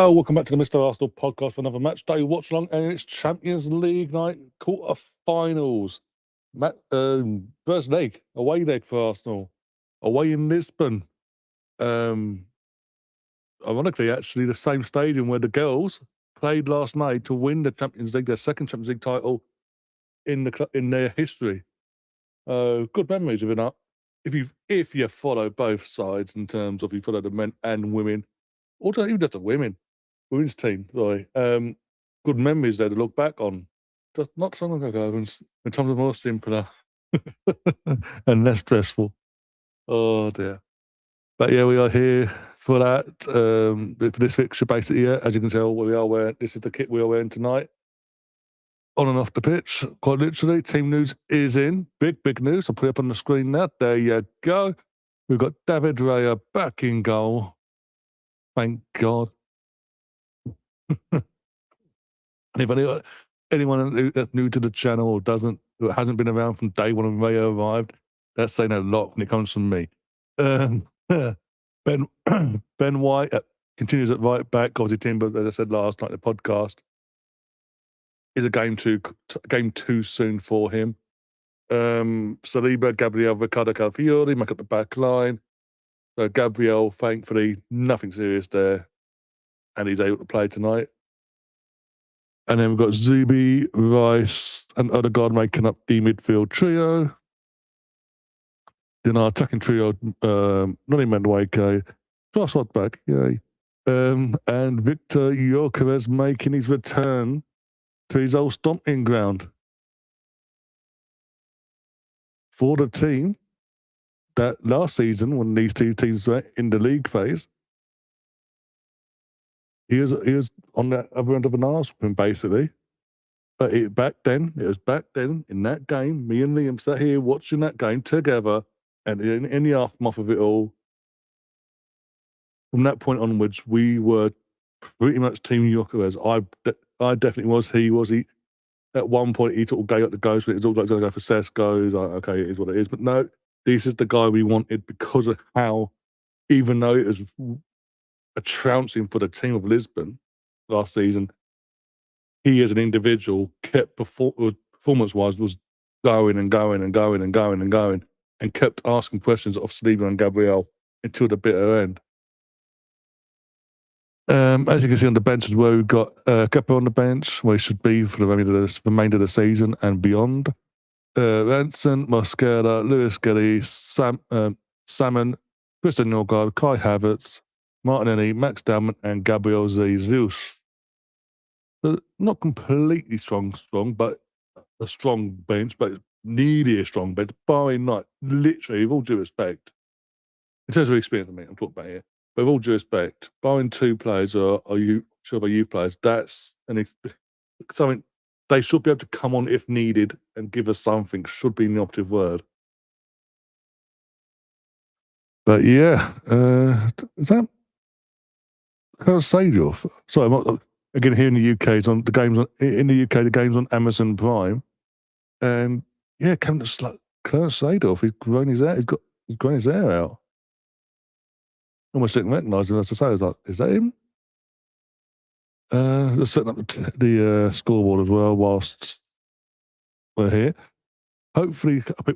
Hello, welcome back to the Mr. Arsenal podcast for another match day watch along, and it's Champions League night quarter-finals. First leg, away leg for Arsenal, away in Lisbon. Ironically, actually, the same stadium where the girls played last May to win the Champions League, their second Champions League title in their history. Good memories of it. If you follow both sides in terms of you follow the men and women, or even just the women's team, sorry. Good memories there to look back on. Just not so long ago when times were more simpler and less stressful. Oh dear. But yeah, we are here for that. For this fixture, basically, yeah, as you can tell, this is the kit we are wearing tonight. On and off the pitch, quite literally. Team news is in. Big news. I'll put it up on the screen now. There you go. We've got David Raya back in goal. Thank God. Anyone that's new to the channel or who hasn't been around from day one when Raya arrived, that's saying a lot when it comes from me. Ben White continues at right back. Obviously, Timber, as I said last night in the podcast, is a game too soon for him. Saliba, Gabriel, Ricardo Calafiori make up the back line. Gabriel, thankfully, nothing serious there, and he's able to play tonight. And then we've got Zubi, Rice, and Odegaard making up the midfield trio. Then our attacking trio, Noni Madueke, Trossard back, yay. And Victor Gyökeres making his return to his old stomping ground. For the team that last season, when these two teams were in the league phase, he was on the other end of an arse whipping, basically. But it was back then, in that game, me and Liam sat here watching that game together, and in the aftermath of it all, from that point onwards, we were pretty much Team Gyökeres. I definitely was. He at one point, he sort of gave up the ghost, but it was all like going to go for Sesko. He's like, okay, it is what it is. But no, this is the guy we wanted because of how, even though it was a trouncing for the team of Lisbon last season, he as an individual kept performance-wise was going and going and going and going and going, and kept asking questions of Saliba and Gabriel until the bitter end. As you can see on the bench as well, we've got Kepa on the bench, where he should be for the remainder of the season and beyond. Ranson, Mosquera, Lewis Kelly, Salmon, Christian Norgard, Kai Havertz, Martinelli, Max Dalman, and Gabriel Jesus. Not completely strong, but a strong bench, but nearly a strong bench, barring not literally, with all due respect, in terms of experience, I'm talking about here, but with all due respect, barring two players or youth players, that's something they should be able to come on if needed and give us something, should be the operative word. But yeah, is that Sadio? Sorry, again, here in the UK, the game's on Amazon Prime, and yeah, Clarence Seedorf, he's grown his hair. He's grown his hair out. Almost didn't recognise him. As I say, I was like, is that him? Just setting up the scoreboard as well whilst we're here. Hopefully, a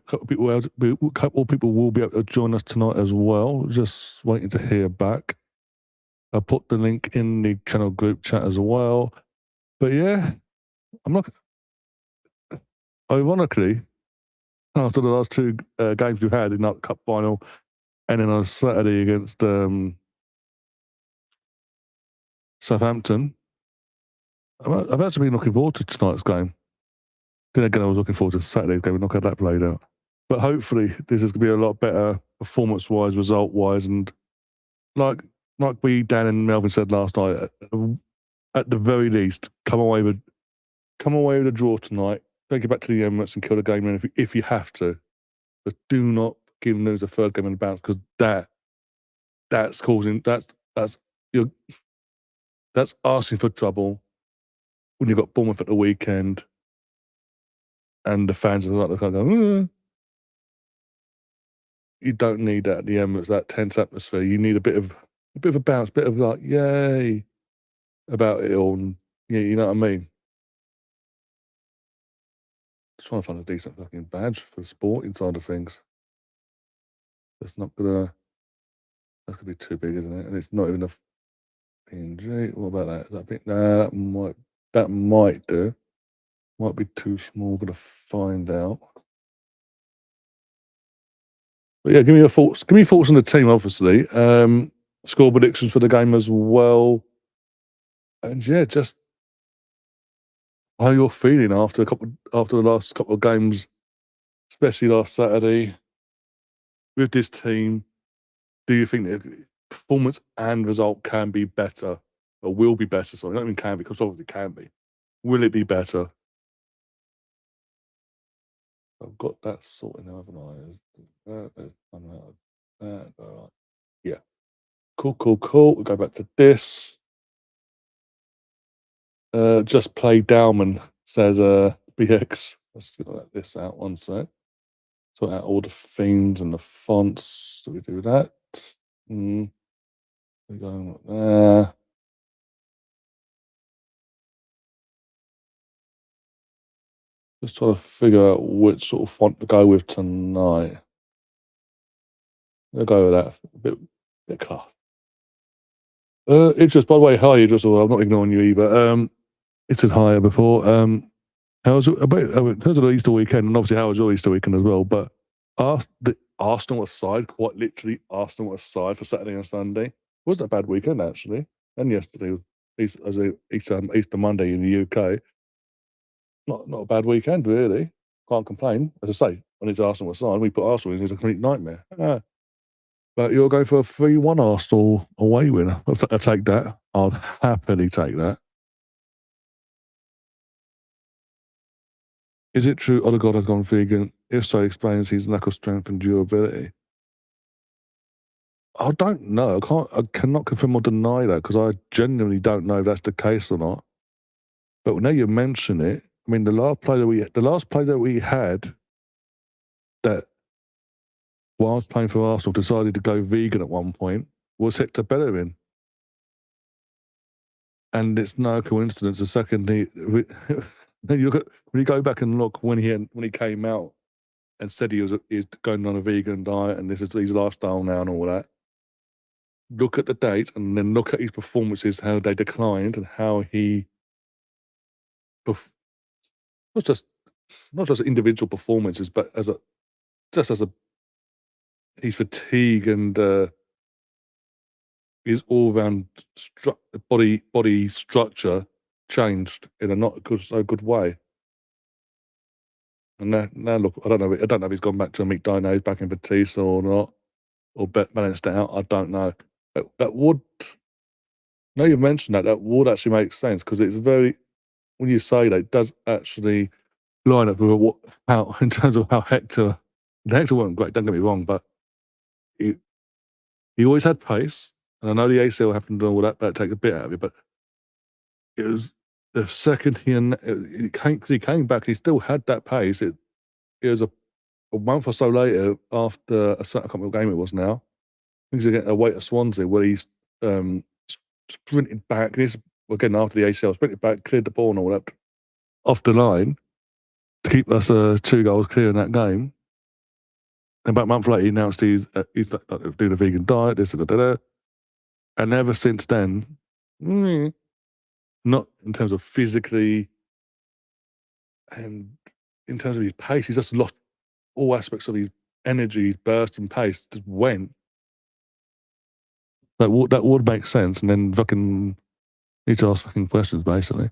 couple people will be able to join us tonight as well. Just waiting to hear back. I'll put the link in the channel group chat as well. But yeah, ironically, after the last two games we've had in that cup final, and then on Saturday against Southampton, I've actually been looking forward to tonight's game. Then again, I was looking forward to Saturday's game. We're not going to have that played out. But hopefully, this is going to be a lot better performance-wise, result-wise, and like Dan and Melvin said last night, at the very least, come away with a draw tonight. Take it back to the Emirates and kill the game if you have to. But do not lose the third game in the bounce, because that's asking for trouble when you've got Bournemouth at the weekend and the fans are like, they're going, you don't need that at the Emirates, that tense atmosphere. You need a bit of a bounce, bit of like, yay. about it all. And, yeah, you know what I mean? Just trying to find a decent fucking badge for the sporting side of things. That's not gonna. That's gonna be too big, isn't it? And it's not even a PNG. What about that? Is that big? Nah, that might do. Might be too small. Gonna find out. But yeah, give me your thoughts. Give me your thoughts on the team, obviously. Score predictions for the game as well. And yeah, just how you're feeling after the last couple of games, especially last Saturday with this team. Do you think that performance and result can be better, or will be better? Sorry, not even can be, because obviously it can be. Will it be better? I've got that sorted now, haven't I? All right. Yeah. Cool, cool, cool. We'll go back to this. Just play Dowman, says BX. Let's get this out one sec. Sort out all the themes and the fonts. Do we do that? We're going there. Just trying to figure out which sort of font to go with tonight. I'll go with that. A bit class. Idris, by the way, hi Idris. Well, I'm not ignoring you either. It's said hi before. How's about in terms of the Easter weekend, and obviously how was your Easter weekend as well? But the Arsenal aside, quite literally, Arsenal aside for Saturday and Sunday, wasn't a bad weekend actually. And yesterday was Easter Monday in the UK. Not a bad weekend really. Can't complain. As I say, when it's Arsenal aside, we put Arsenal in, it's a complete nightmare. But you're going for a 3-1 Arsenal away win. I'll take that. I'll happily take that. Is it true Odegaard has gone vegan? If so, explains his lack of strength and durability. I don't know. I cannot confirm or deny that, because I genuinely don't know if that's the case or not. But now you mention it, I mean, the last player that we had that, whilst playing for Arsenal, decided to go vegan at one point was Hector Bellerin. And it's no coincidence. The second when you go back and look when he came out and said he's going on a vegan diet and this is his lifestyle now and all that. Look at the dates and then look at his performances, how they declined, and how he not just individual performances, but as a his fatigue and his all round body structure changed in a not so good way. And now look, I don't know if he's gone back to a Mick Dino back in Batista or not, or balanced it out. I don't know. That would, now you've mentioned that would actually make sense, because it's very, when you say that, it does actually line up with how in terms of how Hector wasn't great. Don't get me wrong, but he always had pace, and I know the ACL happened and all that, but take a bit out of it. But it was the second he came back, he still had that pace. It was a month or so later, after I can't remember what game it was now. I think he's away at Swansea, where he's sprinted back. This again after the ACL, sprinted back, cleared the ball and all that off the line to keep us 2 goals clear in that game. And about a month later, he announced he's doing a vegan diet. This, and ever since then, not in terms of physically, and in terms of his pace, he's just lost all aspects of his energy, his bursting pace. Just went. That would make sense, and then fucking need to ask fucking questions basically.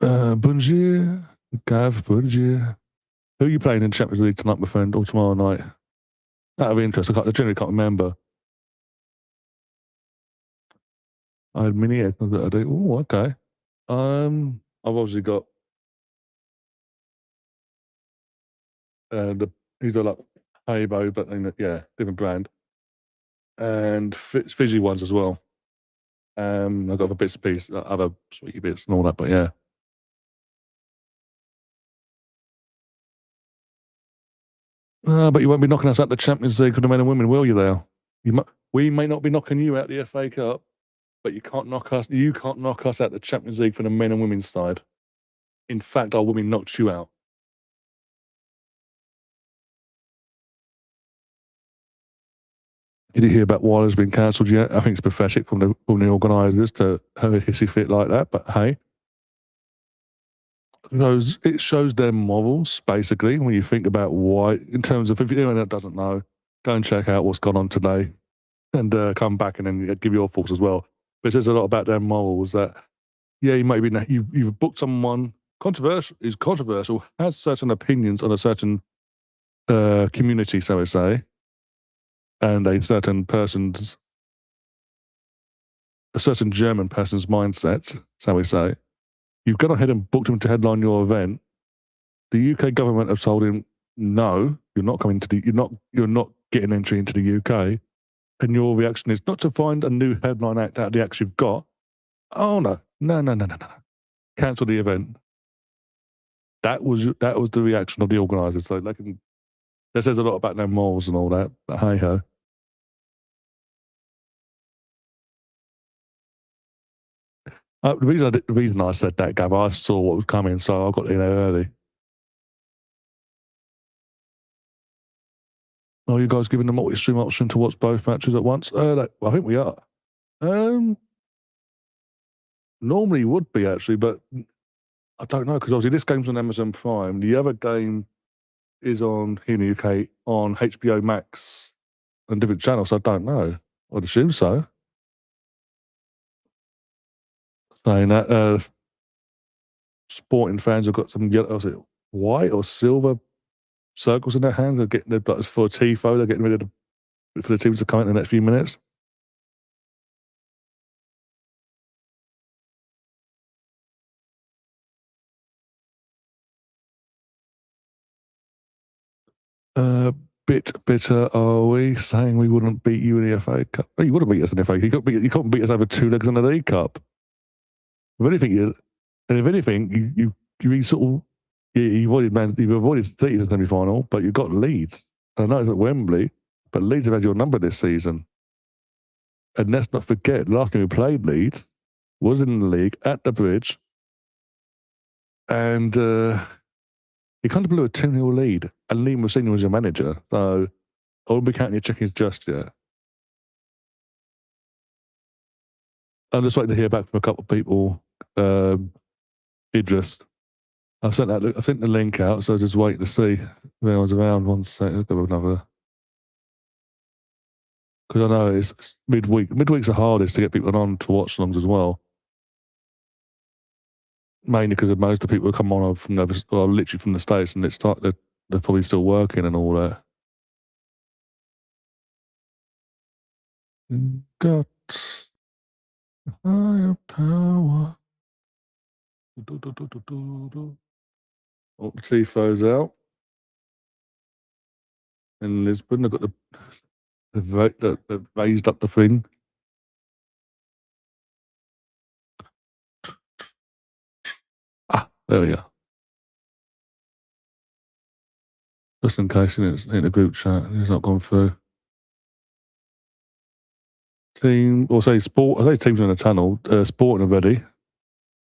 Bonjour, Gav. Bonjour. Who are you playing in Champions League tonight, my friend, or tomorrow night? Out of interest, I generally can't remember. I had mini egg that I do. Oh, okay. I've obviously got these are like Haribo, but yeah, different brand, and fizzy ones as well. I've got the bits and pieces, other sweetie bits and all that, but yeah. But you won't be knocking us out the Champions League for the men and women, will you? There, we may not be knocking you out the FA Cup. but you can't knock us. You can't knock us out the Champions League for the men and women's side. In fact, our women knocked you out. Did you hear about why it's been cancelled yet? I think it's pathetic from the organisers to have a hissy fit like that. But hey, it shows their morals basically. When you think about why, in terms of if anyone that doesn't know, go and check out what's gone on today, and come back and then give your thoughts as well. But it says a lot about their morals. That yeah, you might be you've booked someone controversial, has certain opinions on a certain community, so to say, and a certain German person's mindset, shall we say. You've gone ahead and booked him to headline your event. The UK government have told him, no, you're not coming to you're not getting entry into the UK. And your reaction is not to find a new headline act out of the acts you've got. Oh no. Cancel the event. That was the reaction of the organisers. So that says a lot about their morals and all that. But hey ho. The reason I said that, Gav, I saw what was coming, so I got in there early. Are you guys giving the multi-stream option to watch both matches at once? I think we are. Normally would be actually, but I don't know because obviously this game's on Amazon Prime. The other game is on here in the UK on HBO Max and different channels. So I don't know. I'd assume so. Saying that sporting fans have got some yellow, was it white or silver circles in their hands? They're getting for a tifo. They're getting ready for the teams to come in the next few minutes. Bit bitter, are we saying we wouldn't beat you in the FA Cup? Oh, you would have beat us in the FA Cup. You can't beat us over 2 legs in the League Cup. If anything, you sort of you've avoided City in the semi-final, but you've got Leeds. I know it's at Wembley, but Leeds have had your number this season. And let's not forget, last time we played Leeds was in the league at the Bridge, and he kind of blew a 2-0 lead, and Liam Rosenior was your manager, so I wouldn't be counting your chickens just yet. I'm just waiting to hear back from a couple of people. Idris, I sent the link out, so just waiting to see if anyone's around. One second, I'll go another. Because I know it's midweek. Midweek's the hardest to get people on to watch-alongs as well. Mainly because most of the people who come on are from literally from the States, and they're probably still working and all that. Got higher power. Oh, the tifo's out. In Lisbon, they've raised up the thing. There we go. Just in case it's in the group chat, it's not gone through. Teams on the channel, Sporting already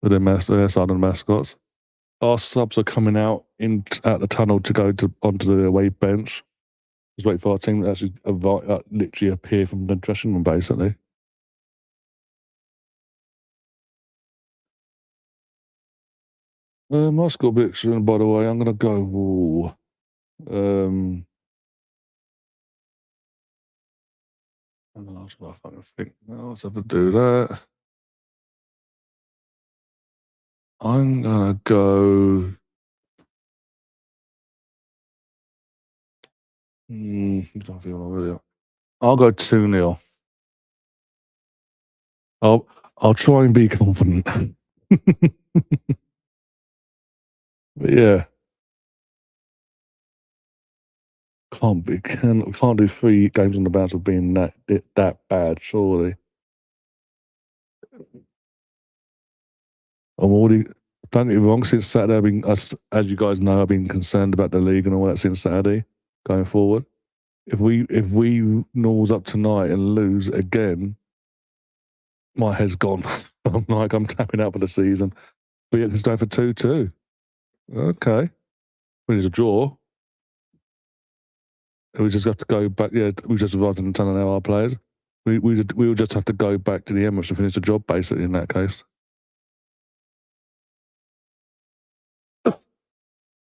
with their southern mascots. Our subs are coming out the tunnel to go onto the away bench. Just wait for our team to actually literally appear from the dressing room, basically. My score prediction, by the way, I'm going to go. Let's have to do that. I'm going to go. I'll go 2-0. I'll try and be confident. But yeah. Can't do 3 games on the bounce of being that bad, surely. Don't get me wrong, since Saturday, as you guys know, I've been concerned about the league and all that since Saturday going forward. If we nose up tonight and lose again, my head's gone. I'm like, I'm tapping out for the season. But yeah, it's going for 2-2. Okay. We need a draw. We just have to go back. Yeah, we just arrived in the tunnel now, our players. We will just have to go back to the Emirates to finish the job, basically, in that case.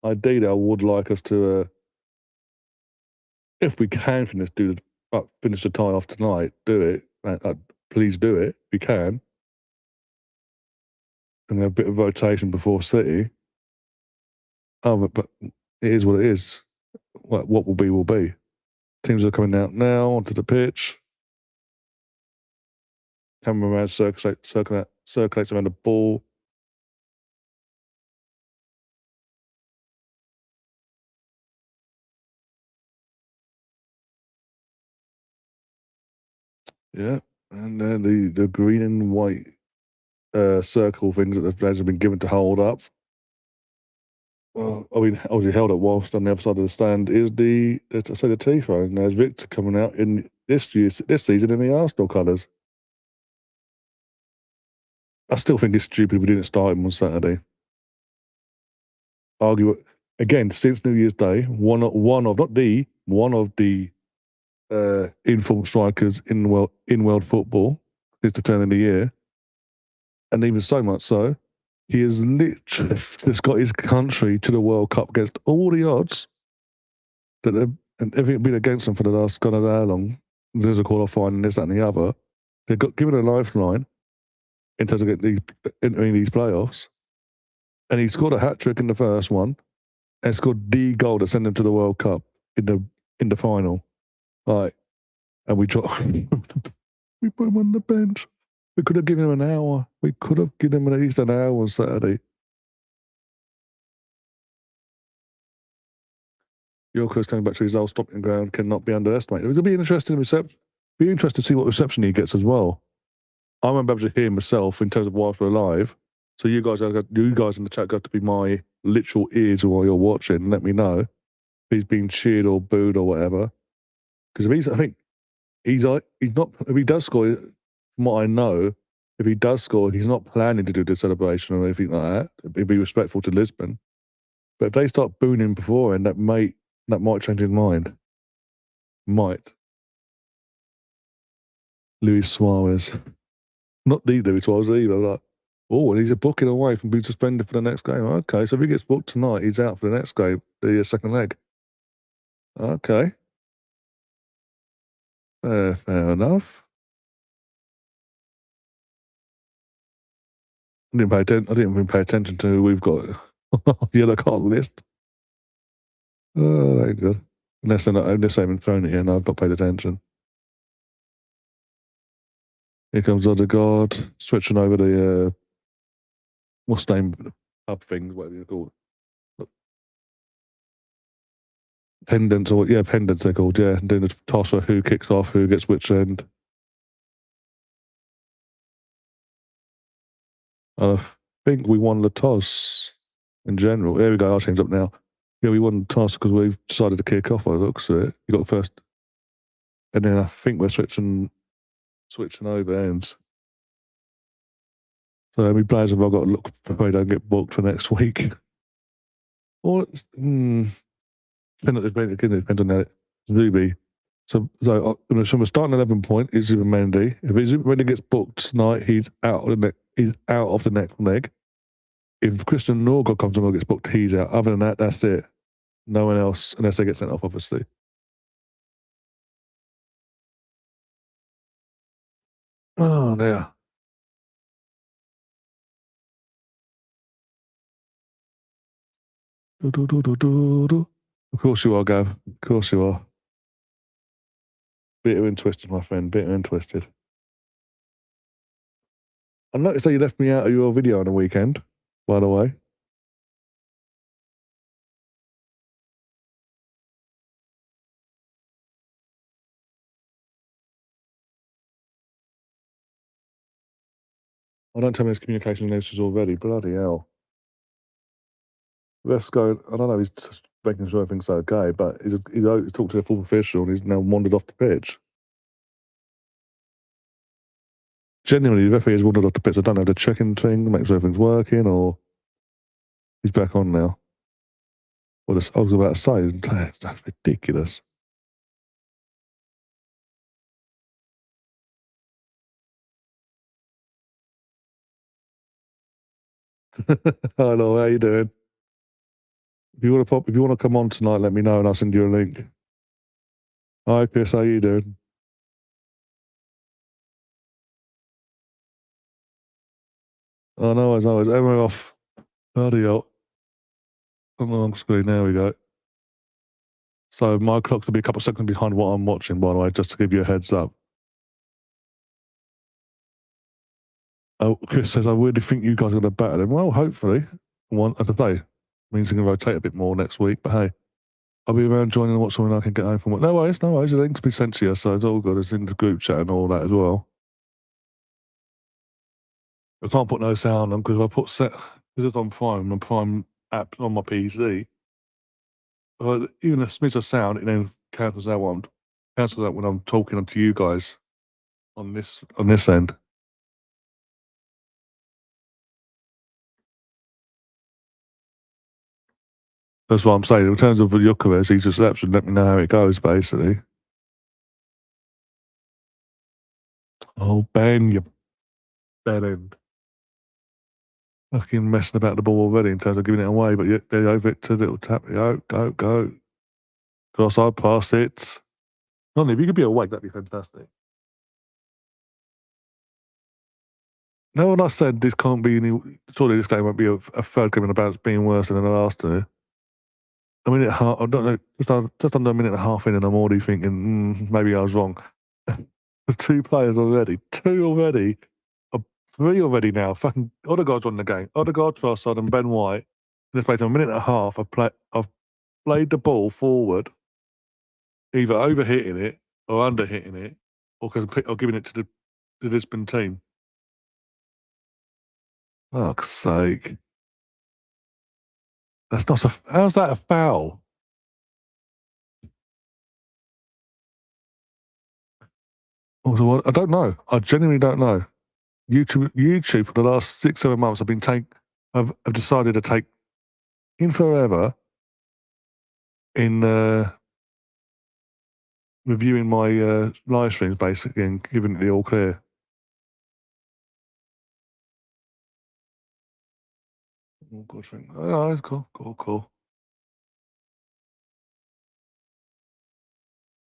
Ideally, I would like us to, if we can finish the tie off tonight, do it. Please do it. If we can. And a bit of rotation before City. Oh, but it is what it is. What will be, will be. Teams are coming out now onto the pitch. Cameraman circulates around the ball. Yeah, and then the green and white circle things that the players have been given to hold up. Well, I mean, obviously held up whilst on the other side of the stand is the tifo, and there's Victor coming out in this season in the Arsenal colours. I still think it's stupid we didn't start him on Saturday. Argue again since New Year's Day, one of the informed strikers in world football since the turn of the year, and even so much so, he has literally just got his country to the World Cup against all the odds that and everything been against them for the last God knows how long. There's a qualifying, this, that, and the other. They got given a lifeline in terms of entering these playoffs, and he scored a hat trick in the first one, and scored the goal that sent them to the World Cup in the final. Right, and we put him on the bench. We could have given him an hour. We could have given him at least an hour on Saturday. Yorko's coming back to his old stomping ground cannot be underestimated. It'll be interesting to see what reception he gets as well. I won't be able to hear myself in terms of whilst we're live. So you guys in the chat got to be my literal ears while you're watching and let me know if he's being cheered or booed or whatever. Because if he does score, from what I know, if he does score, he's not planning to do the celebration or anything like that. He'd be respectful to Lisbon. But if they start booing him beforehand, that might change his mind. Might. Luis Suarez. Not the Luis Suarez either. Like, oh, and he's a booking away from being suspended for the next game. Okay, so if he gets booked tonight, he's out for the next game, the second leg. Okay. Fair enough. I didn't even pay attention to who we've got on the yellow card list. Oh, very good. Unless they haven't thrown it in, I've not paid attention. Here comes Odegaard, switching over the what's the name? Pub things, whatever you call it. Pendants pendants they're called, yeah. And doing the toss for who kicks off, who gets which end. I think we won the toss in general. There we go, our team's up now. Yeah, we won the toss because we've decided to kick off by the looks of it. You got the first. And then I think we're switching over ends. So how many players have I got to look for they don't get booked for next week? Or depends on that. Zubi. So from a starting 11 point is Zubimendi. If Zubimendi gets booked tonight, he's out of the next leg. If Christian Norgod comes on and gets booked, he's out. Other than that, that's it. No one else, unless they get sent off, obviously. Oh, there. Of course you are, Gav. Of course you are. Bitter and twisted, my friend. Bitter and twisted. I noticed that you left me out of your video on the weekend, by the way. I don't tell me there's communication issues already. Bloody hell. Ref's going, I don't know, he's just making sure everything's okay, but he's talked to the fourth official and he's now wandered off the pitch. genuinely, the referee has wandered off the pitch. I don't know the checking thing, make sure everything's working, or he's back on now. I was about to say, that's ridiculous. Hello, how you doing? If you want to come on tonight, let me know and I'll send you a link. Hi, Chris, how you doing? Oh, no worries, no worries. We're off. Bloody hell. On the wrong screen, there we go. So my clock's will be a couple of seconds behind what I'm watching, by the way, just to give you a heads up. Oh, Chris says, I really think you guys are going to batter them. Well, hopefully. As I say, means we can rotate a bit more next week, but hey. I'll be around joining and watch something I can get home from work. No worries, no worries. The link's been sent to you, so it's all good. It's in the group chat and all that as well. I can't put no sound on because if I put because it's on Prime, the Prime app on my PC, even a smidge of sound, it then cancels out when I'm talking to you guys on this end. That's what I'm saying. In terms of Yucca, he's just absolutely let me know how it goes, basically. Oh, Ben, you bellend. Fucking messing about the ball already in terms of giving it away, but yet they over it to little tap. Go. Cross-side pass it. Nonny, if you could be awake, that'd be fantastic. No one I said this can't be any. Surely this game won't be a third game in the bounce being worse than the last two. A minute and a half, I don't know, just under a minute and a half in, and I'm already thinking, maybe I was wrong. There's two players already. Two already. Three already now. Fucking Odegaard's on the game. Odegaard, Trossard, and Ben White. In this place, in a minute and a half, I've played the ball forward, either overhitting it or underhitting it, or giving it to the Lisbon team. Fuck's sake. That's not how's that a foul? Also, I don't know. I genuinely don't know. YouTube for the last 6-7 months have decided to take in forever in reviewing my live streams basically and giving it the all clear. Oh gosh, oh, cool.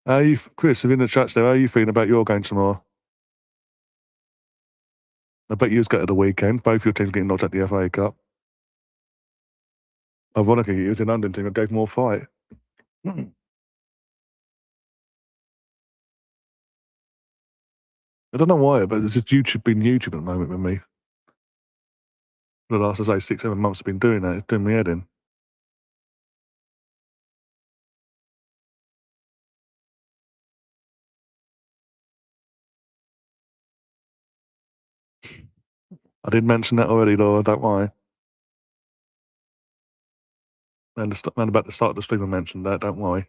How you, Chris? If in the chats there, how are you feeling about your game tomorrow? I bet you's got to the weekend. Both your teams getting knocked out the FA Cup. Ironically, you was in London team that gave more fight. I don't know why, but it's just YouTube being YouTube at the moment with me. For the last, I say, 6-7 months I've been doing that. It's doing me head in. I did mention that already, Laura, don't worry. And about the start of the stream I mentioned that, don't worry.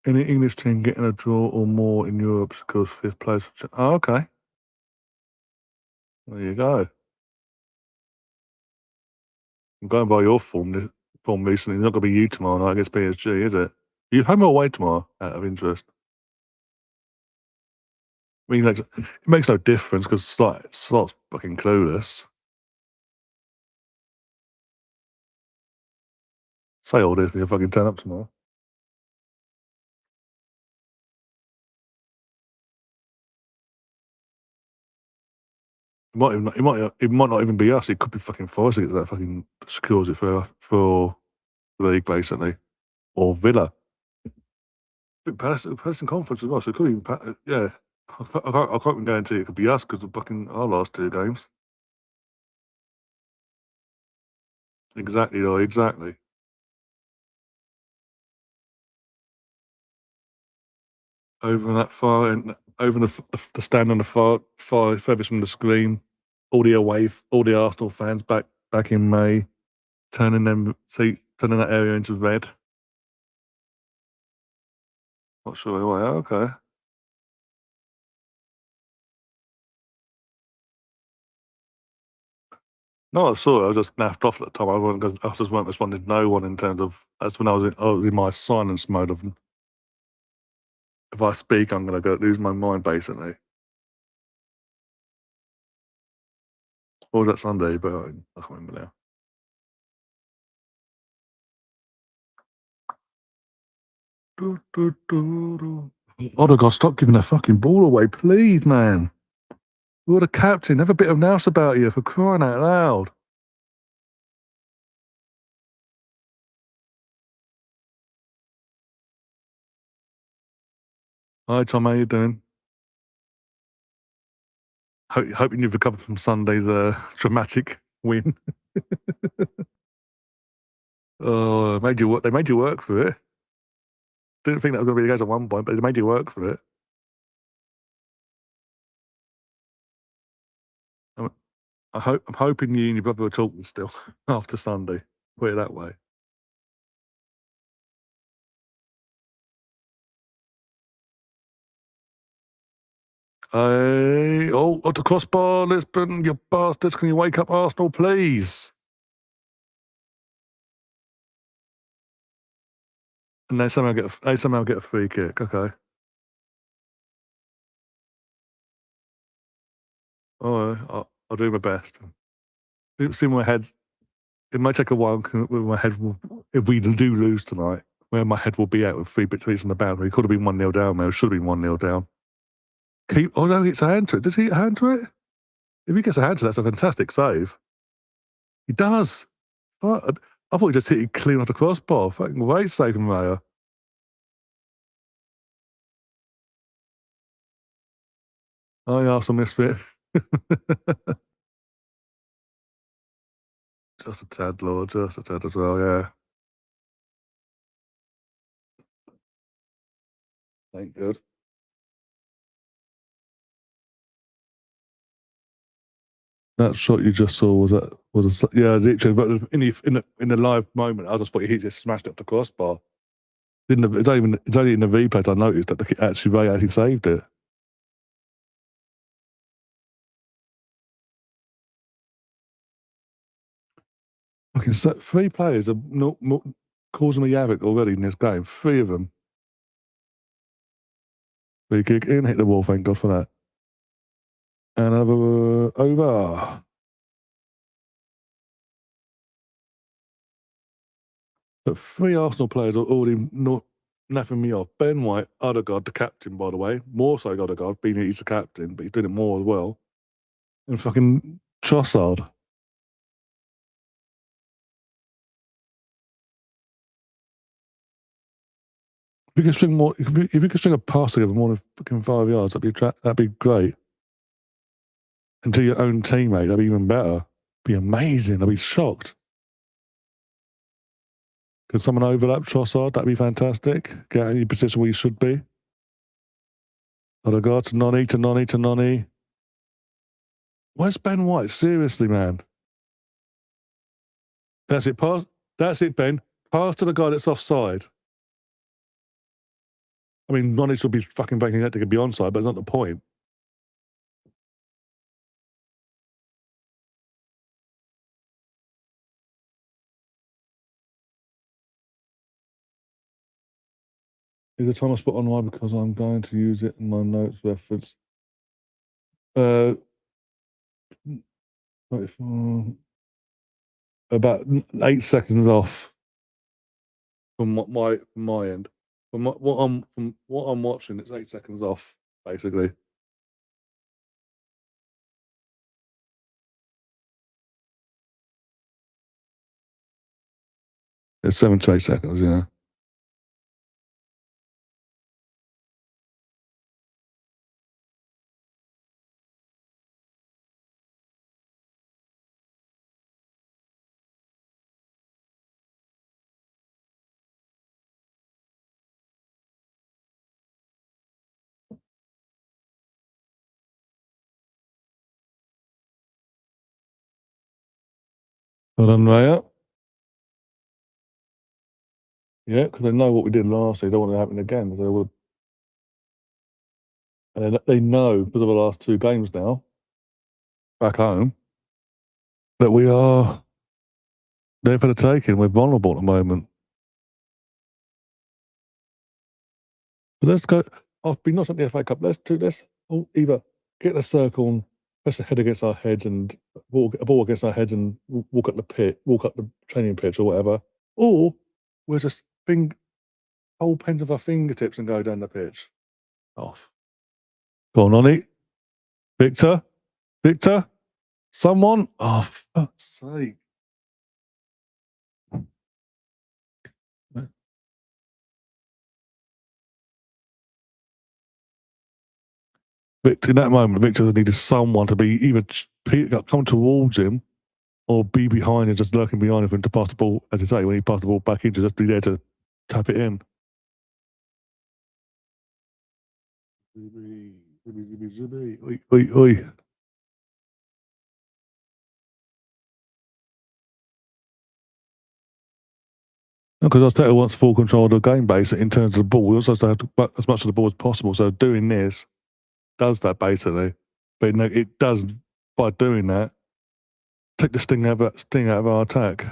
Any English team getting a draw or more in Europe scores 5th place. Oh, okay. There you go. I'm going by your form recently. It's not going to be you tomorrow night against PSG, is it? Are you home or away tomorrow, out of interest? I mean, it makes no difference because Slot's fucking clueless. Say all this and you'll fucking turn up tomorrow. It might not even be us. It could be fucking Forest that fucking secures it for the league, basically. Or Villa. Palace in conference as well, so it could even, yeah. I can't even guarantee it could be us because of fucking our last 2 games. Exactly, though, exactly. Over that far, and over the stand on the far furthest from the screen, all the Arsenal fans back in May, turning that area into red. Not sure why. Okay. No, I saw it. I was just naffed off at the time. I just weren't responding to no one in terms of that's when I was in my silence mode of if I speak, I'm gonna go lose my mind basically. Or was that Sunday? But I can't remember now. Do, do, do, do. Odegaard, stop giving the fucking ball away, please, man. You're the captain. Have a bit of nous about you for crying out loud. Hi, Tom. How you doing? Hoping you've recovered from Sunday's dramatic win. Oh, made you work. They made you work for it. Didn't think that was going to be the case at one point, but they made you work for it. I'm, I'm hoping you and your brother are talking still after Sunday. Put it that way. Hey, at the crossbar, Lisbon, you bastards! Can you wake up Arsenal, please? And they somehow get a free kick. Okay. Oh, I'll do my best. See my head. It might take a while. Where my head will, if we do lose tonight, where my head will be at with 3 bits on the boundary. It could have been 1-0 down, man. It should have been 1-0 down. Oh no, he gets a hand to it. Does he get a hand to it? If he gets a hand to it, that's a fantastic save. He does. What? I thought he just hit it clean off the crossbar. Fucking great save from Raya. I Arsenal misfit. Just a tad, Lord. Just a tad as well, yeah. Thank good. That shot you just saw yeah, literally. But in the live moment, I just thought he just smashed it up the crossbar. It's only in the replay I noticed that Ray actually saved it. Okay, so 3 players are not causing me havoc already in this game. 3 of them. Free kick in, hit the wall. Thank God for that. And over. But 3 Arsenal players are already not naffing me off. Ben White, Odegaard, the captain, by the way. More so Odegaard, being he's the captain, but he's doing it more as well. And fucking Trossard. If we could string a pass together more than fucking 5 yards, that'd be great. And to your own teammate, that'd be even better. Be amazing. I'd be shocked. Could someone overlap Trossard? That'd be fantastic. Get in your position where you should be. Odegaard to Noni. Where's Ben White? Seriously, man. That's it. That's it, Ben. Pass to the guy that's offside. I mean, Noni should be fucking breaking that to be onside, but it's not the point. Is the time spot on why? Because I'm going to use it in my notes reference. 24, about 8 seconds off from my end. From what I'm watching, it's 8 seconds off, basically. It's 7 to 8 seconds, yeah. Well done, Raya. Yeah, because they know what we did last year. They don't want it to happen again. And they know because of the last 2 games now back home that we are there for the taking. We're vulnerable at the moment. But let's go. I've been not at the FA Cup. Let's either get in a circle and press a head against our heads and a ball against our heads and walk up the pit, walk up the training pitch or whatever, or we'll just hold pens with our fingertips and go down the pitch. Off. Go on, Ollie. Victor, someone. Oh, for fuck's sake. Victor, in that moment, Victor needed someone to be either come towards him or be behind him, just lurking behind him to pass the ball, as I say, when he passed the ball back in, to just be there to tap it in. Oi, oi, oi. Because Arteta wants full control of the game, basically, in terms of the ball. He also has to have as much of the ball as possible. So doing this does that, basically. But no, it does, by doing that, take the sting out of our attack.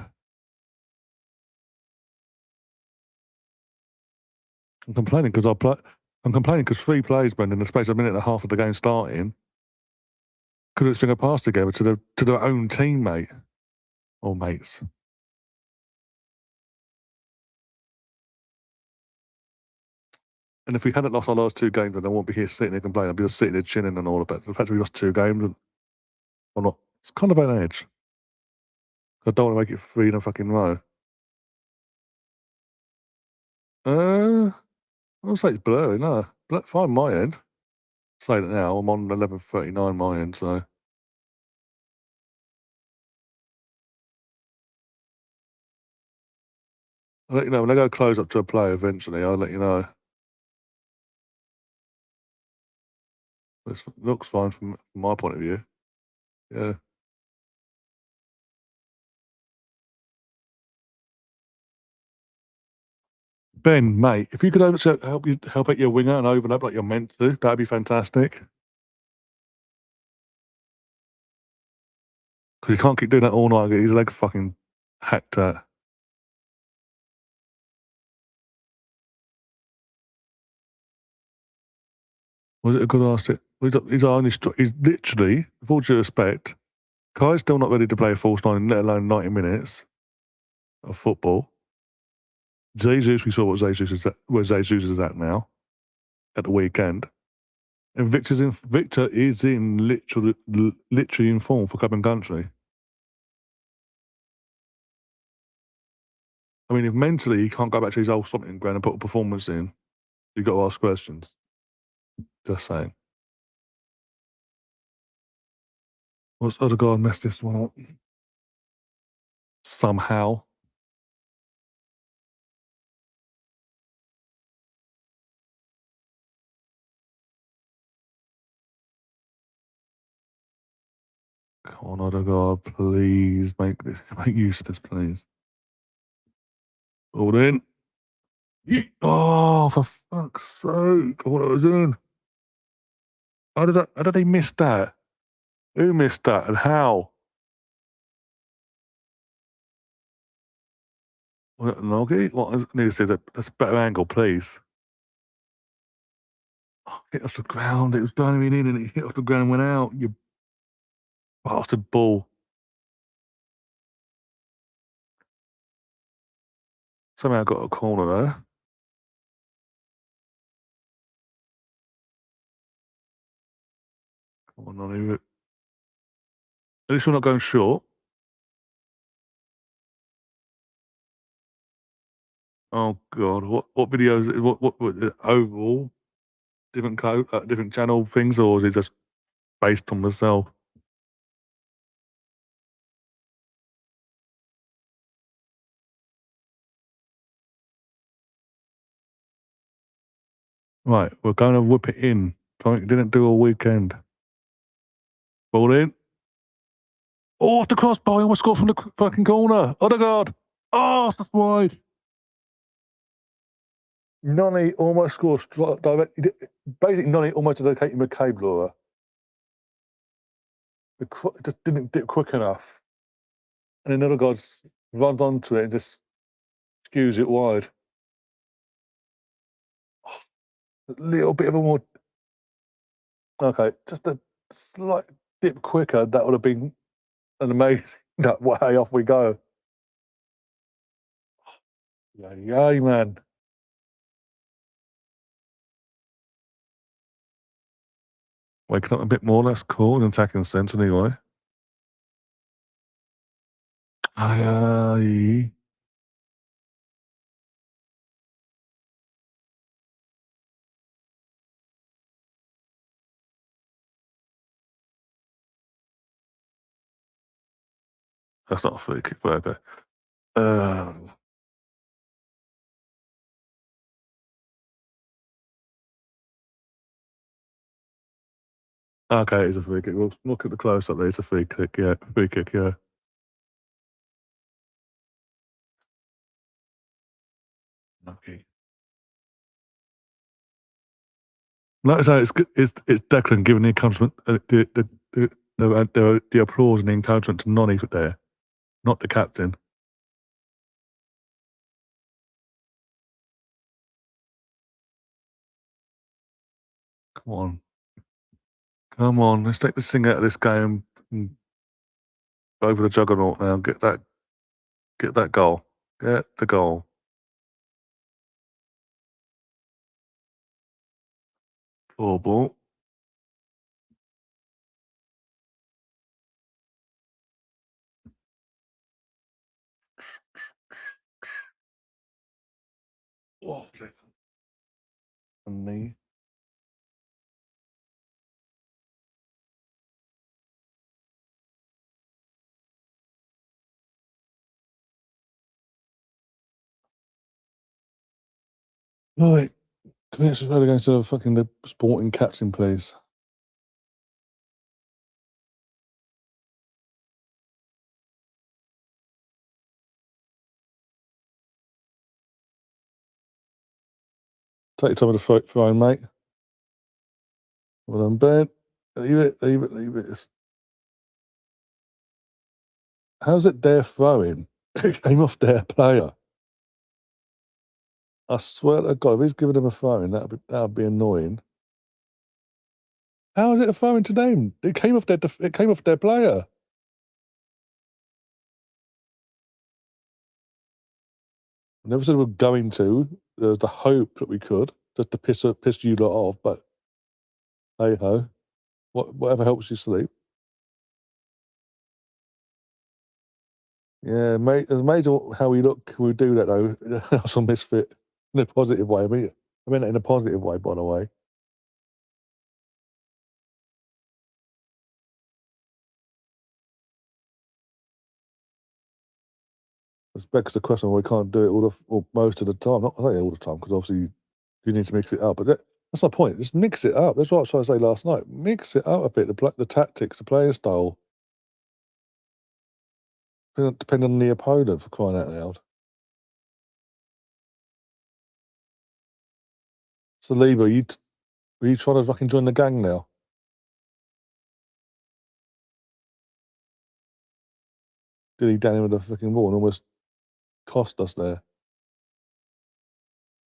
I'm complaining because 3 plays, Brendan, in the space of a minute and a half of the game starting, couldn't string a pass together to their own teammate or mates. And if we hadn't lost our last 2 games, then I won't be here sitting there complaining. I'd be just sitting there chinning and all of that. The fact that we lost 2 games, I'm not. It's kind of an edge. I don't want to make it 3 in a fucking row. I'll say it's blurry. No, fine my end. Saying it now, I'm on 11:39 my end. So I'll let you know when I go close up to a play. Eventually, I'll let you know. It looks fine from my point of view. Yeah. Ben, mate, if you could help out your winger and overlap like you're meant to, that'd be fantastic. Because you can't keep doing that all night. Get his leg fucking hacked at. Was it a good ask? He's literally, with all due respect, Kai's still not ready to play a false 9, let alone 90 minutes of football. Jesus, we saw where Jesus is at now at the weekend. And Victor is in literally in form for club and country. I mean, if mentally he can't go back to his old stomping ground and put a performance in, you've got to ask questions. Just saying. What's Odegaard messed this one up? Somehow. Come on, Odegaard, please make use of this, please. Hold in. Oh, for fuck's sake! What was I doing? How did they miss that? Who missed that and how? Was it Noggy? What? I need to see that. That's a better angle, please. Oh, hit off the ground. It was going in and it hit off the ground and went out. You bastard ball. Somehow got a corner there. Come on, Noggy. At least we're not going short. Oh God, what videos? What overall different channel things, or is it just based on myself? Right, we're going to whip it in. Something didn't do all weekend. Ball in. Oh, off the crossbar. He almost scored from the fucking corner. Odegaard. Oh, that's wide. Nani almost scored direct. Basically, Nani almost did a Katie McCabe Laura. It just didn't dip quick enough. And another guy runs onto it and just skews it wide. A little bit of a more. Okay, just a slight dip quicker. That would have been an amazing. That way off we go. Yay, man. Waking up a bit more, that's cool in attacking sense anyway. Aye. That's not a free kick, but okay. Okay, it's a free kick. We'll look at the close up there. It's a free kick, yeah. Free kick, yeah. Okay. Like I say, it's Declan giving the encouragement, the applause and the encouragement to Nonny there, not the captain. Come on. Come on, let's take this thing out of this game and over the juggernaut now. Get that goal. Get the goal. Poor ball. Oh, and knee. Right. Can we actually try to go instead of fucking the sporting captain, please? Take your time with the throwing, mate. Well done, Ben. Leave it, leave it, leave it. How's it their throwing? It came off their player. I swear to God, if he's giving them a throwing, that'd be annoying. How is it a throwing to them? It came off their player. I never said we were going to. There was the hope that we could, just to piss you lot off, but hey ho. Whatever helps you sleep. Yeah, mate. It's amazing how we look when we do that though. That's a misfit in a positive way. I mean that in a positive way, by the way. It begs the question why we can't do it or most of the time. Not I say all the time because obviously you need to mix it up. But that's my point. Just mix it up. That's what I was trying to say last night. Mix it up a bit. The tactics, the playing style, depending on the opponent. For crying out loud. So, Lieber, are you trying to fucking join the gang now? Did he down him with the fucking wall and almost cost us there?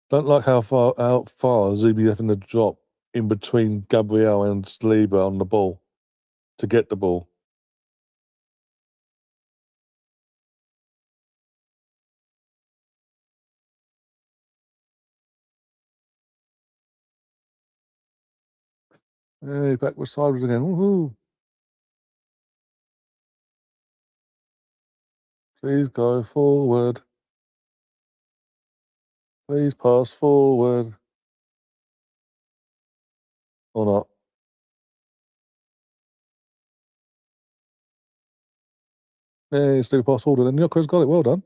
Don't like how far Zubi having to drop in between Gabriel and Saliba on the ball to get the ball. Hey, back with sideways again. Woohoo! Please go forward. Please pass forward. Or not. Yeah, still pass forward. And Yoko's got it. Well done.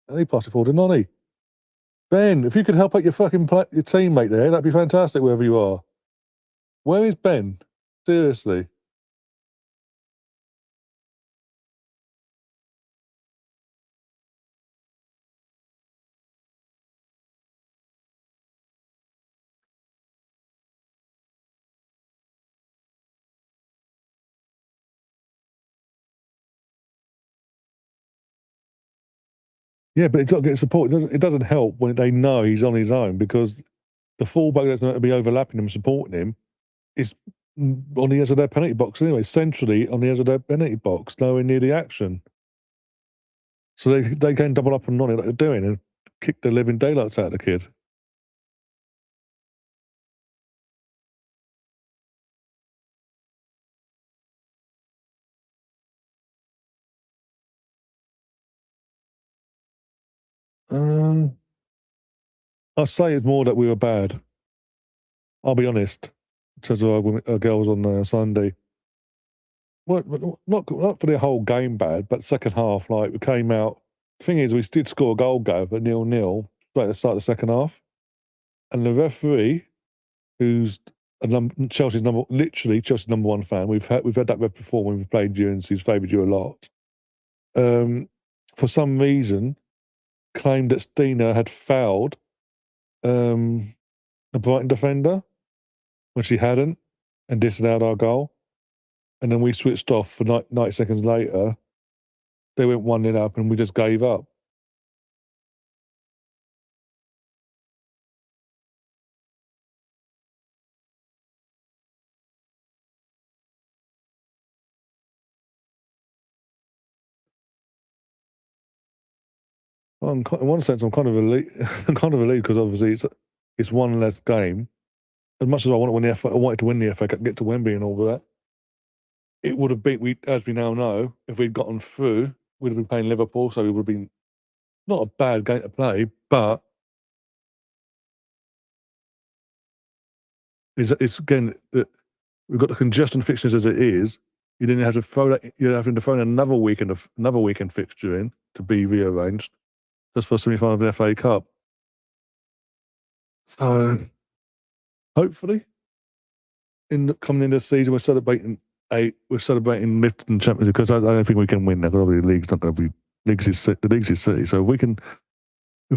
And he passed it forward to Nonny. Ben, if you could help out your fucking your teammate there, that'd be fantastic wherever you are. Where is Ben? Seriously. Yeah, but it's not getting support. It doesn't help when they know he's on his own because the fullback that's going to be overlapping him, supporting him, is on the edge of their penalty box anyway, centrally on the edge of their penalty box, nowhere near the action. So they can double up and on it like they're doing and kick the living daylights out of the kid. Um, I say it's more that we were bad. I'll be honest. In terms of our girls on Sunday, well, not for the whole game bad, but second half, like we came out. The thing is, we did score a goal, go, but 0-0 right at the start of the second half, and the referee, who's Chelsea's number one fan. We've had that ref before when we played you, and he's favoured you a lot. Um, for some reason, claimed that Stina had fouled the Brighton defender when she hadn't, and disallowed our goal. And then we switched off for 90 seconds later. They went 1-0 up, and we just gave up. In one sense, I'm kind of relieved. I'm kind of relieved because obviously it's one less game. As much as I wanted to win the FA Cup, get to Wembley and all of that. It would have been, as we now know, if we'd gotten through, we'd have been playing Liverpool, so it would have been not a bad game to play, but it's again we've got the congestion fixtures as it is. You didn't have to throw that. You're having to throw in another weekend fixture in to be rearranged just for semi-final of the FA Cup. So hopefully, coming into the season, we're celebrating lifting championship because I don't think we can win now. Because obviously, the league's not going to be the league's is City. So if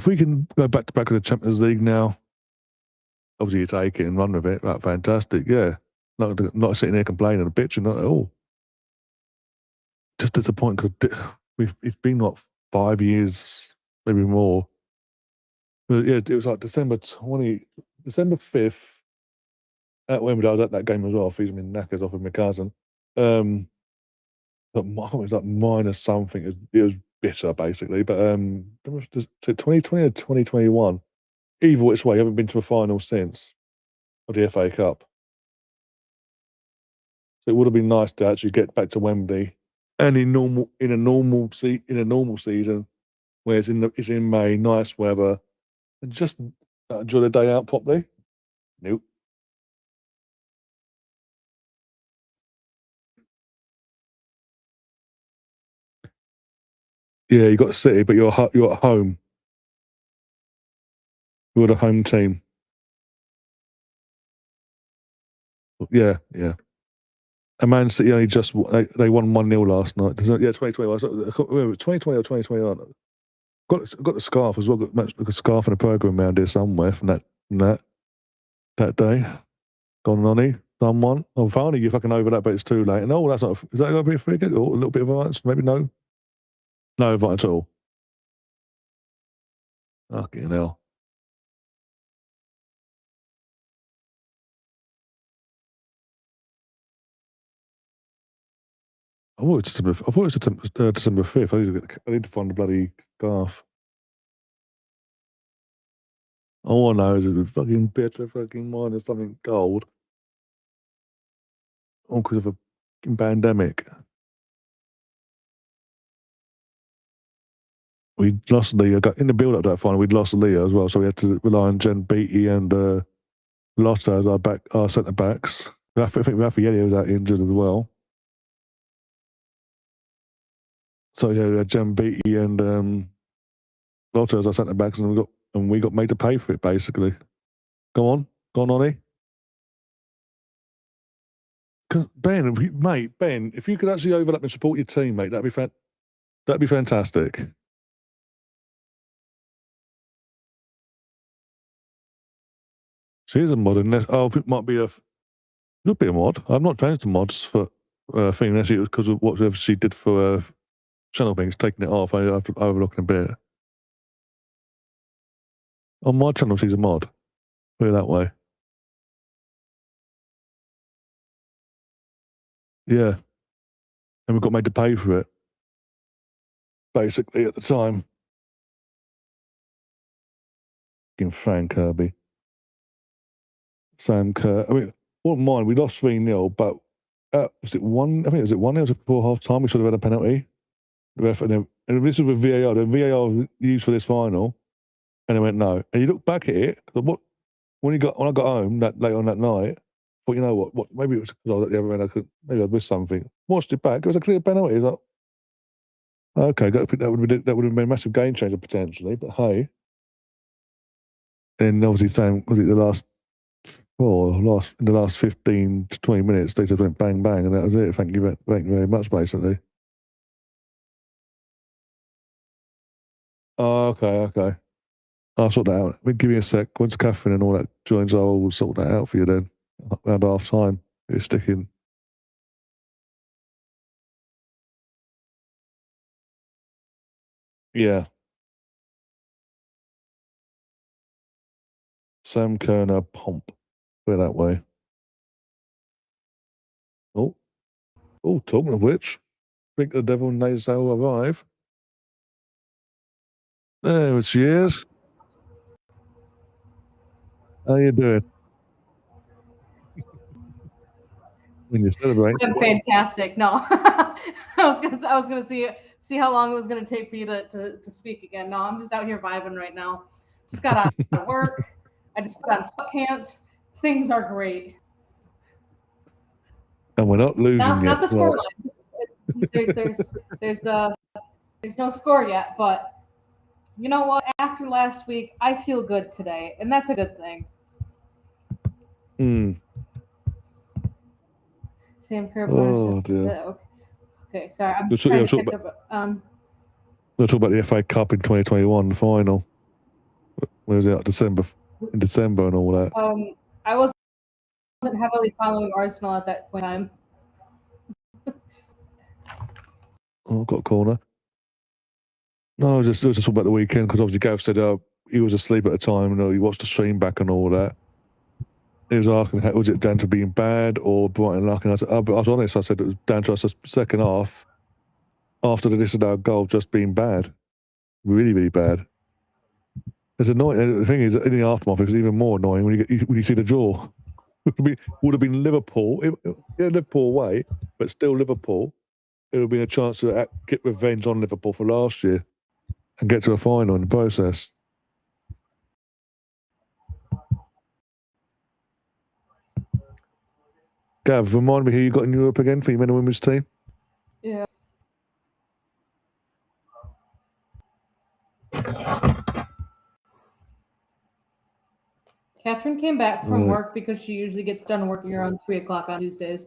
we can go back to back with the Champions League now, obviously you take it and run with it. That's fantastic. Yeah, not sitting there complaining and bitching, not at all. Just disappointed because it's been what 5 years, maybe more. But yeah, it was like December 5th at Wembley. I was at that game as well. Feeding me knackers off with my cousin. But it was like minus something. It was bitter basically. But 2020 or 2021. Either which way, I haven't been to a final since of the FA Cup. So it would have been nice to actually get back to Wembley and in a normal season where it's in May, nice weather, and just enjoy the day out properly. Nope. Yeah, you got City, but you're at home. You're the home team. Yeah, yeah. And Man City only they won 1-0 last night. Yeah, 2021. 2020 or 2021. Got the scarf as well. Got a scarf and a program around here somewhere from that day. Gone on someone. Oh, finally you fucking over that, but it's too late. And that's not. Is that going to be a free kick or a little bit of advance? Maybe no. No advance at all. Fucking hell. I thought it was December 5th. I need to find the bloody scarf. All I know is it's a fucking bitter fucking minus something gold. All because of a pandemic. We lost Leah. In the build up to that final, we'd lost Leah as well, so we had to rely on Jen Beattie and Lotta as our centre backs. I think Raffaelli was out injured as well. So yeah, we had Jen Beattie and Lotta as our centre backs, and we got made to pay for it basically. Go on, Ollie. Ben, if you could actually overlap and support your team, mate, that'd be fantastic. She is a mod, unless it might be could be a mod. I've not changed the mods for thing unless it was because of whatever she did for channel things, taking it off. I have to overlook in a bit. On my channel, she's a mod. Put it that way. Yeah. And we got made to pay for it, basically, at the time. In Frank Kirby. Sam Kerr. I mean, wouldn't mind. We lost 3-0, but was it 1? I think it was 1-0. It was before half time. We should have had a penalty. The ref, and this was with VAR. The VAR was used for this final. And they went, no. And you look back at it, when I got home late on that night, thought, you know what maybe it was because I was at the other end, maybe I'd missed something. Watched it back, it was a clear penalty. It was like, okay, that would have been a massive game changer potentially, but hey. And obviously, in the last 15 to 20 minutes, they just went bang, bang, and that was it. Thank you very much, basically. Oh, okay. I'll sort that out. Give me a sec. Once Catherine and all that joins, I will sort that out for you then. Around half time. You're sticking. Yeah. Sam Kerner Pomp. Put it that way. Oh, talking of which, think the devil knows how to arrive. There she is. How you doing? When you celebrate. I'm fantastic. No, I was gonna see how long it was gonna take for you to speak again. No, I'm just out here vibing right now. Just got out of work. I just put on sweatpants. Things are great. And we're not losing Not yet. the score line. There's no score yet, but you know what? After last week, I feel good today, and that's a good thing. Sam Kerr. Oh dear. Okay, sorry. I'm We'll trying to talk catch up. We'll talk about the FA Cup in 2021, the final. Where was it? In December and all that. I wasn't heavily following Arsenal at that point in time. Oh, I've got a corner. No, it was just about the weekend because obviously Gav said he was asleep at the time and he watched the stream back and all that. He was asking, was it down to being bad or Brighton luck? And I said, but I was honest, I said it was down to us the second half after the disallowed goal just being bad. Really, really bad. It's annoying. The thing is, in the aftermath, it's even more annoying when you see the draw. Would have been Liverpool. Liverpool away, but still Liverpool. It would have been a chance to get revenge on Liverpool for last year and get to a final in the process. Gav, remind me who you got in Europe again for your men and women's team? Yeah. Catherine came back from work because she usually gets done working around 3 o'clock on Tuesdays.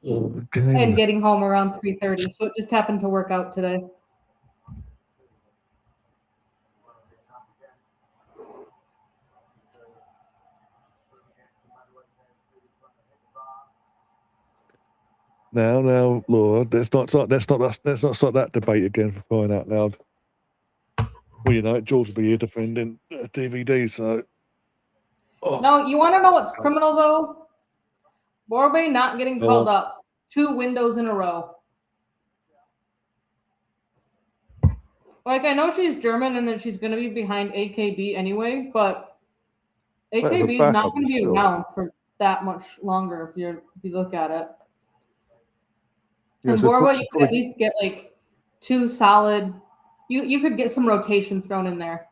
And getting home around 3:30, so it just happened to work out today. Now, Laura, let's not start that debate again for crying out loud. Well, you know, George will be here defending DVD, so. Oh. No, you want to know what's criminal though? Borbe not getting called up 2 windows in a row. Like, I know she's German and that she's going to be behind AKB anyway, but AKB is not going to be around for that much longer if you look at it. Yeah, and so Borba, you could at least get like 2 solid. You could get some rotation thrown in there.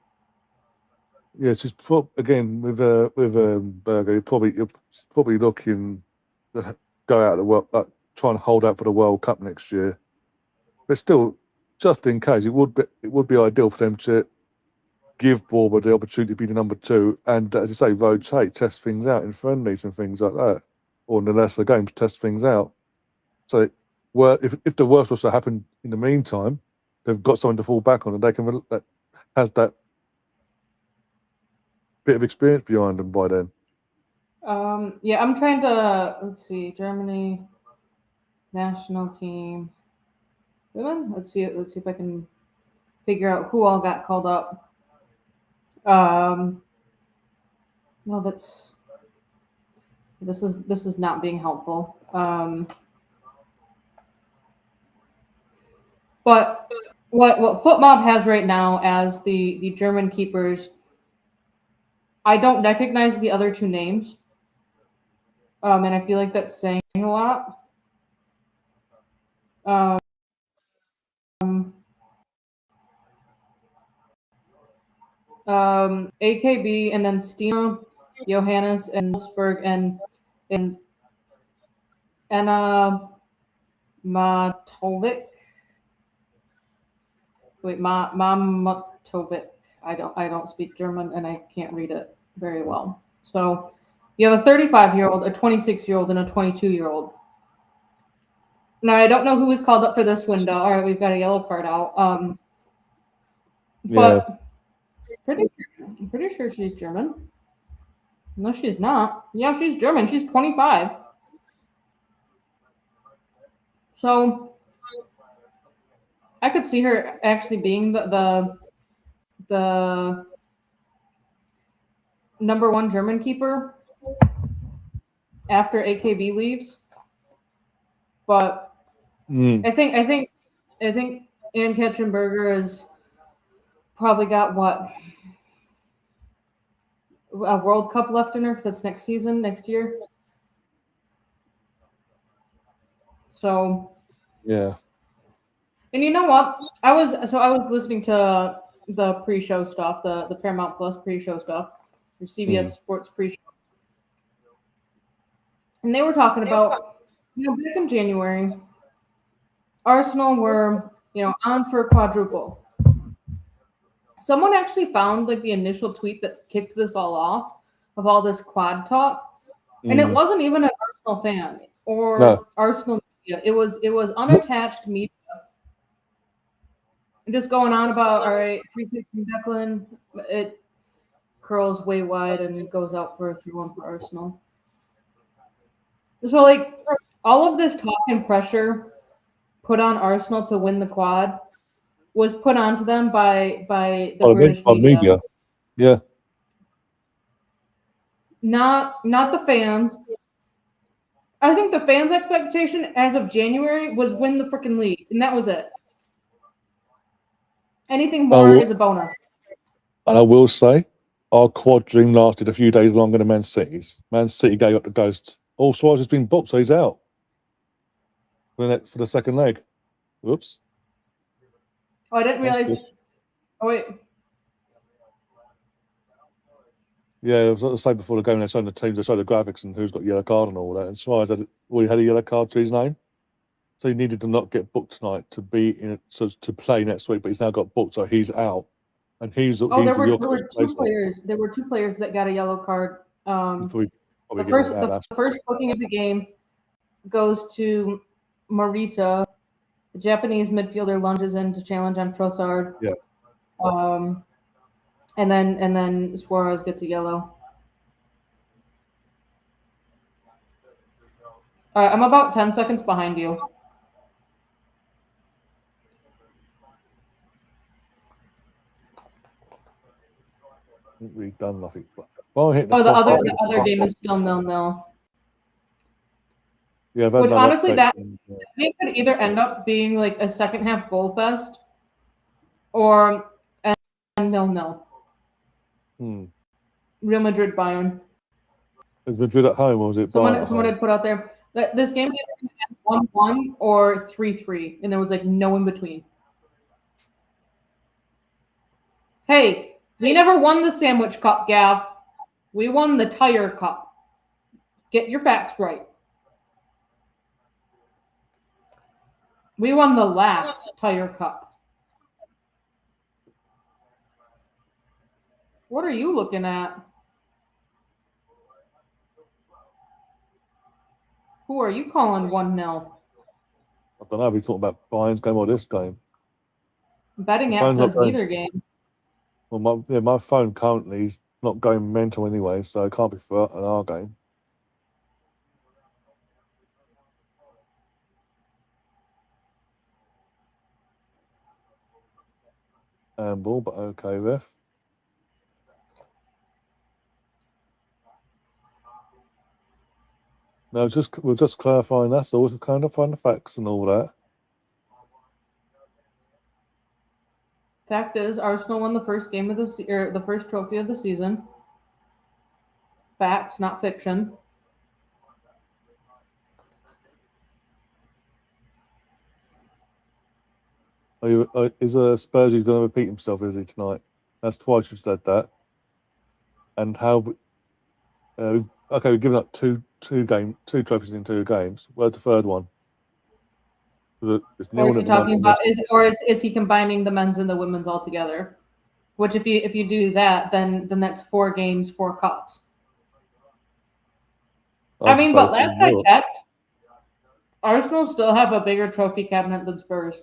Yeah, she's again with Berger. You're probably looking to go out of the world, like try and hold out for the World Cup next year. But still, just in case, it would be ideal for them to give Borba the opportunity to be the number 2, and as you say, rotate, test things out in friendlies and things like that, or in the lesser games, test things out. So, if the worst was to happen in the meantime, they've got someone to fall back on, and they can that has that bit of experience behind them by then. Yeah, I'm trying to let's see, Germany national team women. Let's see if I can figure out who all got called up. Well, this is not being helpful. But what FootMob has right now as the German keepers, I don't recognize the other two names. And I feel like that's saying a lot. Um, AKB and then Stina, Johannes, and Wolfsburg and Anna Matovic. Wait, Matovic. I don't speak German and I can't read it very well. So you have a 35-year-old, a 26-year-old, and a 22-year-old. Now I don't know who was called up for this window. All right, we've got a yellow card out. But I'm pretty sure she's German. No, she's not. Yeah, she's German. She's 25. So I could see her actually being the number one German keeper after AKB leaves. But I think Ann Katzenberger has probably got what, a World Cup left in her because that's next season, next year. So Yeah. And you know what? I was listening to the pre-show stuff, the Paramount Plus pre-show stuff, or CBS Sports pre-show, and they were talking about, back in January, Arsenal were, on for a quadruple. Someone actually found like the initial tweet that kicked this all off of all this quad talk, and it wasn't even an Arsenal fan or Arsenal media. It was unattached media. Just going on about, all right, free kick from Declan. It curls way wide and goes out for a 3-1 for Arsenal. So, like, all of this talk and pressure put on Arsenal to win the quad was put onto them by the British media. Yeah. Not the fans. I think the fans' expectation as of January was win the freaking league, and that was it. Anything more is a bonus. And I will say, our quad dream lasted a few days longer than Man City's. Man City gave up the ghost. Oh, Suarez has been booked, so he's out for the second leg. Whoops. Oh, I didn't realize. Oh, wait. Yeah, I was saying before the game, they showed the teams, they showed the graphics and who's got yellow card and all that. And Suarez had a yellow card to his name. So he needed to not get booked tonight to be in to play next week, but he's now got booked, so he's out. And there were two players. There were two players that got a yellow card. The first booking of the game goes to Morita. The Japanese midfielder lunges in to challenge on Trossard. Yeah. And then Suarez gets a yellow. I'm about 10 seconds behind you. We've done nothing. The other game is still 0-0. Yeah, which honestly, that it could either end up being like a second half goal fest or 0-0. Real Madrid Bayern. Is Madrid at home or was it Bayern? Someone had put out there that this game's either 1-1 or 3-3, and there was like no in between. Hey, we never won the Sandwich Cup, Gav. We won the Tire Cup. Get your facts right. We won the last Tire Cup. What are you looking at? Who are you calling 1-0? I don't know. We're talking about Bayern's game or this game. Betting app says neither game. Well, my phone currently is not going mental anyway, so it can't be for our game. Handball, but okay, ref. No, we're just clarifying. That's all. We're clarifying the facts and all that. Fact is, Arsenal won the first game of the first trophy of the season. Facts, not fiction. Is Spurs going to repeat himself? Is he tonight? That's twice you've said that. And how? We've given up two trophies in 2 games. Where's the third one? It's or is he talking about? Is he combining the men's and the women's all together? Which, if you do that, then that's 4 games, 4 cups. I mean, but last I checked, Arsenal still have a bigger trophy cabinet than Spurs.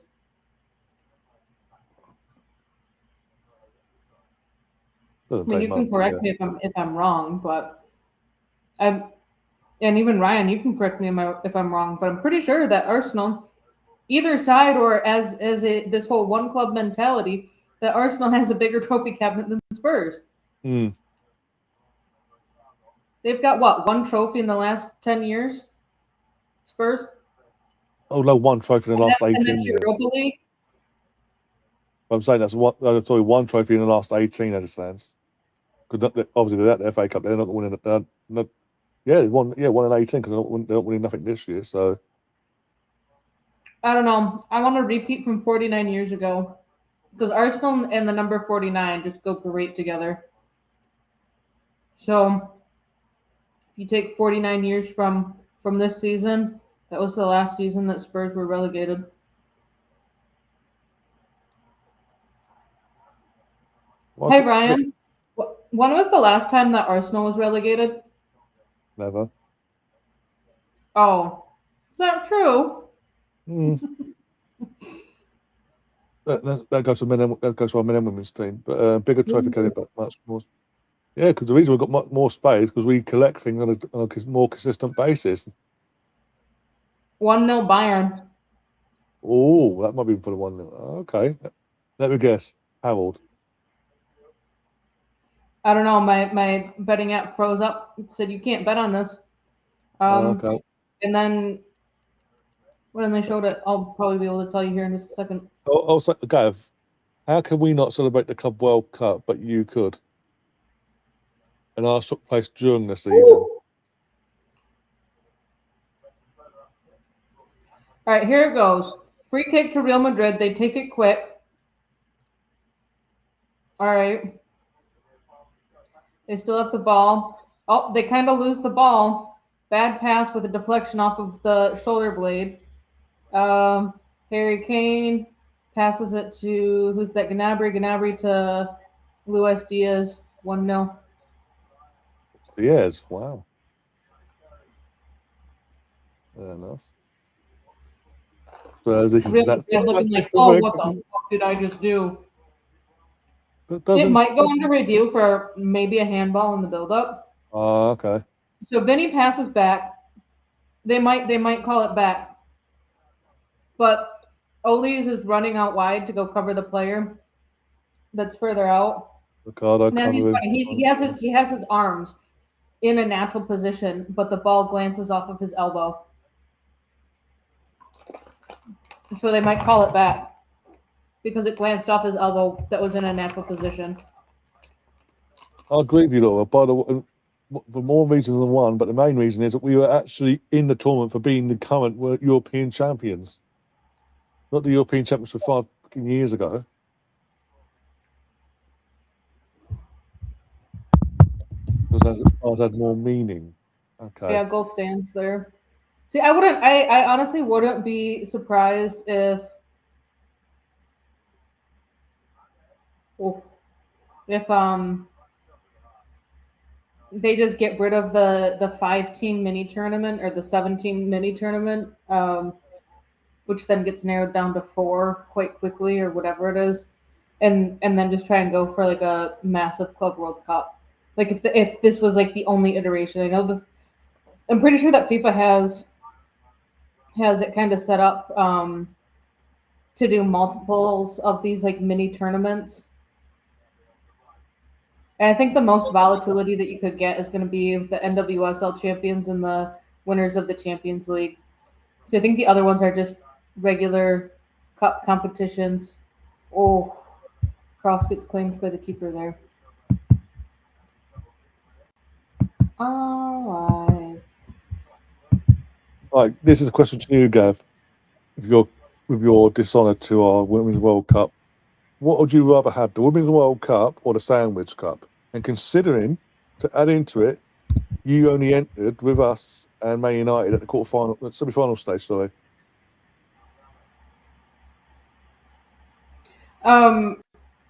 I mean, you can correct me if I'm wrong, but and even Ryan, you can correct me if I'm wrong, but I'm pretty sure that Arsenal, either side or as this whole one club mentality, that Arsenal has a bigger trophy cabinet than Spurs. Mm. They've got what, 1 trophy in the last 10 years? Spurs? Oh no, 1 trophy in the last 18 years. And that's Europa League? I'm saying that's 1 trophy in the last 18 as it stands. Because obviously without the FA Cup, they're not winning it. They won in 18 because they're not winning nothing this year. So I don't know. I want to repeat from 49 years ago because Arsenal and the number 49 just go great together. So if you take 49 years from this season, that was the last season that Spurs were relegated. Hey Ryan, when was the last time that Arsenal was relegated? Never. Oh, is that true? That goes to men and women's team, but bigger trophy cabinet, but much more. Yeah, because the reason we've got much more space because we collect things on a more consistent basis. 1-0 Bayern. Oh, that might be for the 1-0. Okay, let me guess. Harold. I don't know. My betting app froze up. It said you can't bet on this. Okay. And then when they showed it, I'll probably be able to tell you here in just a second. Also, Gav, how can we not celebrate the Club World Cup, but you could? And ours took place during the season. Ooh. All right, here it goes. Free kick to Real Madrid. They take it quick. All right. They still have the ball. Oh, they kind of lose the ball. Bad pass with a deflection off of the shoulder blade. Harry Kane passes it to, who's that? Gnabry to Luis Diaz. 1-0. Yes, wow. Fair enough. So looking like, oh, what the fuck did I just do? It might go into review for maybe a handball in the build-up. Oh, okay. So Vinny passes back. They might call it back. But Ole's is running out wide to go cover the player that's further out. Ricardo, he has his arms in a natural position, but the ball glances off of his elbow. So they might call it back because it glanced off his elbow that was in a natural position. I agree with you, Laura. By the way, for more reasons than one, but the main reason is that we were actually in the tournament for being the current European champions, not the European champions for 5 years ago. Because ours had more meaning. Okay. Yeah, goal stands there. See, I honestly wouldn't be surprised if they just get rid of the 5-team mini tournament or the 7-team mini tournament, which then gets narrowed down to 4 quite quickly or whatever it is, and then just try and go for like a massive Club World Cup. Like if this was like the only iteration, I'm pretty sure that FIFA has it kind of set up to do multiples of these like mini tournaments. And I think the most volatility that you could get is going to be the NWSL champions and the winners of the Champions League. So I think the other ones are just regular cup competitions. Oh, cross gets claimed by the keeper there. Alive. Right, this is a question to you, Gav. With your dishonour to our Women's World Cup, what would you rather have, the Women's World Cup or the Sandwich Cup? And considering, to add into it, you only entered with us and Man United at the semi-final stage, sorry. I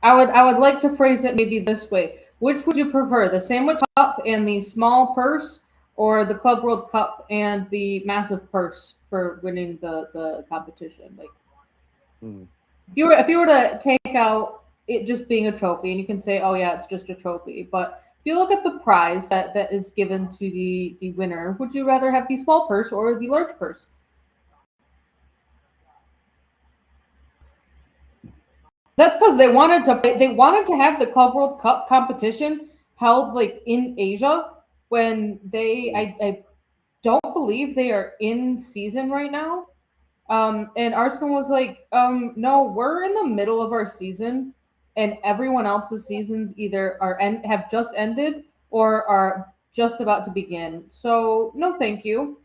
would like to phrase it maybe this way. Which would you prefer, the Sandwich Cup and the small purse, or the Club World Cup and the massive purse for winning the competition? Like, if you were to take out it just being a trophy, and you can say, oh yeah, it's just a trophy, but if you look at the prize that is given to the winner, would you rather have the small purse or the large purse? That's because they wanted to have the Club World Cup competition held like in Asia when I don't believe they are in season right now. And Arsenal was like, no, we're in the middle of our season, and everyone else's seasons either have just ended or are just about to begin. So no, thank you.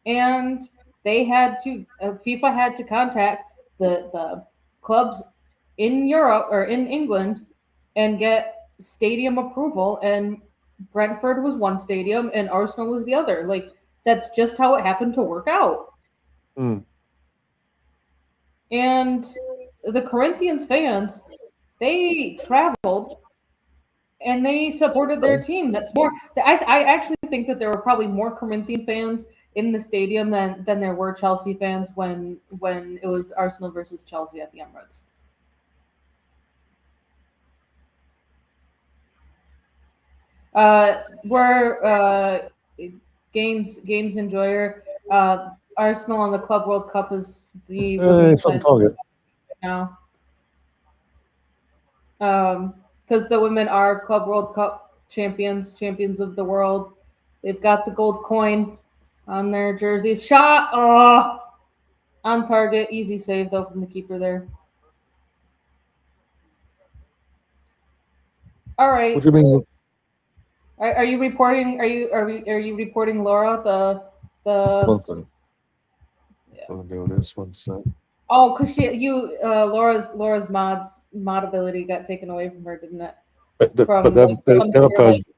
And they had to FIFA had to contact the clubs in Europe or in England and get stadium approval, and Brentford was one stadium and Arsenal was the other. Like, that's just how it happened to work out. And the Corinthians fans, they traveled and they supported their team. That's more. I actually think that there were probably more Corinthian fans in the stadium than there were Chelsea fans when it was Arsenal versus Chelsea at the Emirates. We're games enjoyer. Arsenal on the Club World Cup is the women's side right now. Because the women are Club World Cup champions of the world. They've got the gold coin on their jerseys. Shot! On target. Easy save, though, from the keeper there. All right. What do you mean? Are you reporting? Are you reporting Laura the? One thing. Yeah. I'll do this one sec. Oh, because Laura's mod ability got taken away from her, didn't it? But the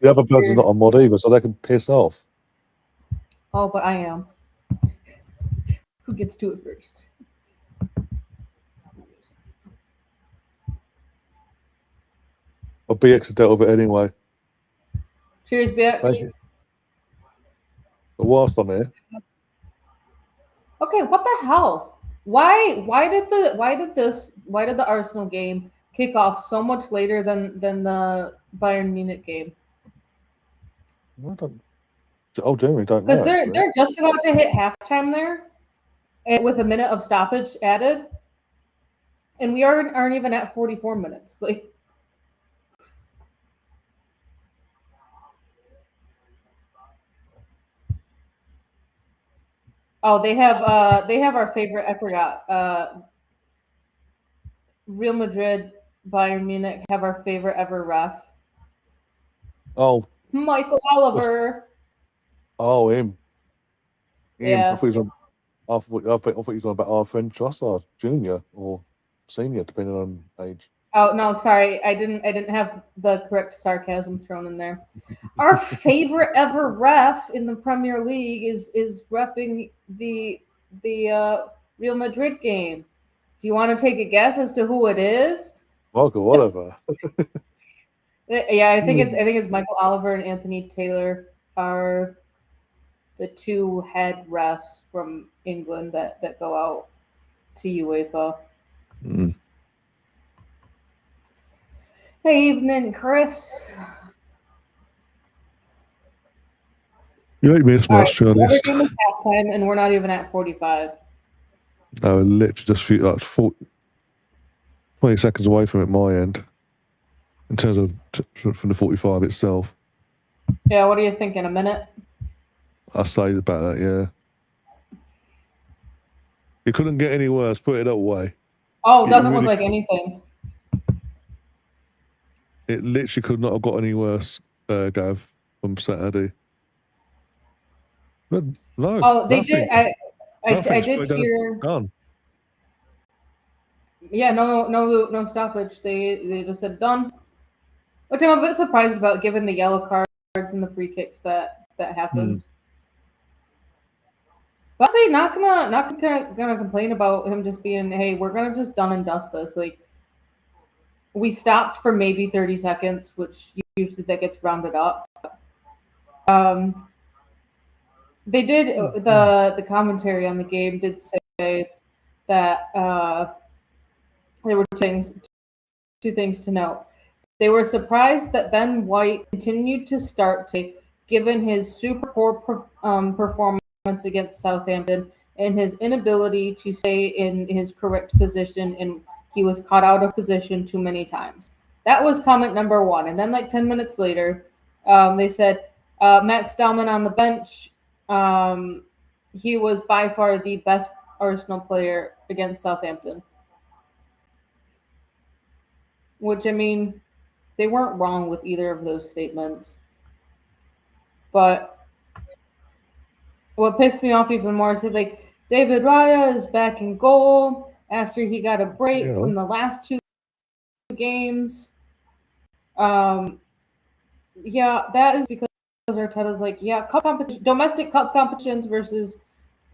other person's not a mod either, so they can piss off. Oh, but I am. Who gets to it first? Well, BX dealt with it anyway. Cheers, BX. Thank you. But whilst I'm here. Okay, what the hell? Why did the Arsenal game kick off so much later than the Bayern Munich game? Generally don't know. Because they're just about to hit halftime there, and with a minute of stoppage added, and we aren't even at 44 minutes. Like, oh, they have our favorite. I forgot. Real Madrid, Bayern Munich have our favorite ever ref. Oh, Michael Oliver. Oh, him. Yeah. I thought he was on about our friend Trossard, Junior or Senior, depending on age. Oh no, sorry, I didn't have the correct sarcasm thrown in there. Our favorite ever ref in the Premier League is reffing the Real Madrid game. Do you want to take a guess as to who it is? Michael Oliver. Yeah, I think it's Michael Oliver and Anthony Taylor are the two head refs from England that go out to UEFA. Hey, evening, Chris. You ain't missed much, to be honest. Every game is halftime, and we're not even at 45. No, literally just 20 seconds away from it, my end, in terms of from the 45 itself. Yeah, what are you thinking? A minute? I say about that, yeah. It couldn't get any worse, put it that way. Oh, it doesn't look like anything. It literally could not have got any worse, Gav, from Saturday. But no. Oh, they nothing. did. I did Done. hear. Done. Yeah, no stoppage. They just said done, which I'm a bit surprised about, given the yellow cards and the free kicks that happened. But I'll say not gonna complain about him just being, hey, we're gonna just done and dust this. Like, we stopped for maybe 30 seconds, which usually that gets rounded up. They did the commentary on the game did say that there were two things to note. They were surprised that Ben White continued to start given his super poor performance against Southampton and his inability to stay in his correct position, and he was caught out of position too many times. That was comment number one. And then like 10 minutes later, they said Max Dallman on the bench, he was by far the best Arsenal player against Southampton. Which, I mean, they weren't wrong with either of those statements. But what pissed me off even more is that, like, David Raya is back in goal after he got a break from the last two games. Yeah, that is because Arteta's like, yeah, domestic cup competitions versus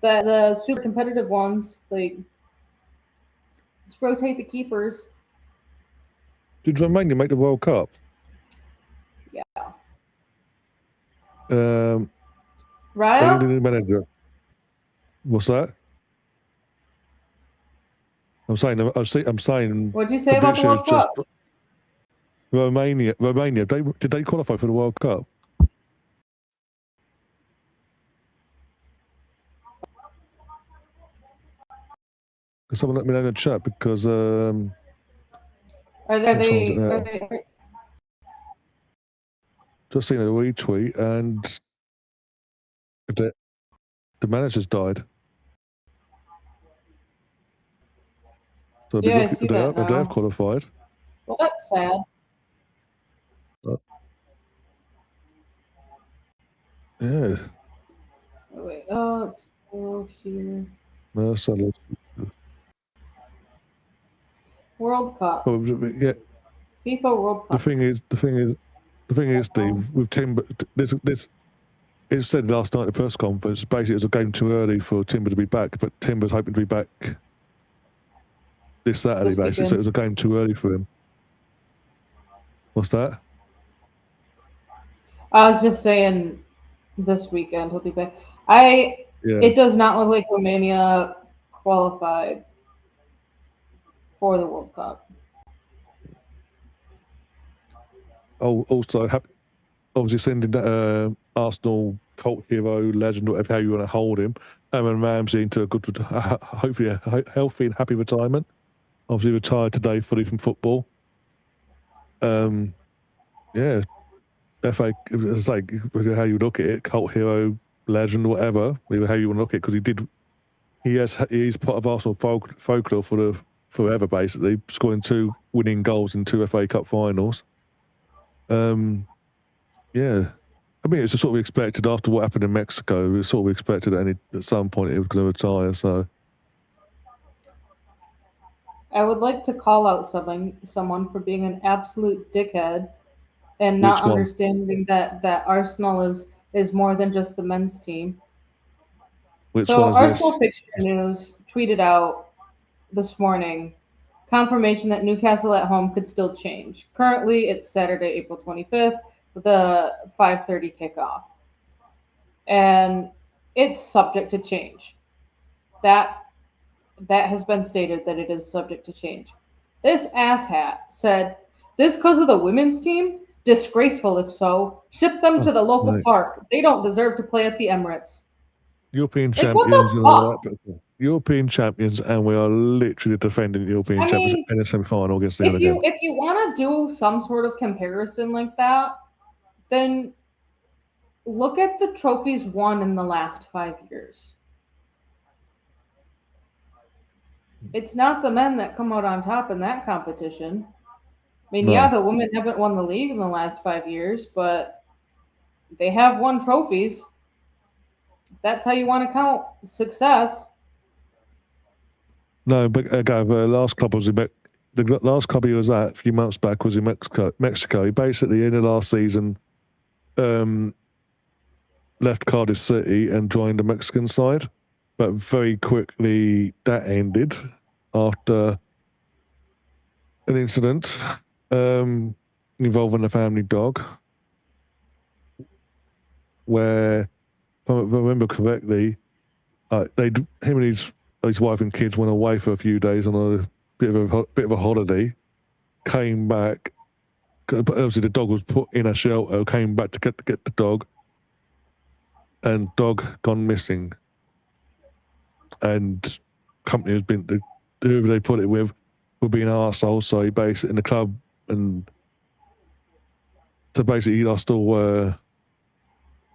the super competitive ones. Like, let's rotate the keepers. Did Romania make the World Cup? Yeah. Raya? They need a manager. What's that? I'm saying. What'd you say about the World Cup? Romania. Did they qualify for the World Cup? Can someone let me know in the chat, because Are they just seen a retweet and the manager's died. So yeah, I see that now. They have qualified. Well, that's sad. Yeah. Oh, wait, let's go here. No, World Cup. Oh, yeah. FIFA World Cup. The thing is, Steve, with Timber, this it said last night at the press conference, basically it was a game too early for Timber to be back, but Timber's hoping to be back this Saturday, basically, so it was a game too early for him. What's that? I was just saying this weekend he'll be back. It does not look like Romania qualified for the World Cup. Oh, also, obviously sending Arsenal cult hero, legend, whatever how you want to hold him, Aaron Ramsey into a good, hopefully a healthy and happy retirement. Obviously retired today fully from football. Yeah, FA, it's like how you look at it, cult hero, legend, whatever, how you want to look at it, because he's part of Arsenal folklore for forever, basically, scoring 2 winning goals in 2 FA Cup finals. Yeah, I mean, it's sort of expected after what happened in Mexico. It's sort of expected at some point he was going to retire. So, I would like to call out someone for being an absolute dickhead and not understanding that Arsenal is more than just the men's team. So Arsenal Fixture News tweeted out this morning confirmation that Newcastle at home could still change. Currently, it's Saturday, April 25th, with a 5:30 kickoff. And it's subject to change. That has been stated, that it is subject to change. This asshat said, this because of the women's team? Disgraceful if so. Ship them to the local park. They don't deserve to play at the Emirates. European champions and all that. European champions, and we are literally defending the European champions in the semi-final against them again. If you want to do some sort of comparison like that, then look at the trophies won in the last 5 years. It's not the men that come out on top in that competition. I mean, No. yeah, the women haven't won the league in the last 5 years, but they have won trophies. That's how you want to count success. No, but again, the last club was the last club he was at a few months back was in Mexico. He basically, in the last season, left Cardiff City and joined the Mexican side, but very quickly that ended after an incident involving a family dog, where, if I remember correctly, him and his wife and kids went away for a few days on a bit of a holiday, came back. Obviously, the dog was put in a shelter. Came back to get the dog, and dog gone missing. And company has been whoever they put it with were being arseholes. So he basically in the club, and so basically he lost all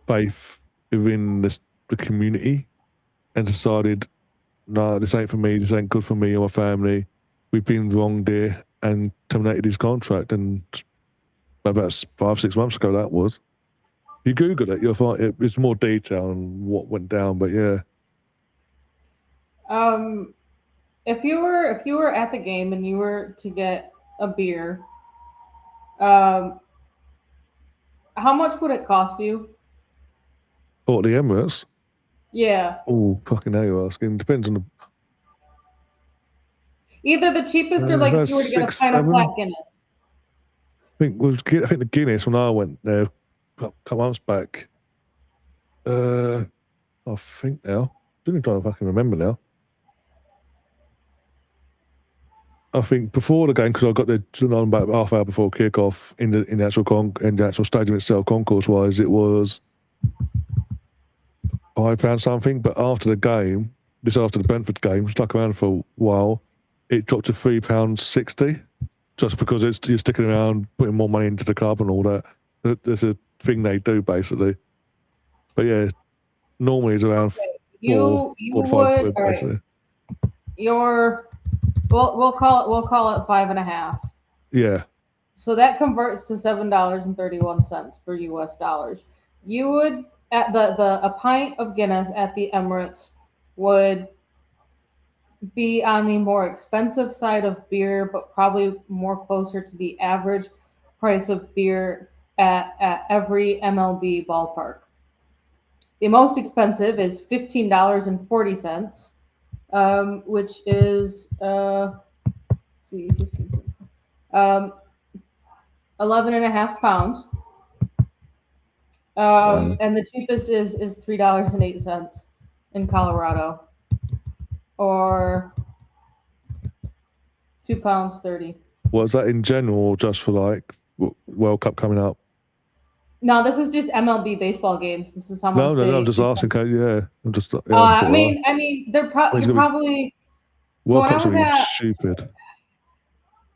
faith within the community, and decided, no, this ain't for me. This ain't good for me or my family. We've been wronged here, and terminated his contract. And about 5-6 months ago, that was. You Google it, you'll find it's more detail on what went down. But yeah, If you were at the game and you were to get a beer, how much would it cost you? or the Emirates. Yeah. Oh, fucking hell, you're asking. Depends on the. Either the cheapest or like if you were to get a pint of flat Guinness. I think the Guinness, when I went there a couple months back. I think now. Didn't try to fucking remember now. I think before the game, because I got there about half hour before kickoff in the actual stadium itself, concourse wise, it was £5 something. But after the game, after the Brentford game, stuck around for a while, it dropped to £3.60, just because you're sticking around, putting more money into the club and all that. There's a thing they do basically. But yeah, normally it's around you £4 to would, £5 basically. We'll call it 5.5. Yeah. So that converts to $7.31 for US dollars. You would at a pint of Guinness at the Emirates would be on the more expensive side of beer, but probably more closer to the average price of beer at every MLB ballpark. The most expensive is $15.40, which is let's see, 15, 11.5 pounds. And the cheapest is $3.08 in Colorado, or £2.30. Was that in general, or just for like World Cup coming up? No, this is just MLB basebal games. This is how much. No, I'm just asking. Yeah, I'm just. Yeah, I mean, they're probably. So World Cup's gonna be stupid.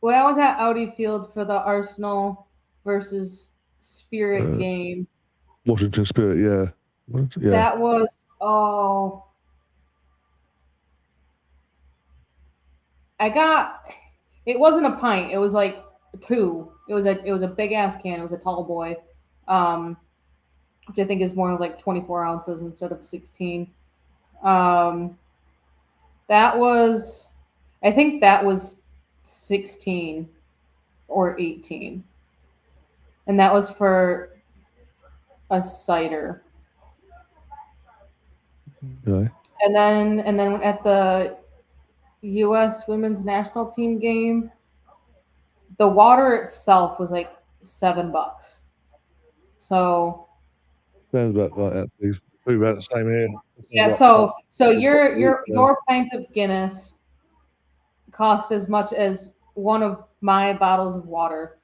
When I was at Audi Field for the Arsenal versus Spirit game, Washington Spirit, yeah. That was it wasn't a pint. It was like 2. It was a big ass can. It was a tall boy, which I think is more like 24 ounces instead of 16. I think that was 16 or 18, and that was for a cider. Okay. And then at the U.S. women's national team game, the water itself was like $7. So sounds about like that. It's probably about the same here. Yeah. So your pint of Guinness cost as much as one of my bottles of water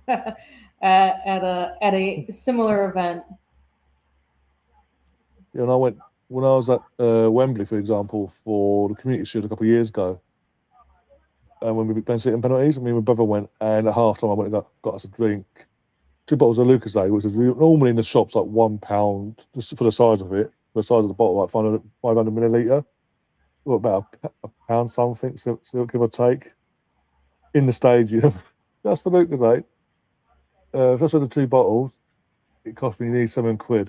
at a similar event. Yeah, and when I was at Wembley, for example, for the Community Shield a couple of years ago, and when we beat Ben City in penalties, me and my brother went, and at half time I went and got us a drink, 2 bottles of Lucozade, which is normally in the shops like £1 for the size of it, for the size of the bottle, like 500 milliliter, or about a pound something, so give or take. In the stadium, just for Lucozade, just for the 2 bottles, it cost me nearly £7.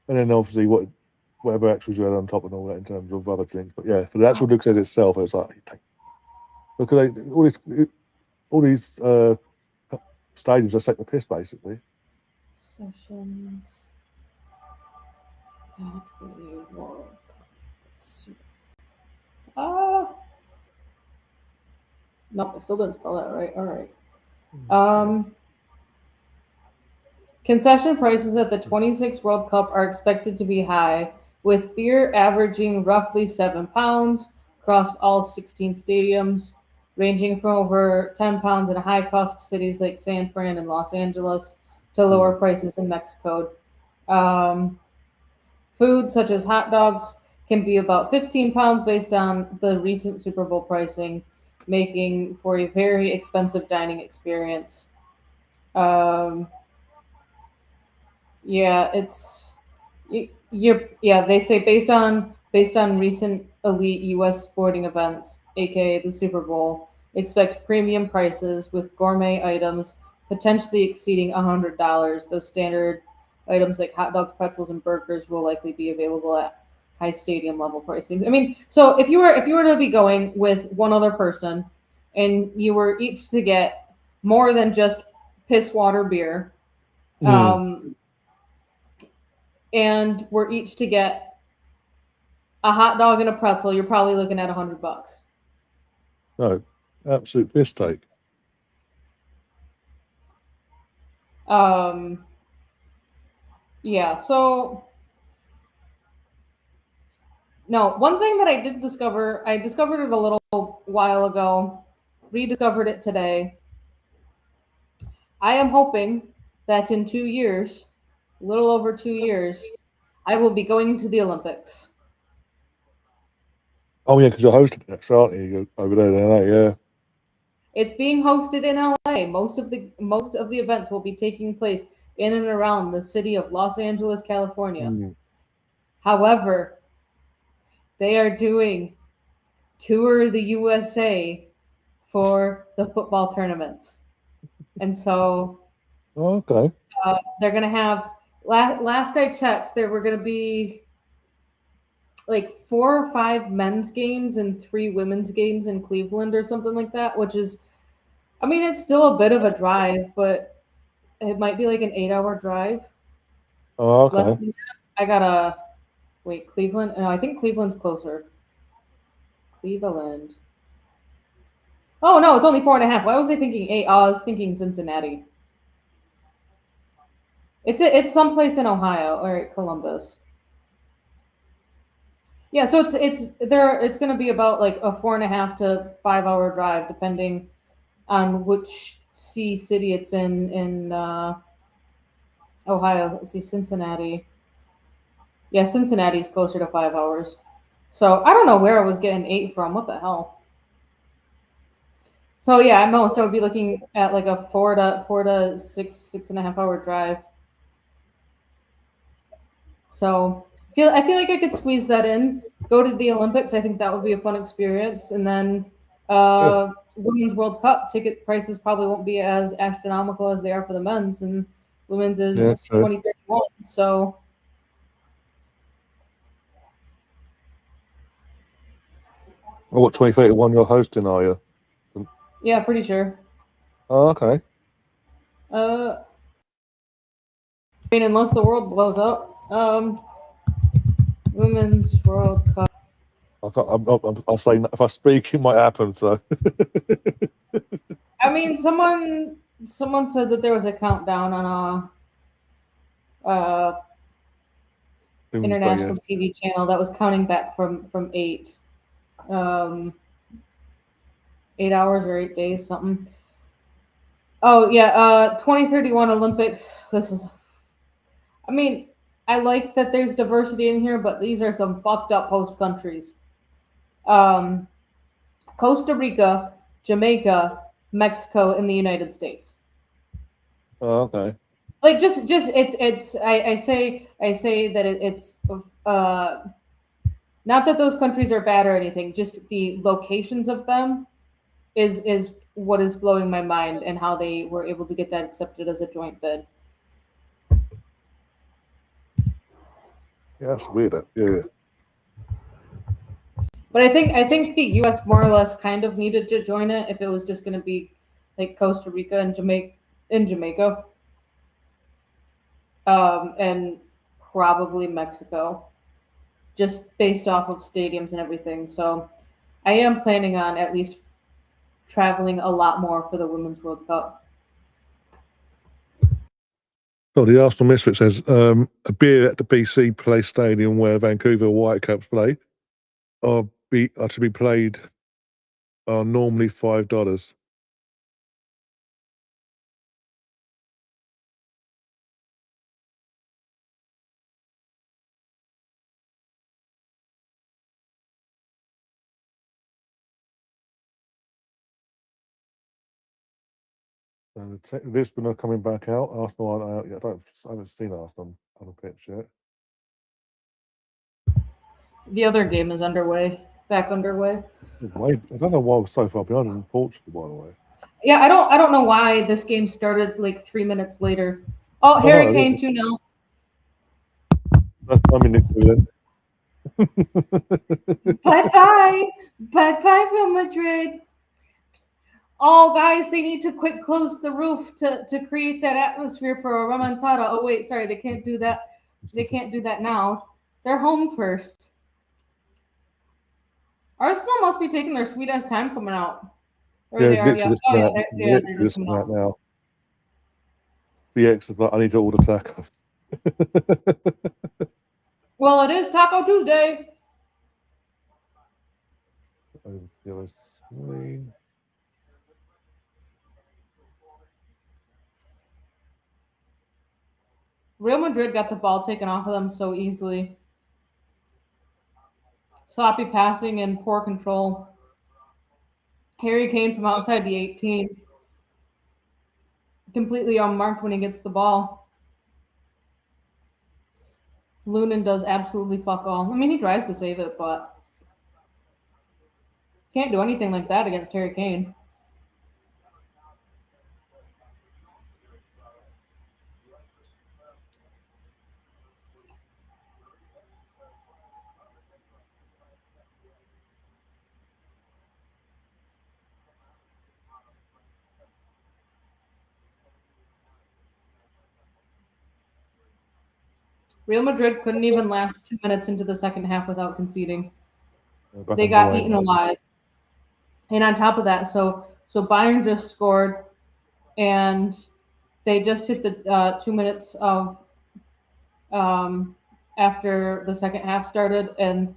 And then obviously whatever extras you had on top and all that in terms of other drinks. But yeah, for the actual Lucozade itself, it's like look at all these stadiums just take the piss basically. Sessions at the World Cup. Nope, I still didn't spell that right. All right. Concession prices at the 26th World Cup are expected to be high, with beer averaging roughly £7 across all 16 stadiums, ranging from over £10 in high-cost cities like San Fran and Los Angeles to lower prices in Mexico. Food such as hot dogs can be about £15 based on the recent Super Bowl pricing, making for a very expensive dining experience. Yeah, they say based on recent elite U.S. sporting events, aka the Super Bowl, expect premium prices with gourmet items potentially exceeding $100. Those standard items like hot dogs, pretzels, and burgers will likely be available at high stadium level pricing. I mean, so if you were to be going with one other person, and you were each to get more than just piss water beer, and we're each to get a hot dog and a pretzel, you're probably looking at $100. No, absolute piss take. Yeah, so no, one thing that I did discover, I discovered it a little while ago, rediscovered it today. I am hoping that in 2 years, a little over 2 years, I will be going to the Olympics. Oh yeah, because you're hosting it, aren't you? Over there, yeah. It's being hosted in LA. Most of the events will be taking place in and around the city of Los Angeles, California. However, they are doing Tour the USA for the football tournaments. And so okay. They're going to have, last I checked, there were going to be like 4 or 5 men's games and 3 women's games in Cleveland or something like that, which is, I mean, it's still a bit of a drive, but it might be like an 8-hour drive. Oh, okay. Less than that. I gotta wait. Cleveland? No, I think Cleveland's closer. Cleveland. Oh no, it's only 4.5. Why was I thinking 8? Oh, I was thinking Cincinnati. It's someplace in Ohio or Columbus. Yeah, so it's going to be about like a 4.5 to 5 hour drive, depending on which city it's in Ohio. Let's see, Cincinnati. Yeah, Cincinnati's closer to 5 hours. So I don't know where I was getting 8 from. What the hell? So yeah, at most I would be looking at like a 4 to 6.5 hour drive. So I feel like I could squeeze that in. Go to the Olympics. I think that would be a fun experience. And then Women's World Cup ticket prices probably won't be as astronomical as they are for the men's, and women's is 2031. So what 2031 you're hosting, are you? Yeah, pretty sure. Oh, okay. I mean, unless the world blows up. Women's World Cup. I'll say if I speak, it might happen. So. I mean, someone said that there was a countdown on a international TV channel that was counting back from 8 hours or 8 days, something. Oh yeah, 2031 Olympics. This is, I mean, I like that there's diversity in here, but these are some fucked up host countries. Costa Rica, Jamaica, Mexico, and the United States. Oh, okay. Like just it's I say that it's not that those countries are bad or anything, just the locations of them is what is blowing my mind, and how they were able to get that accepted as a joint bid. Yeah, that's weird. Yeah. But I think the U.S. more or less kind of needed to join it if it was just going to be like Costa Rica and Jamaica, and probably Mexico, just based off of stadiums and everything. So I am planning on at least traveling a lot more for the Women's World Cup. So the Arsenal Misfit says, a beer at the BC Play Stadium where Vancouver Whitecaps play are to be played are normally $5. Lisbon are coming back out. Arsenal aren't out yet. I haven't seen Arsenal on the pitch yet. The other game is back underway. Wait, I don't know why we're so far behind in Portugal, by the way. Yeah, I don't know why this game started like 3 minutes later. Oh, Harry Kane 2-0. I'm in Nick. Bye bye, Real Madrid. Oh, guys, they need to quick close the roof to create that atmosphere for a remontada. Oh wait, sorry, they can't do that. They can't do that now. They're home first. Arsenal must be taking their sweet ass time coming out. Or Yeah, they are, yeah. literally Oh yeah, they're just coming out now. The X is like, I need to order tacos. Well, it is Taco Tuesday. Real Madrid got the ball taken off of them so easily. Sloppy passing and poor control. Harry Kane from outside the 18. Completely unmarked when he gets the ball. Lunin does absolutely fuck all. I mean, he tries to save it, but can't do anything like that against Harry Kane. Real Madrid couldn't even last 2 minutes into the second half without conceding. They got eaten alive. And on top of that, so Bayern just scored, and they just hit the 2 minutes of after the second half started, and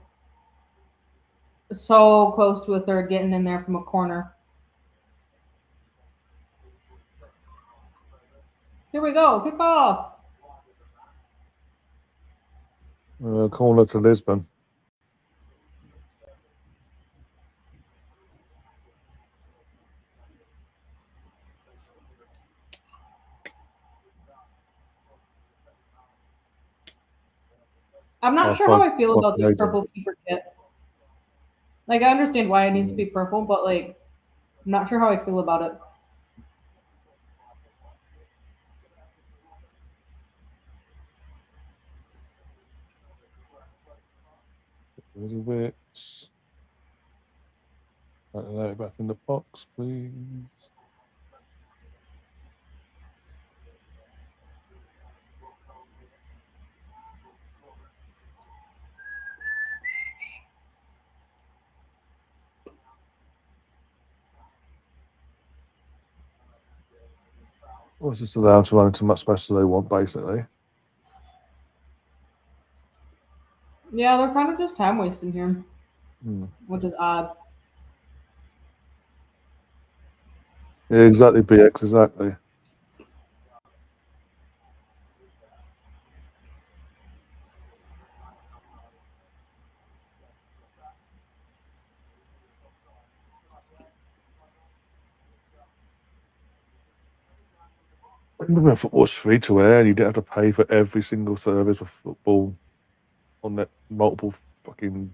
so close to a third getting in there from a corner. Here we go, kick off. Corner to Lisbon. I'm not sure how I feel about this purple keeper kit. Like, I understand why it needs to be purple, but like, I'm not sure how I feel about it. Little bits. Lay it back in the box, please. Well, it's just allowed to run into much space as they want, basically. Yeah, they're kind of just time wasting here, which is odd. Yeah, exactly, BX, exactly. Remember when football was free to air and you didn't have to pay for every single service of football on that multiple fucking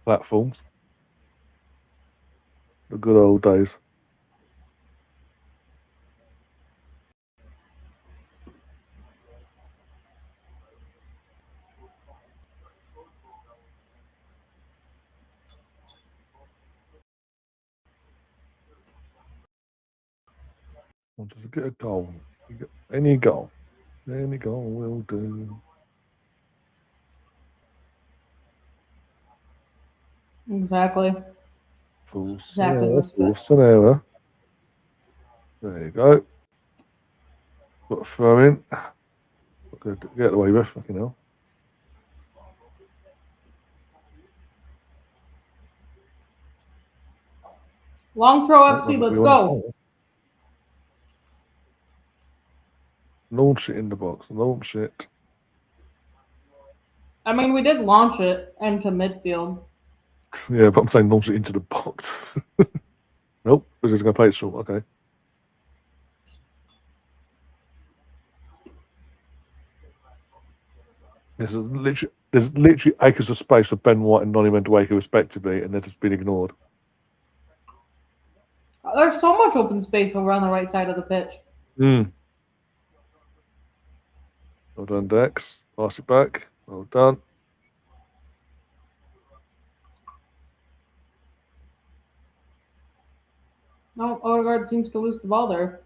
platforms? The good old days. Want to get a goal. Any goal. Any goal will do. Exactly. Full Exactly. error. There you go. Got a throw in. Get away with, fucking hell. Long throw FC, let's go. Launch it in the box. Launch it. I mean, we did launch it into midfield. Yeah, but I'm saying launch it into the box. Nope, we're just going to play it short. Okay. There's literally acres of space for Ben White and Nonny Mendueke respectively, and they're just been ignored. There's so much open space over on the right side of the pitch. Well done, Dex. Pass it back. Well done. No, Odegaard seems to lose the ball there.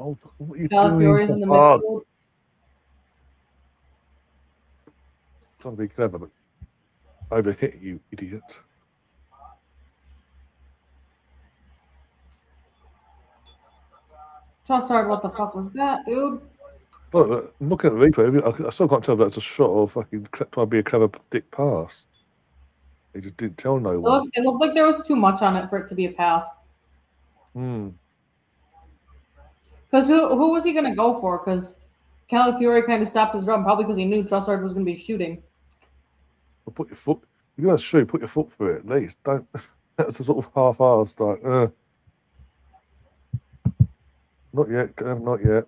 Oh, what are you Calafiori's doing? in the midfield. Trying to be clever, but overhit you, idiot. Trossard, what the fuck was that, dude? Look, I'm looking at the replay. I still can't tell if that's a shot or fucking trying to be a clever dick pass. He just didn't tell no one. It looked like there was too much on it for it to be a pass. Because who was he going to go for? Because Calafiori kind of stopped his run, probably because he knew Trossard was going to be shooting. Well, put your foot. You're going to shoot. Put your foot through it at least. Don't. That's a sort of half-assed. Like, not yet. Not yet.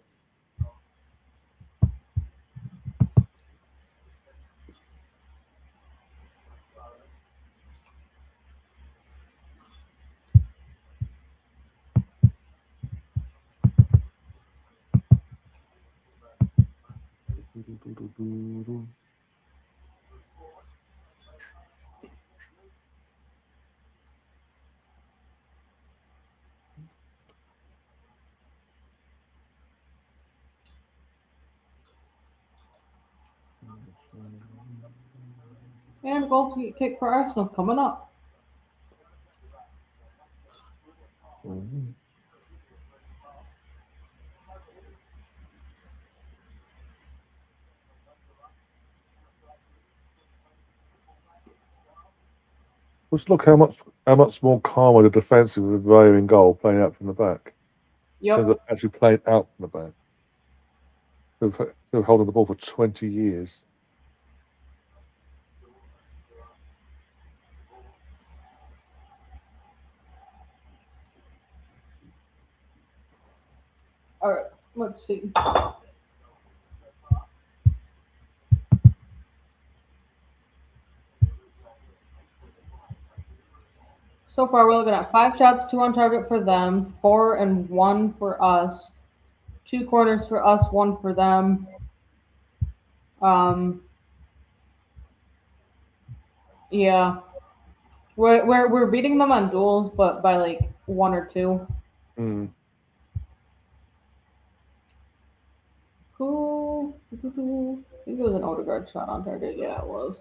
And goal kick for Arsenal coming up. Just look how much more calmer the defensive with Raya in goal playing out from the back. Yep. Actually playing out from the back. They've holding the ball for 20 years. All right, let's see. So far, we're looking at 5 shots, 2 on target for them, 4 and 1 for us, 2 corners for us, 1 for them. Yeah, we're beating them on duels, but by like 1 or 2. Who? I think it was an Odegaard shot on target. Yeah, it was.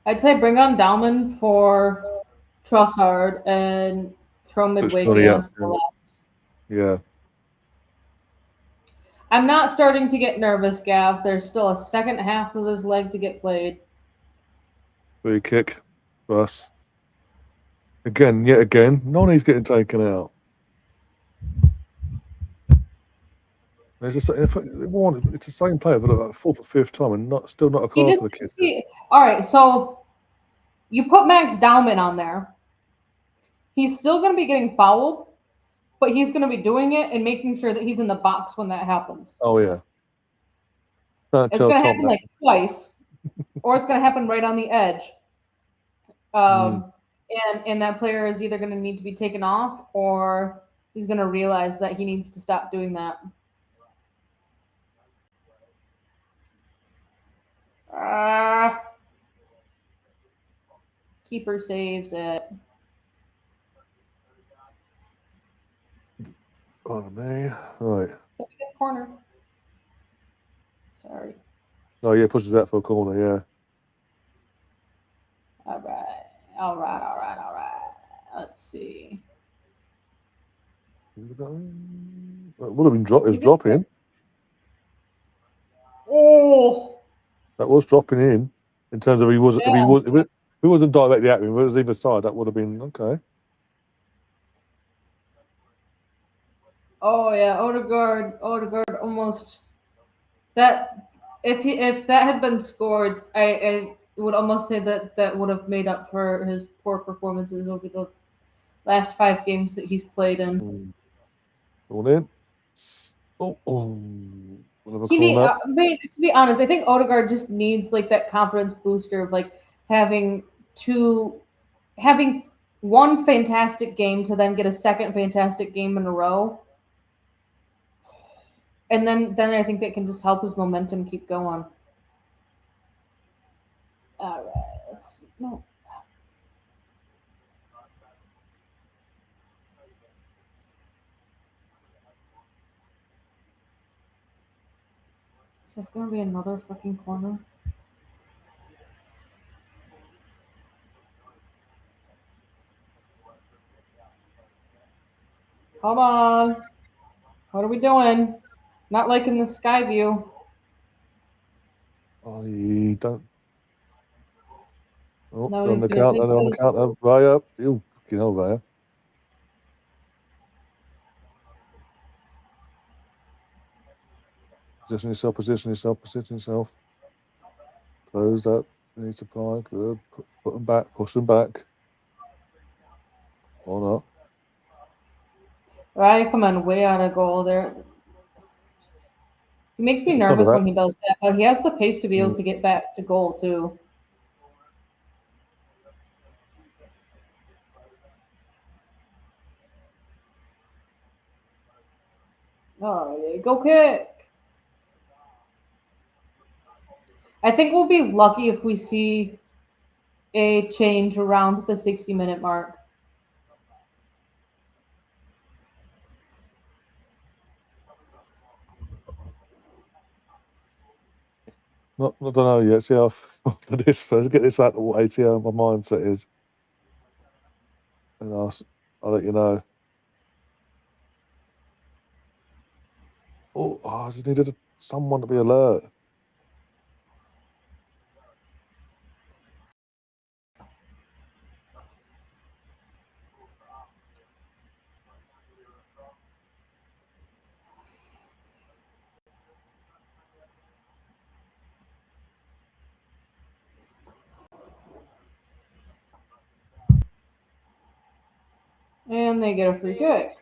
I'd say bring on Dalman for Trossard and throw Midway on to the left. Yeah. I'm not starting to get nervous, Gav. There's still a second half of this leg to get played. Free kick for us. Yet again, Noni's getting taken out. It's the same player for the fourth or fifth time, and still not a card for the kid. All right, so you put Max Dowman on there. He's still going to be getting fouled, but he's going to be doing it and making sure that he's in the box when that happens. Oh yeah, it's going to happen like twice, or it's going to happen right on the edge. And that player is either going to need to be taken off, or he's going to realize that he needs to stop doing that. Keeper saves it. Oh me, right. Corner. Sorry. Oh yeah, pushes that for a corner. Yeah. All right. Let's see. It would have been dropping. Oh, that was dropping in terms of if he wasn't directly at me, if it was either side, that would have been okay. Oh yeah, Odegaard almost. That if that had been scored, I would almost say that would have made up for his poor performances over the last 5 games that he's played in. All in. To be honest, I think Odegaard just needs like that confidence booster of like having one fantastic game to then get a second fantastic game in a row. And then I think that can just help his momentum keep going. All right, So it's gonna be another fucking corner. Come on. What are we doing? Not liking the sky view. I don't. Oh, on the counter, right up. You know, there. Position yourself. Close that. Need supply. Good. Put them back. Push them back. Or not. Right, come on, way out of goal there. He makes me nervous when he does that, but he has the pace to be able to get back to goal too. Oh, yeah, go kick. I think we'll be lucky if we see a change around the 60-minute mark. I don't know yet. See how after this first, get this out of the way. See how my mindset is, and I'll let you know. I just needed someone to be alert. And they get a free kick.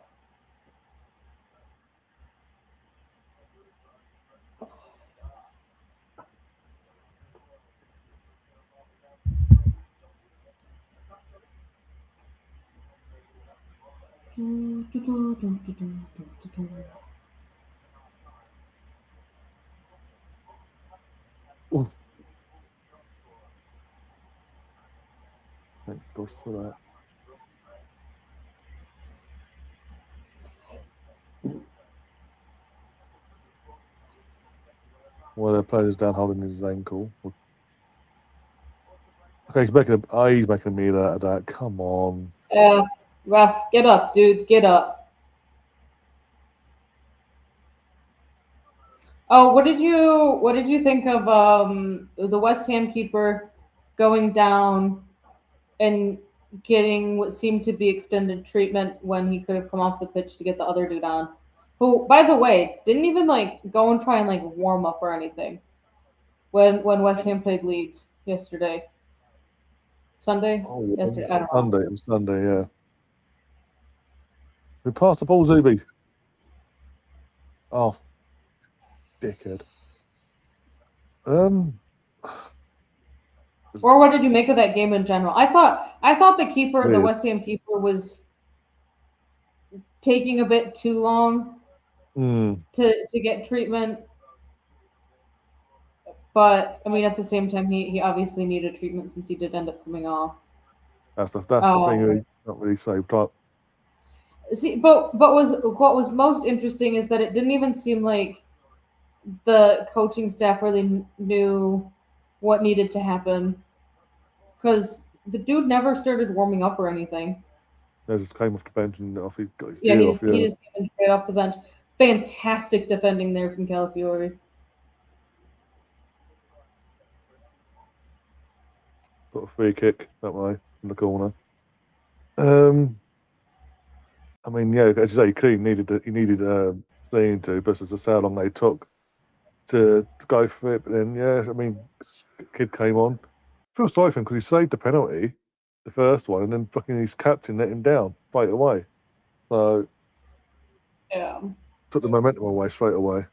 Thank God for that. Well, the player's down holding his ankle. Okay, he's making a meal out of that. Come on. Yeah, ref, get up, dude, get up. Oh, what did you think of the West Ham keeper going down and getting what seemed to be extended treatment when he could have come off the pitch to get the other dude on. Who, by the way, didn't even go and try and warm up or anything when West Ham played Leeds yesterday. Sunday? Oh, Yesterday, I don't know. Sunday. It was Sunday, yeah. We passed the ball, Zuby. Oh, dickhead. Or what did you make of that game in general? I thought the keeper, weird. the West Ham keeper, was taking a bit too long to get treatment. But I mean, at the same time, he obviously needed treatment since he did end up coming off. That's the thing. We not really saved up. See, but what was most interesting is that it didn't even seem like the coaching staff really knew what needed to happen, because the dude never started warming up or anything. They just came off the bench and off. He got his Yeah, gear off. he just came straight off the bench. Fantastic defending there from Calafiori. Got a free kick that way from the corner. I mean, yeah, as you say, he clearly needed seeing to, but it's just how long they took to go for it. But then, yeah, I mean, kid came on. I feel sorry for him because he saved the penalty, the first one, and then fucking his captain let him down straight away. So, yeah, took the momentum away straight away.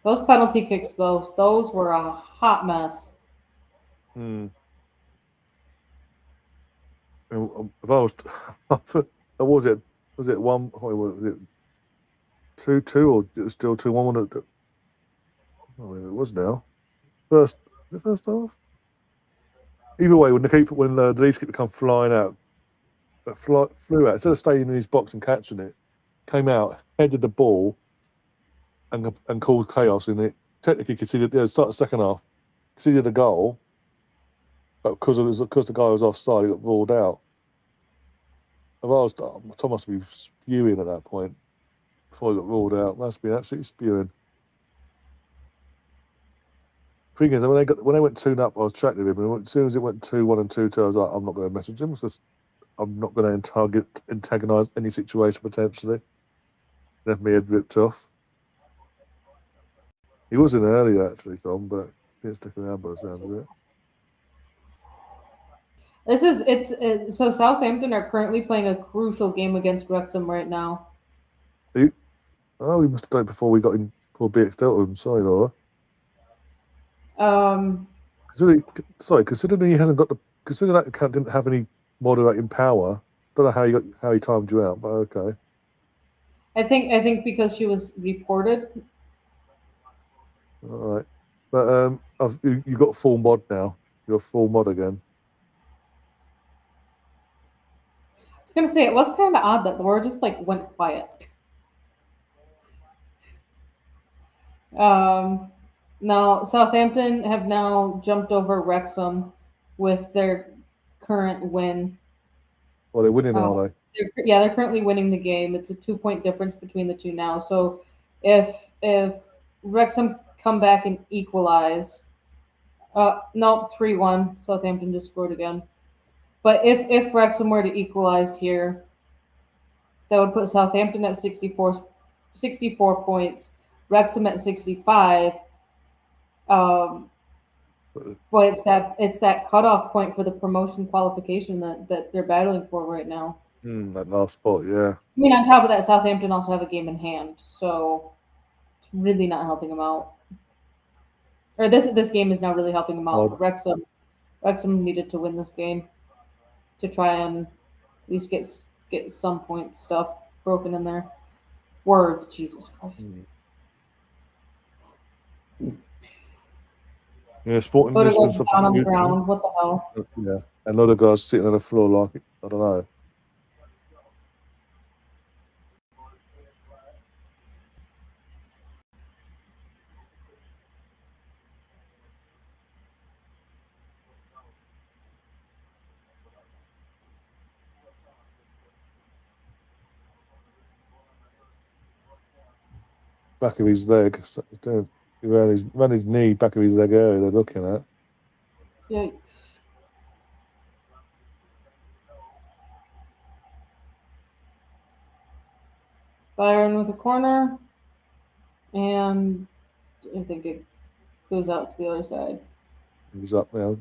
Those penalty kicks, those were a hot mess. If I was, was it one? Was it 2-2 or it was still 2-1? Oh, it was now. The first half. Either way, when the Leeds keeper come flying out, flew out instead of staying in his box and catching it, came out, headed the ball, and caused chaos in it. Technically conceded. Yeah, start the second half, conceded a goal, but because the guy was offside, he got ruled out. Tom must be spewing at that point before he got ruled out. Must be absolutely spewing. Thing is, when they went 2-0 up, I was chatting with him, and as soon as it went 2-1 and 2-2, I was like, I'm not going to message him. I'm not going to antagonise any situation potentially. Left me head ripped off. He was in earlier actually, Tom, but didn't stick around by the sound of it. So Southampton are currently playing a crucial game against Wrexham right now. We must have done it before we got in for BX Delta. I'm sorry, Laura. Considering he hasn't got considering that account didn't have any moderating power. Don't know how he timed you out, but okay. I think because she was reported. All right, but you got full mod now. You're full mod again. I was gonna say it was kind of odd that Laura just went quiet. Now Southampton have now jumped over Wrexham with their current win. Well, they're winning now, are they? They're currently winning the game. It's a 2-point difference between the two now. So if Wrexham come back and equalize, no, 3-1. Southampton just scored again. But if Wrexham were to equalize here, that would put Southampton at 64 points, Wrexham at 65. But it's that cutoff point for the promotion qualification that they're battling for right now. That last spot, yeah. I mean, on top of that, Southampton also have a game in hand, so it's really not helping them out. Or this game is now really helping them out. Wrexham needed to win this game to try and at least get some point stuff broken in their words. Jesus Christ. Yeah, Sporting Lisbon down on the ground. What the hell? Yeah, and other guys sitting on the floor like I don't know. back of his leg. So, around his knee, back of his leg area they're looking at. Yikes. Byron with a corner. And I think it goes out to the other side. He's up now.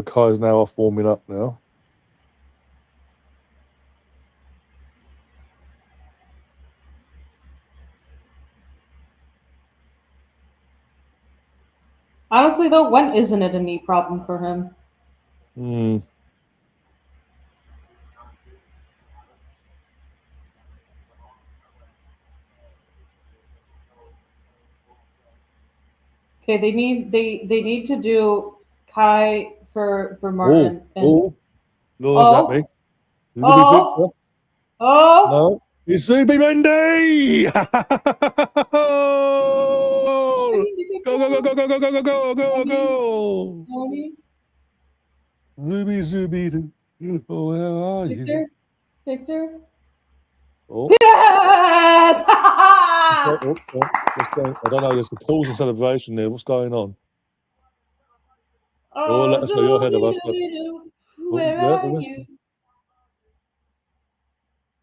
Kai's now off warming up now. Honestly, though, when isn't it a knee problem for him? Okay, they need to do Kai for Martin. Laws at me. Oh, no, it's Zubi Mendy! Go, go, go, go, go, go, go, go, go, go, go! Zubi. Oh, where are you? Victor? Oh. Yes! I don't know, there's a pause and celebration there. What's going on? Oh, let us know you're ahead of us. Where are you?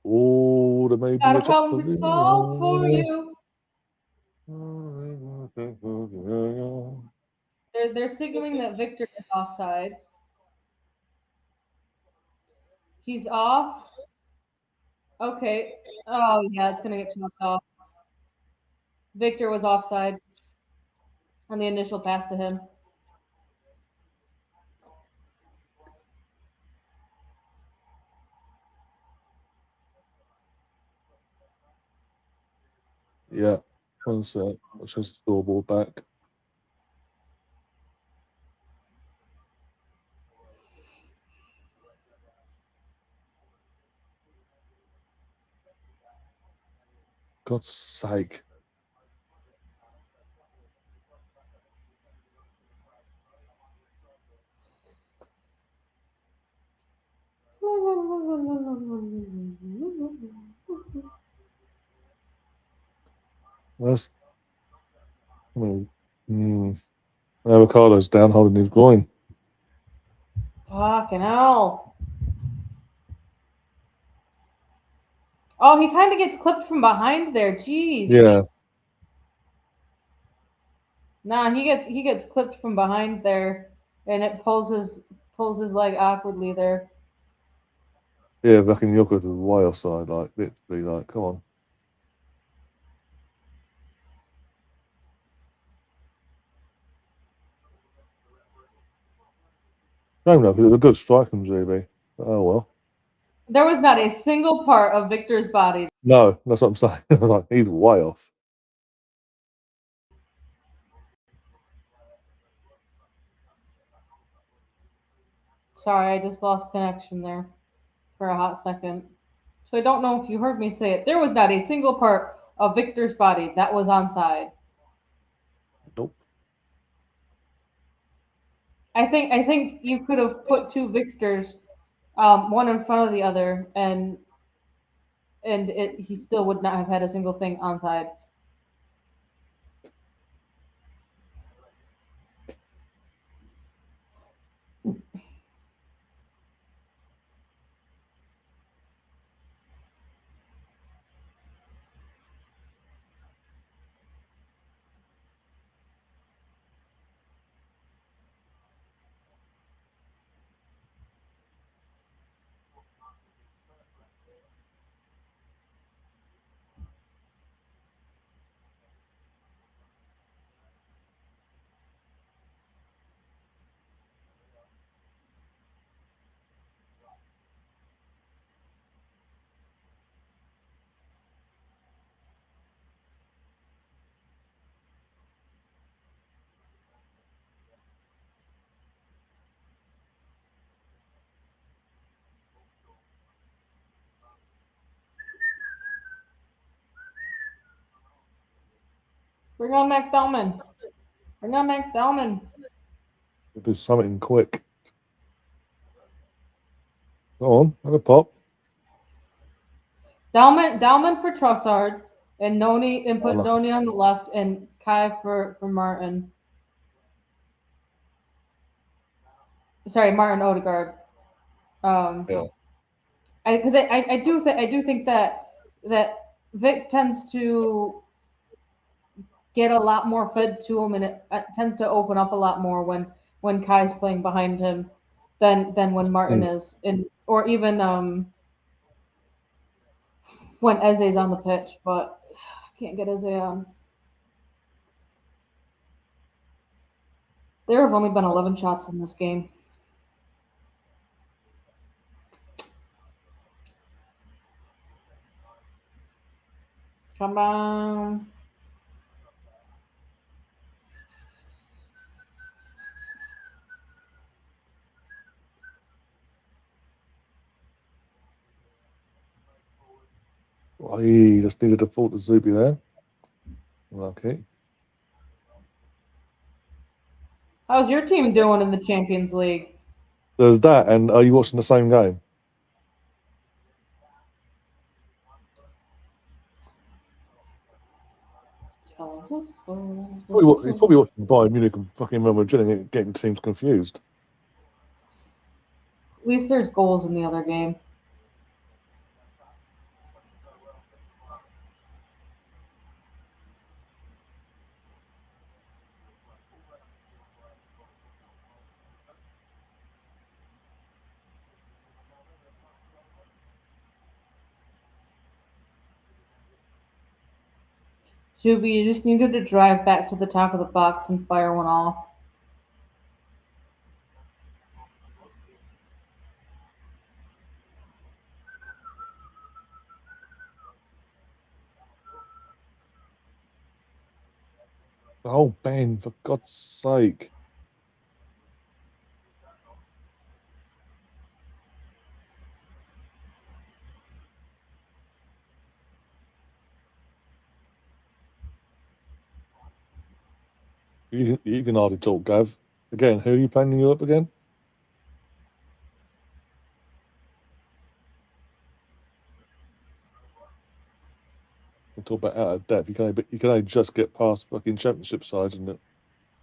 Oh, there may be Got a problem to solve for you. They're signaling that Victor is offside. He's off. Okay. Oh yeah, it's gonna get chopped off. Victor was offside on the initial pass to him. Yeah, one sec. Let's just scoreboard back. God's sake. That's Avocado's down holding his groin. Fucking hell. Oh, he kind of gets clipped from behind there. Jeez. Yeah. Nah, he gets clipped from behind there, and it pulls his leg awkwardly there. Yeah, back in York was way offside, like literally, like, come on. No, it was a good strike from GB. Oh well. There was not a single part of Victor's body. No, that's what I'm saying. Like, he's way off. Sorry, I just lost connection there for a hot second. So I don't know if you heard me say it. There was not a single part of Victor's body that was onside. Nope. I think you could have put two Victors, one in front of the other, and he still would not have had a single thing onside. Bring on Max Dallman. Bring on Max Dallman. We'll do something quick. Go on, have a pop. Dallman for Trossard. And Noni and put Noni on the left and Kai for Martin. Sorry, Martin Odegaard. Yeah. Because I do think that Vic tends to get a lot more fed to him, and it tends to open up a lot more when Kai's playing behind him than when Martin is, or even when Eze's on the pitch, but I can't get Eze on. There have only been 11 shots in this game. Come on. I just needed to fall to Zuby there. Okay. How's your team doing in the Champions League? There's that, and are you watching the same game? He's probably watching Bayern Munich and fucking Real Madrid and getting teams confused. At least there's goals in the other game. Zuby, you just needed to drive back to the top of the box and fire one off. Oh, Ben, for God's sake. You can hardly talk, Gav. Again, who are you playing in Europe again? We'll talk about out of depth. You can only just get past fucking championship sides, and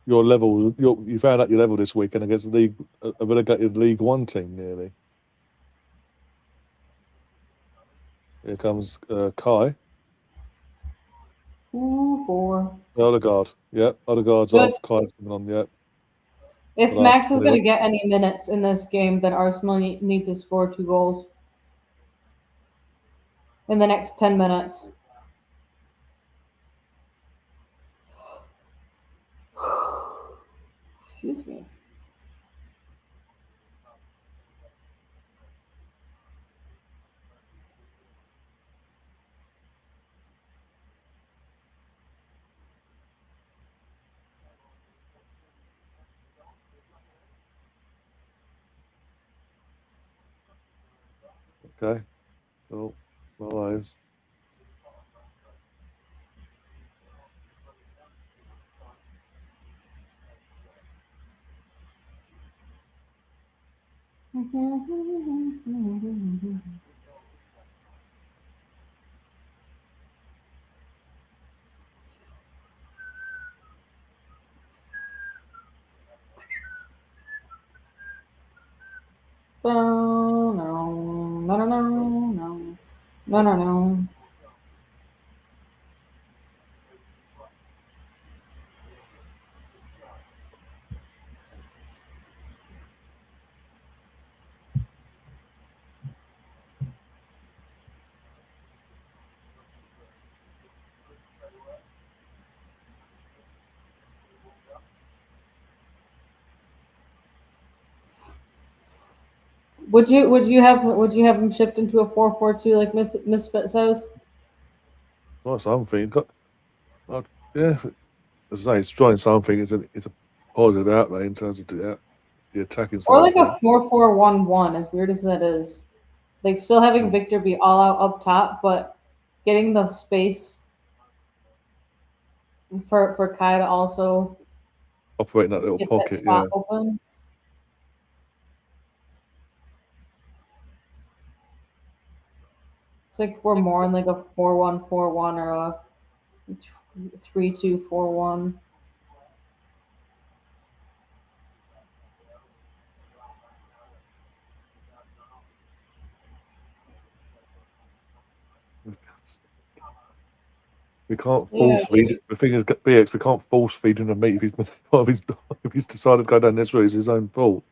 your level. You found out your level this weekend against a relegated League One team, nearly. Here comes Kai. Ooh, 4. Odegaard. Yep, Odegaard's Good. off. Kai's coming on. Yep. If Max is going to get any minutes in this game, then Arsenal need to score 2 goals in the next 10 minutes. Excuse me. Okay. Oh, no eyes. No. Would you have him shift into a 4-4-2 like Misfit says? Well, something. Yeah, as I say, it's trying something. It's a positive outlay in terms of the attacking side. Or like a 4-4-1-1, as weird as that is. Like still having Victor be all out up top, but getting the space for Kai to also operate in that little pocket. That spot open. It's like we're more in like a 4-1-4-1 or a 3-2-4-1. We can't Yeah. force feed. The thing is, BX, we can't force feed him the meat if he's decided to go down this route. It's his own fault.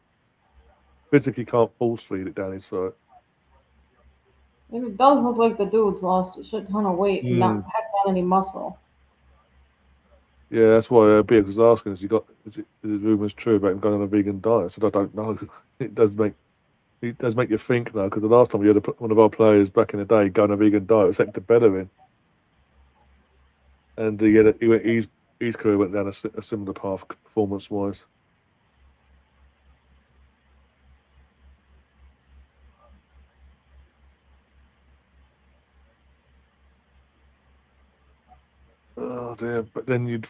Physically can't force feed it down his throat. It does look like the dude's lost a shit ton of weight and not packed on any muscle. Yeah, that's why BX was asking: is the rumors true about him going on a vegan diet? I said I don't know. It does make you think though, because the last time we had one of our players back in the day go on a vegan diet, it was Hector Bellerin, and his career went down a similar path performance wise. Oh dear! But then you'd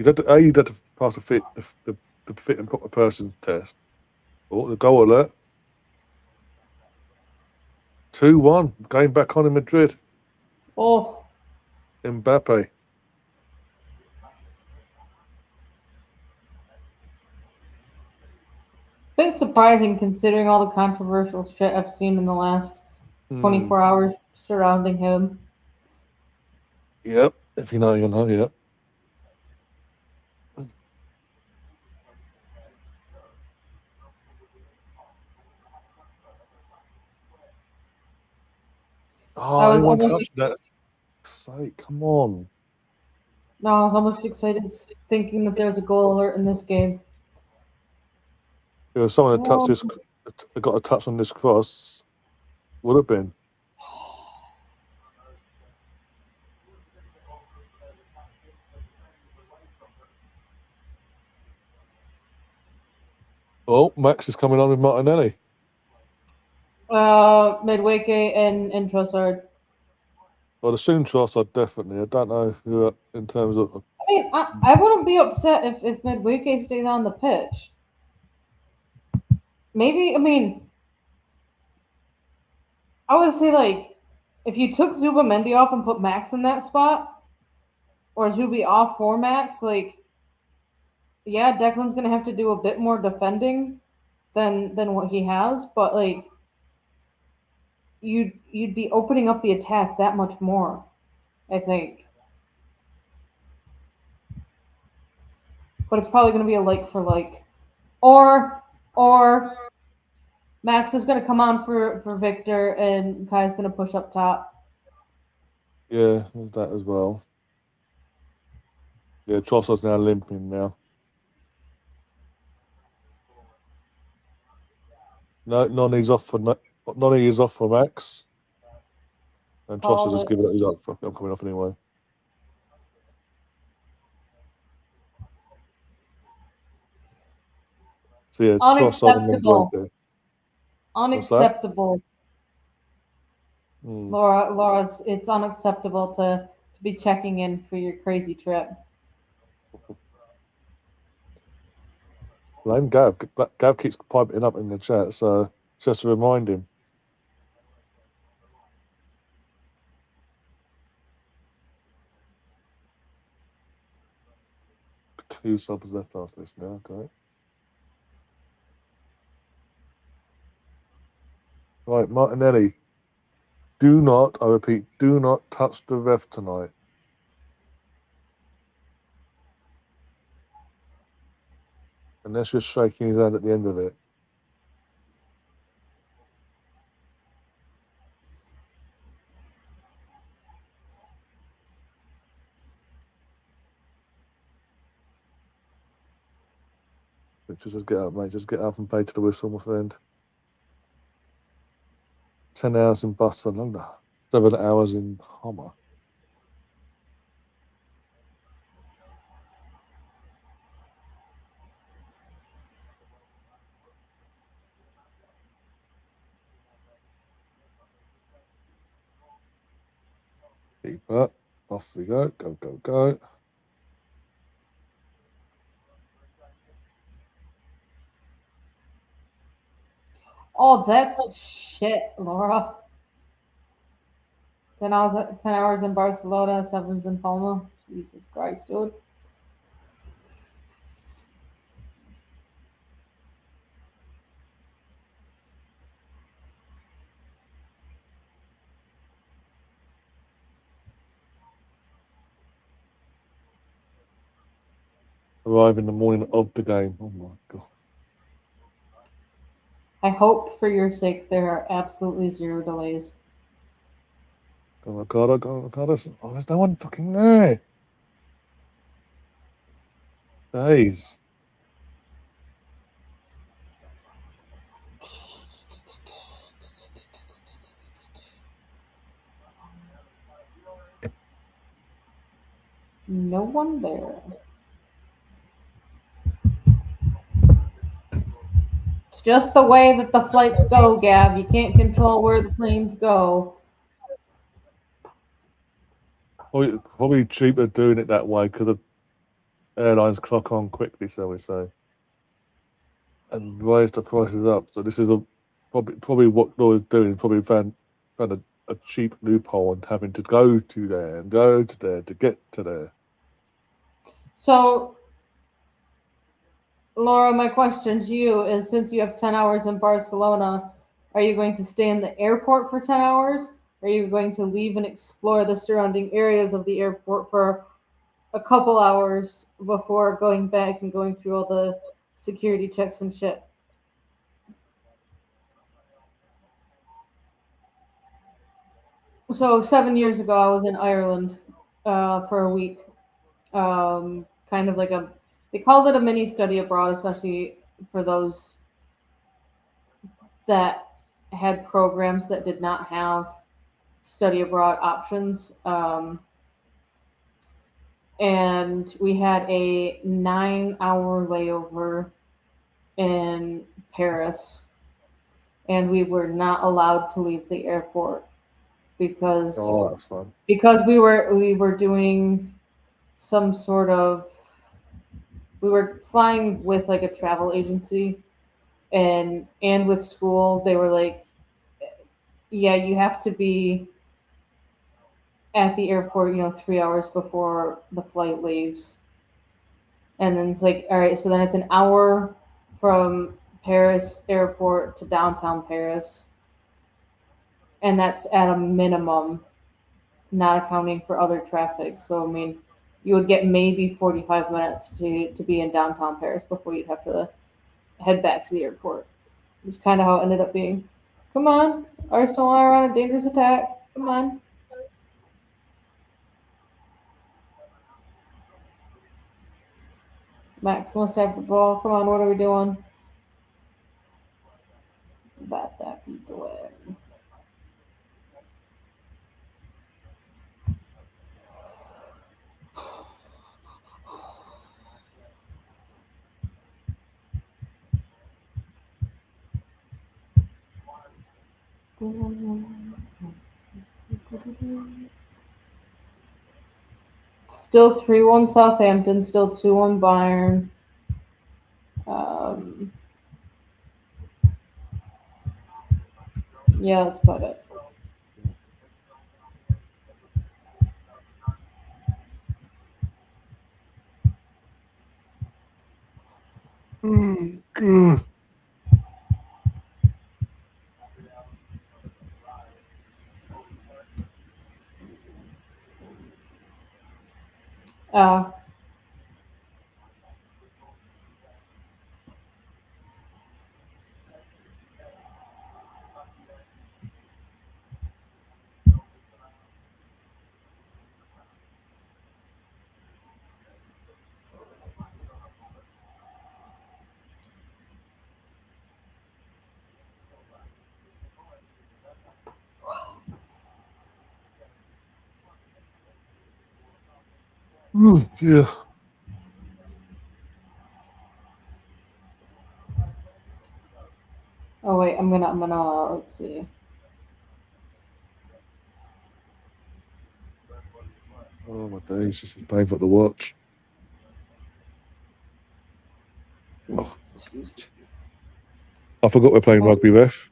have to pass the fit and proper person test. Oh, the goal alert! 2-1, going back on in Madrid. Oh, Mbappe. bit surprising considering all the controversial shit I've seen in the last 24 hours surrounding him. Yep. If you know, you know. Yep. Oh, anyone touched that? Sake, come on. No, I was almost excited thinking that there's a goal alert in this game. If someone had got a touch on this cross, would have been. Oh, Max is coming on with Martinelli. Midweke and Trossard. Well, the soon Trossard definitely. I don't know who in terms of. I mean, I wouldn't be upset if Midweke stays on the pitch. Maybe, I mean, I would say, like, if you took Zubamendi off and put Max in that spot, or Zubi off for Max, like, yeah, Declan's going to have to do a bit more defending than what he has, but, like, you'd be opening up the attack that much more, I think. But it's probably going to be a like for like. Or Max is going to come on for Victor, and Kai's going to push up top. Yeah, there's that as well. Yeah, Trossard's now limping now. No, Noni is off for Max, and Trossard just given it. He's up. I'm coming off anyway. So yeah, Trossard and Midweke. Unacceptable. Laura, it's unacceptable to be checking in for your crazy trip. Blame Gav. Gav keeps piping up in the chat, so just to remind him. Two subs left after this now, okay. Right, Martinelli. I repeat, do not touch the ref tonight. Unless you're shaking his hand at the end of it. Just get up, mate. Just get up and play to the whistle, my friend. 10 hours in Barcelona. 7 hours in Homa. Keep up. Off we go. Go, go, go. Oh, that's shit, Laura. 10 hours in Barcelona, 7's in Palma. Jesus Christ, dude. Arrive in the morning of the game. Oh my god. I hope for your sake there are absolutely zero delays. Oh god, there's no one fucking there. Days. No one there. It's just the way that the flights go, Gab. You can't control where the planes go. Probably cheaper doing it that way because the airlines clock on quickly, shall we say, and raise the prices up. So this is probably what Laura's doing. Probably found a cheap loophole and having to go to there and go to there to get to there. So, Laura, my question to you is, since you have 10 hours in Barcelona, are you going to stay in the airport for 10 hours? Or are you going to leave and explore the surrounding areas of the airport for a couple hours before going back and going through all the security checks and shit? So 7 years ago, I was in Ireland for a week. Kind of like they called it a mini study abroad, especially for those that had programs that did not have study abroad options. And we had a 9-hour layover in Paris, and we were not allowed to leave the airport because That's fun. we were doing some sort of, we were flying with like a travel agency, and with school they were like, yeah, you have to be at the airport, 3 hours before the flight leaves. And then it's like, all right, so then it's an hour from Paris airport to downtown Paris, and that's at a minimum, not accounting for other traffic. So I mean, you would get maybe 45 minutes to be in downtown Paris before you'd have to head back to the airport. It's kind of how it ended up being. Come on, Arsenal are on a dangerous attack. Come on. Max must have the ball. Come on, what are we doing? Bat that beat away. Still 3-1 Southampton, still 2-1 Bayern. Yeah, that's about it. God. Uh, Yeah. oh wait, I'm gonna let's see. Oh my days, this is painful to watch. Oh, Excuse me. I forgot we're playing rugby, ref.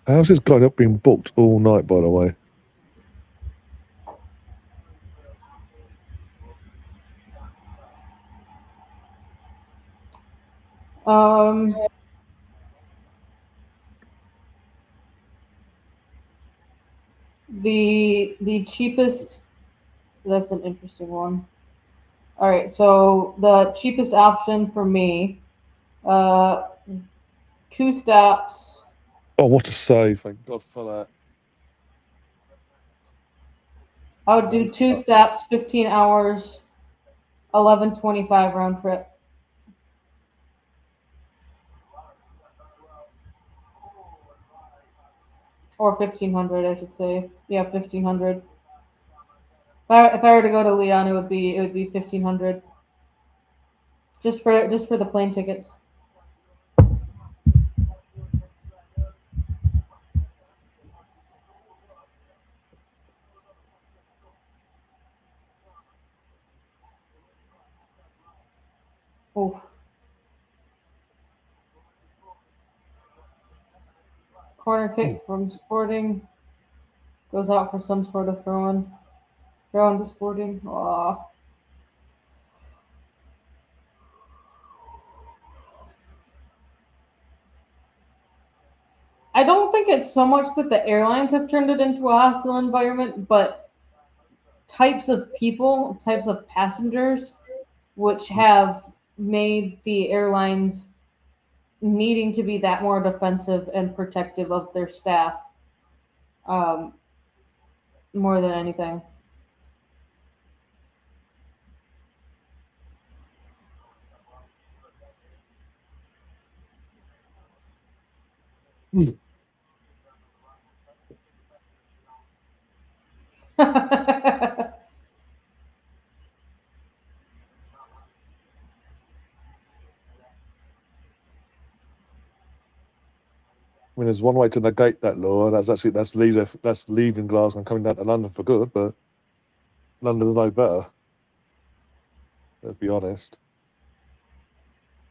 How's this guy not been booked all night, by the way? The cheapest. That's an interesting one. All right, so the cheapest option for me, 2 stops. Oh, what a save! Thank God for that. I would do 2 stops, 15 hours, 11.25 round trip. Or 1,500, I should say. Yeah, 1,500. If I were to go to Leon, it would be 1,500. Just for the plane tickets. Oof. Corner kick from Sporting goes out for some sort of throw-in. Throw-in to Sporting. Aw. I don't think it's so much that the airlines have turned it into a hostile environment, but types of people, types of passengers, which have made the airlines needing to be that more defensive and protective of their staff, more than anything. I mean, there's one way to negate that law, and that's leaving Glasgow and coming down to London for good. But London's no better. Let's be honest.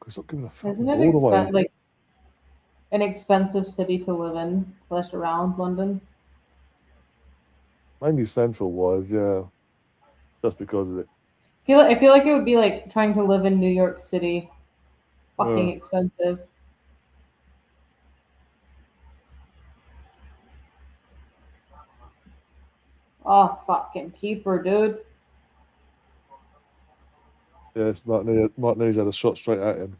It's not giving a fucking Isn't ball away. it like an expensive city to live in / around London? Mainly central wise, yeah. Just because of it. I feel like it would be like trying to live in New York City. Fucking expensive. Oh, fucking keeper, dude. Yes, Martinez had a shot straight at him.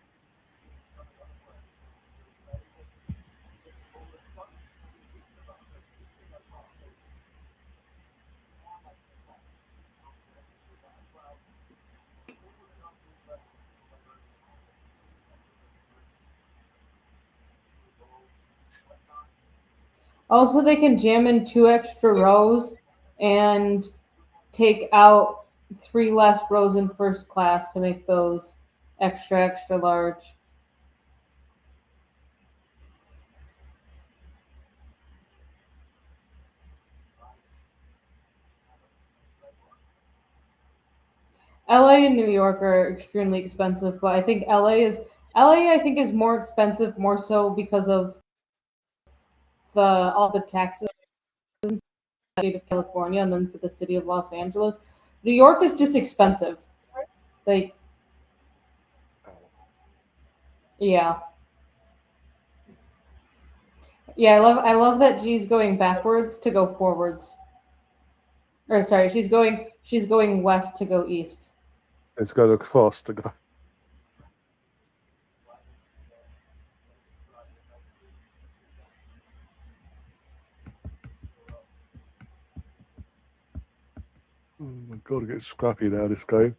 Also, they can jam in 2 extra rows and take out 3 less rows in first class to make those extra large. LA and New York are extremely expensive, but I think LA I think is more expensive more so because of all the taxes in the state of California and then for the city of Los Angeles. New York is just expensive. Like yeah. Yeah, I love that G's going backwards to go forwards. Or sorry, she's going west to go east. It's going across to go. Oh my God, it gets scrappy now, this game.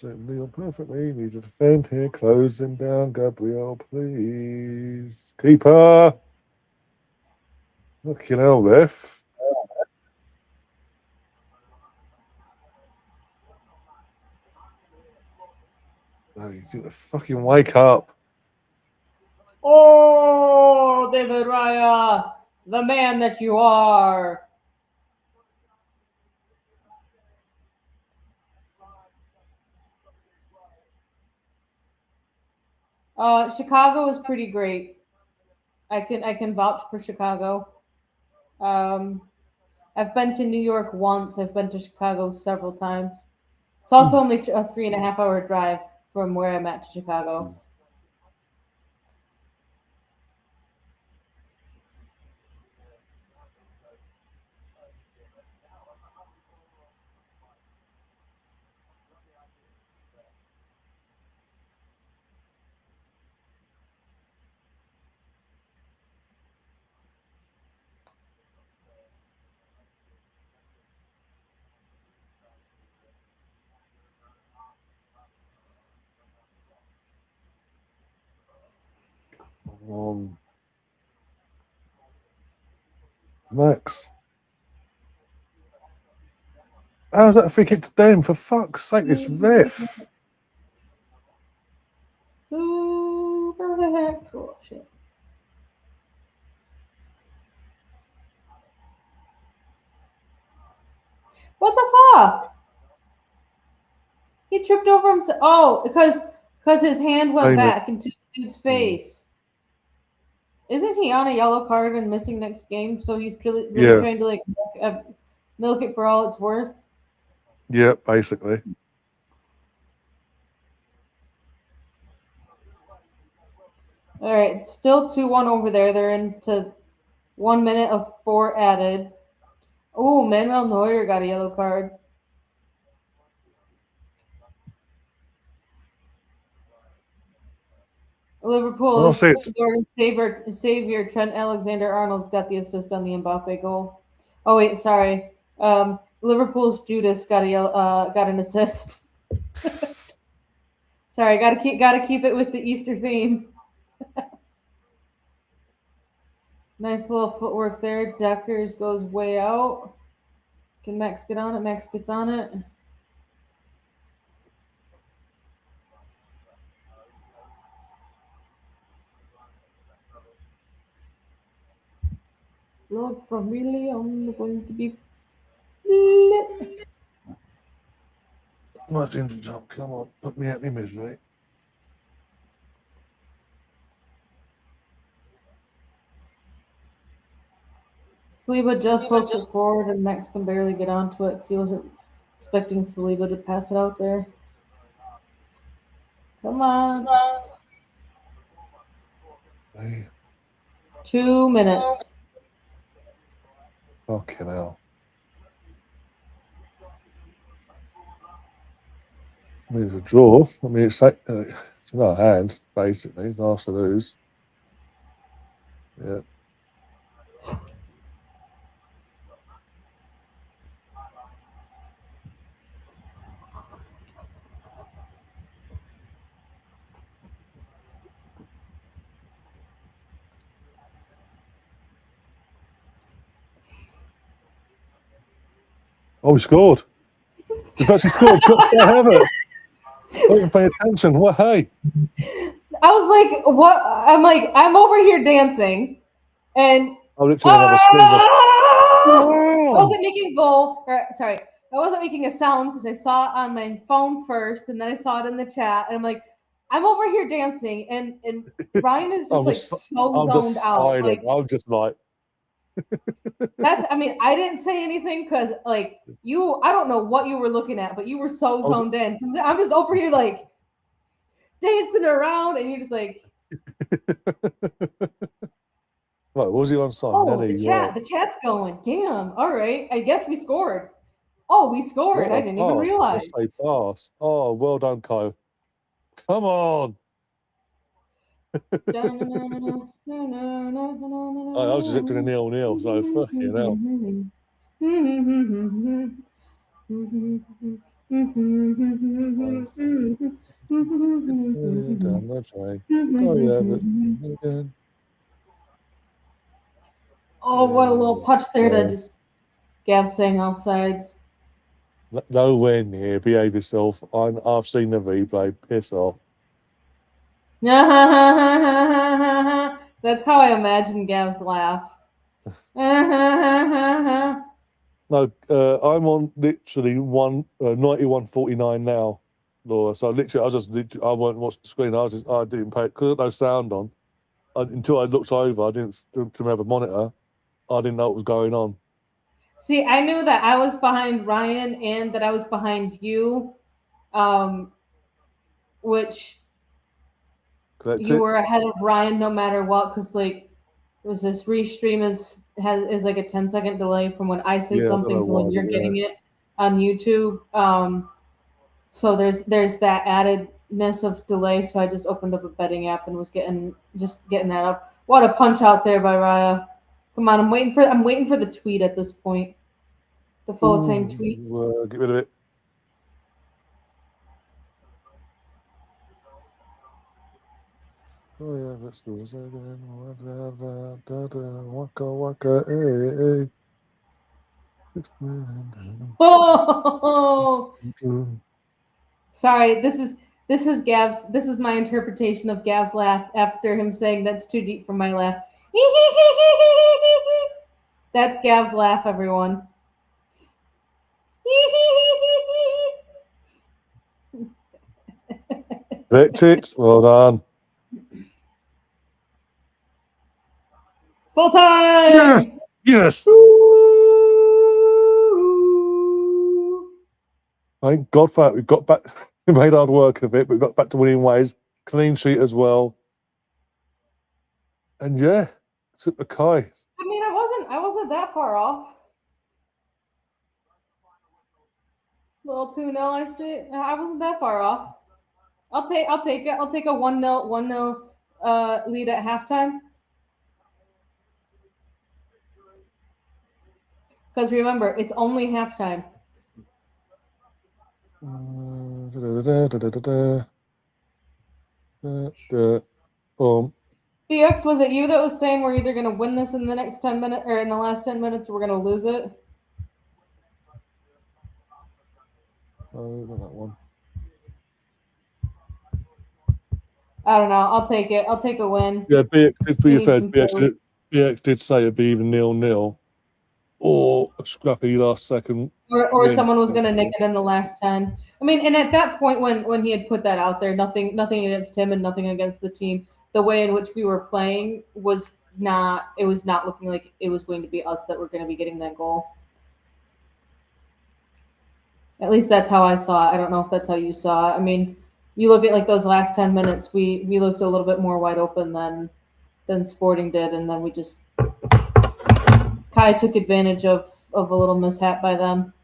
Leon perfectly. Need to defend here. Closing down. Gabriel, please. Keeper. Fucking hell, ref. No, you need to fucking wake up. Oh, David Raya, the man that you are. Chicago is pretty great. I can vouch for Chicago. Um, I've been to New York once. I've been to Chicago several times. It's also only a 3.5 hour drive from where I'm at to Chicago. Max. How's that a free kick to them? For fuck's sake, this ref. Who the heck? Oh, shit. What the fuck? He tripped over himself. Oh, because his hand went back into the dude's face. Isn't he on a yellow card and missing next game? So he's really trying to like milk it for all it's worth. Yeah, basically. All right, it's still 2-1 over there. They're into 1 minute of 4 added. Oh, Manuel Neuer got a yellow card. Liverpool savior Trent Alexander-Arnold got the assist on the Mbappe goal. Oh wait, sorry. Liverpool's Judas got an assist. Sorry, gotta keep it with the Easter theme. Nice little footwork there. Deckers goes way out. Can Max get on it? Max gets on it. Look from really, I'm going to be lit. Nice ginger jump. Come on, put me out the misery. Saliba just pokes it forward, and Max can barely get onto it because he wasn't expecting Saliba to pass it out there. Come on. Hey. 2 minutes. Fucking hell. I mean, it's a draw. I mean, it's in our hands, basically. It's ours to lose. Yeah. Oh, we scored. We've actually scored. I have it. Don't even pay attention. Well, hey. I was like, what? I'm over here dancing. And I literally have a screen. I wasn't making I wasn't making a sound because I saw it on my phone first, and then I saw it in the chat, and I'm like, I'm over here dancing, and Ryan is just so zoned out. Like, I'm just like. I didn't say anything because like I don't know what you were looking at, but you were so zoned in. So I'm just over here like dancing around, and you're just like. What was he on side? Oh, Nelly, the chat's going. Damn. All right. I guess we scored. Oh, we scored. I didn't even realize. Pass. Oh, well done, Kyle. Come on. I was just up to the 0-0, so fucking hell. Down the track. Oh, what a little touch there to just Gav saying offsides. Nowhere near. Behave yourself. I've seen the replay. Piss off. That's how I imagine Gav's laugh. No, I'm on literally 91.49 now. Laura. So literally, I won't watch the screen. I didn't pay because no sound on until I looked over. I didn't have a monitor. I didn't know what was going on. See, I knew that I was behind Ryan and that I was behind you, which you were ahead of Ryan no matter what, because like was this restream is like a 10-second delay from when I say something to when you're getting it on YouTube. So there's that addedness of delay. So I just opened up a betting app and was getting that up. What a punch out there by Raya. Come on, I'm waiting for the tweet at this point. The full time tweet. Get rid of it. Oh yeah, let's do this again. Waka waka, hey. Oh, sorry. This is Gav's. This is my interpretation of Gav's laugh after him saying that's too deep for my laugh. That's Gav's laugh, everyone. Electrics, well done. Full time. Yes. Yes. Thank God for that. We got back. We made hard work of it. We got back to winning ways. Clean sheet as well. And yeah, Super Kai. I mean, I wasn't that far off. Little 2-0, I see. I wasn't that far off. I'll take it. I'll take a 1-0 lead at halftime. Because remember, it's only halftime. BX, was it you that was saying we're either going to win this in the next 10 minutes or in the last 10 minutes, or we're going to lose it? Oh, not that one. I don't know. I'll take it. I'll take a win. Yeah, BX did be fair. BX did say it'd be even 0-0 or a scrappy last second. Or someone was going to nick it in the last 10. I mean, and at that point when he had put that out there, nothing against him and nothing against the team. The way in which we were playing was not looking like it was going to be us that were going to be getting that goal. At least that's how I saw it. I don't know if that's how you saw it. I mean, you look at like those last 10 minutes, we looked a little bit more wide open than Sporting did, and then we just Kai took advantage of a little mishap by them.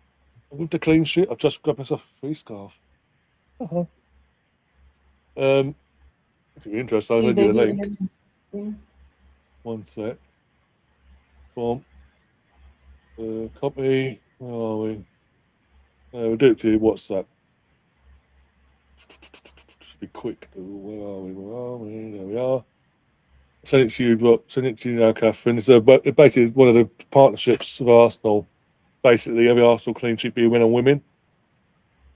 With the clean sheet, I've just grabbed myself a free scarf. Uh-huh. If you're interested, I'm going to do the link. One sec. Boom. Copy. Where are we? We'll do it to WhatsApp. Just be quick. Where are we? There we are. Send it to you. Send it to you now, Catherine. It's basically one of the partnerships of Arsenal. Basically, every Arsenal clean sheet be a win on women.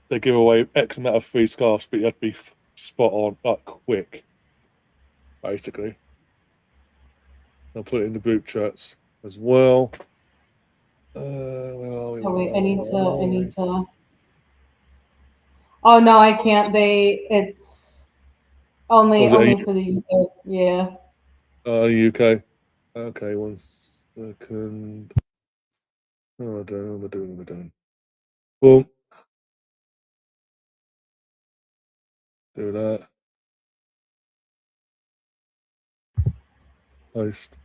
They give away X amount of free scarves, but you have to be spot on, but quick. Basically, I'll put it in the group chats as well. Where are we? Oh wait, I need to. Oh no, I can't. It's only for the UK. Yeah. UK. Okay, 1 second. Oh, I'm doing. Boom. Do that. Post.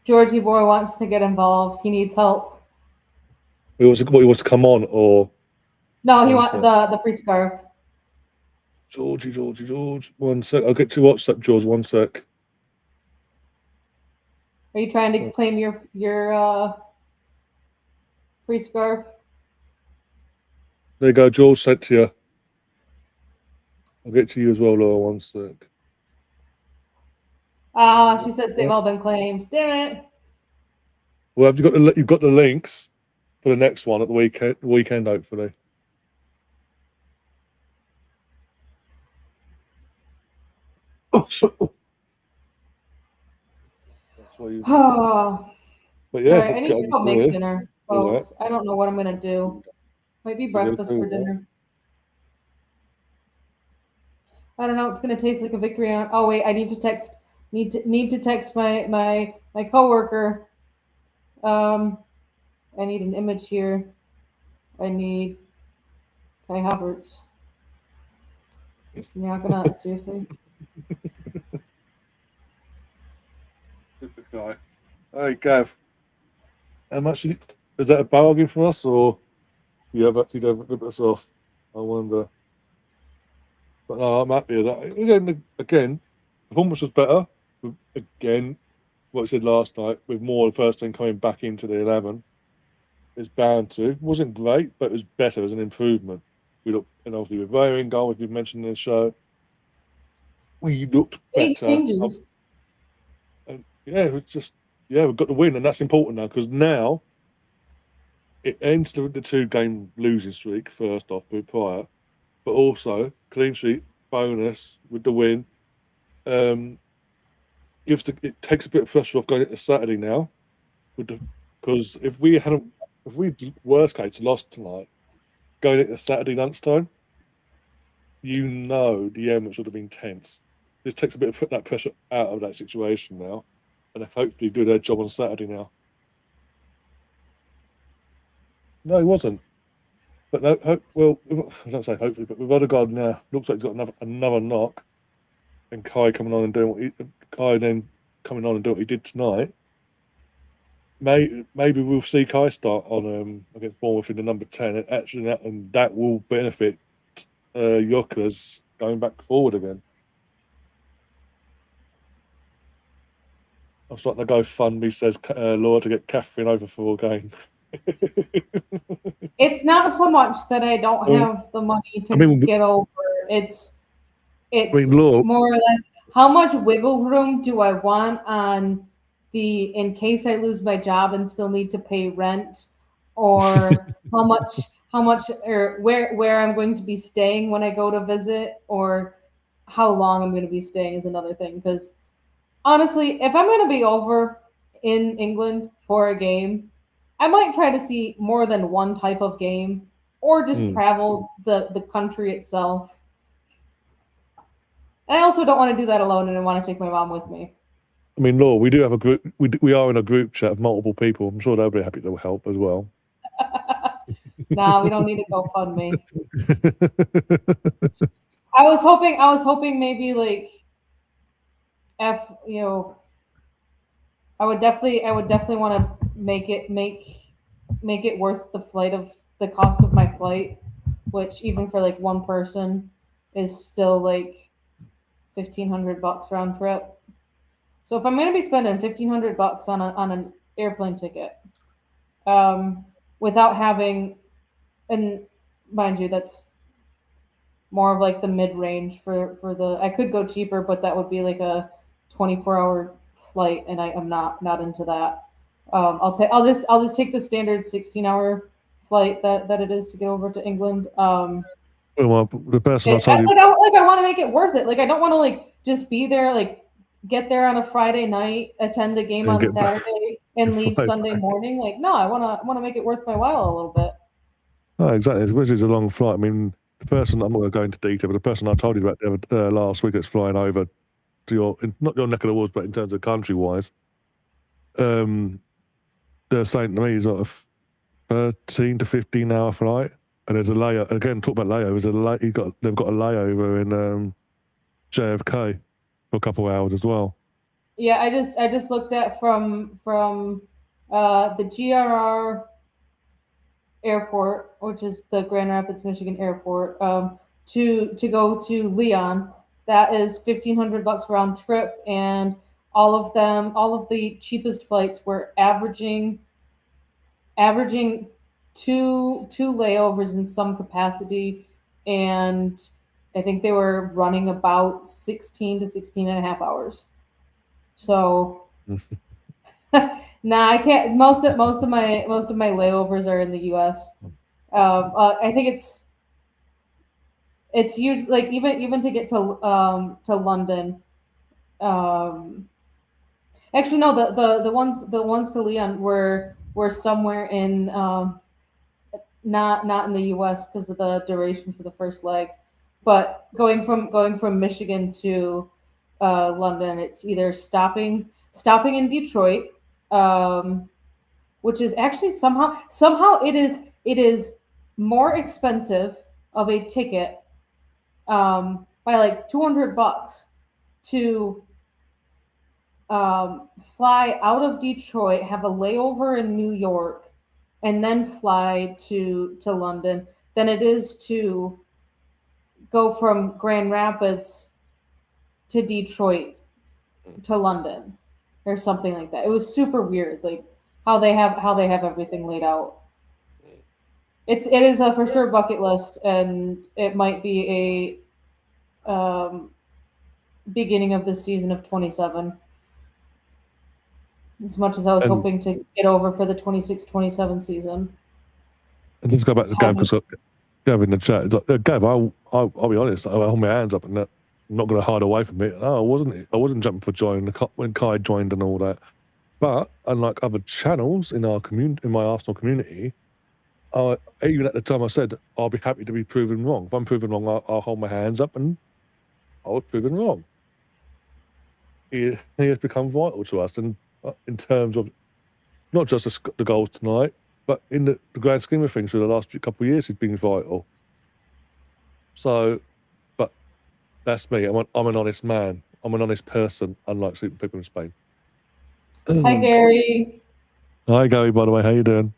Georgie boy wants to get involved. He needs help. He wants to come on, or no? He wants the free scarf. George. 1 sec. I'll get to WhatsApp, George. 1 sec. Are you trying to claim your free scarf? There you go, George. Sent to you. I'll get to you as well, Laura. 1 sec. She says they've all been claimed. Damn it. Well, have you've got the links for the next one at the weekend, hopefully. But yeah, all right, I need to go make dinner, folks. Right. I don't know what I'm gonna do. Might be breakfast for dinner. I don't know. It's gonna taste like a victory. Oh wait, I need to text. Need to text my coworker. I need an image here. I need Kai Havertz. You're not gonna seriously. Super guy. Hey Gav, how much is that a bargain for us, or you have actually done rip us off? I wonder. But no, I'm happy with that. Again, performance was better. Again, what I said last night, with more the first team coming back into the 11, it's bound to. It wasn't great, but it was better. It was an improvement. We looked, and obviously with Ray in goal, as we've mentioned in the show, we looked better. Changes. And yeah, it was just, we've got the win, and that's important now, because now it ends the 2-game losing streak, first off, with prior, but also clean sheet bonus with the win. It takes a bit of pressure off going into Saturday now, because if we worst case lost tonight, going into Saturday lunchtime, the Emirates would have been tense. This takes a bit of that pressure out of that situation now, and they hopefully do their job on Saturday now. No, he wasn't. But no, well, I don't say hopefully, but with Odegaard now, looks like he's got another knock, and Kai coming on and doing what he did tonight. Maybe we'll see Kai start on against Bournemouth in the number 10, and that will benefit Yokeres going back forward again. I'm starting to go fund me, says Laura, to get Catherine over for a game. It's not so much that I don't have the money to get over. It's more or less how much wiggle room do I want on in case I lose my job and still need to pay rent, or how much or where I'm going to be staying when I go to visit, or how long I'm going to be staying is another thing. Because honestly, if I'm going to be over in England for a game, I might try to see more than one type of game, or just travel the country itself. And I also don't want to do that alone, and I want to take my mom with me. I mean, Laura, we do have a group. We are in a group chat of multiple people. I'm sure they'll be happy to help as well. Nah, we don't need to GoFundMe. I was hoping maybe like I would definitely want to make it worth the cost of my flight, which even for like one person is still like $1,500 round trip. So if I'm going to be spending $1,500 on an airplane ticket, without having, and mind you, that's more of like the mid range for the. I could go cheaper, but that would be like a 24-hour flight, and I'm not into that. I'll just take the standard 16-hour flight that it is to get over to England. Well, the person I told you, I want to make it worth it. Like I don't want to like just be there, like get there on a Friday night, attend a game on Saturday, and leave Sunday morning. Like no, I want to make it worth my while a little bit. Oh, exactly. This is a long flight. I mean, the person, I'm not going to go into detail, but the person I told you about last week that's flying over to not your neck of the woods, but in terms of country-wise, they're saying to me it's like a 13 to 15-hour flight, and there's a layover. Again, talk about layovers. They've got a layover in JFK for a couple of hours as well. Yeah, I just looked at from the GRR airport, which is the Grand Rapids, Michigan airport, to go to Leon. That is $1,500 round trip, and all of the cheapest flights were averaging two layovers in some capacity, and I think they were running about 16 to 16 and a half hours. So nah, I can't. Most of my layovers are in the U.S. I think it's usually like even to get to London. Actually, no. The ones to Leon were somewhere in not in the U.S. because of the duration for the first leg, but going from Michigan to London, it's either stopping in Detroit, which is actually somehow it is more expensive of a ticket by like $200 to fly out of Detroit, have a layover in New York, and then fly to London than it is to go from Grand Rapids to Detroit to London or something like that. It was super weird, like how they have everything laid out. It is a for sure bucket list, and it might be a beginning of the season of 27. As much as I was And hoping to get over for the 26-27 season. and let's go back to Gav, because Gav in the chat. Like, Gav, I'll be honest. I'll hold my hands up, and that I'm not going to hide away from it. No, I wasn't jumping for joy when Kai joined and all that. But unlike other channels in our in my Arsenal community, even at the time I said I'll be happy to be proven wrong. If I'm proven wrong, I'll hold my hands up, and I was proven wrong. He has become vital to us, and in terms of not just the goals tonight, but in the grand scheme of things for the last couple of years, he's been vital. So, but that's me. I'm an honest man. I'm an honest person, unlike certain people in Spain. Hi, Gary. Hi, Gary, by the way. How you doing?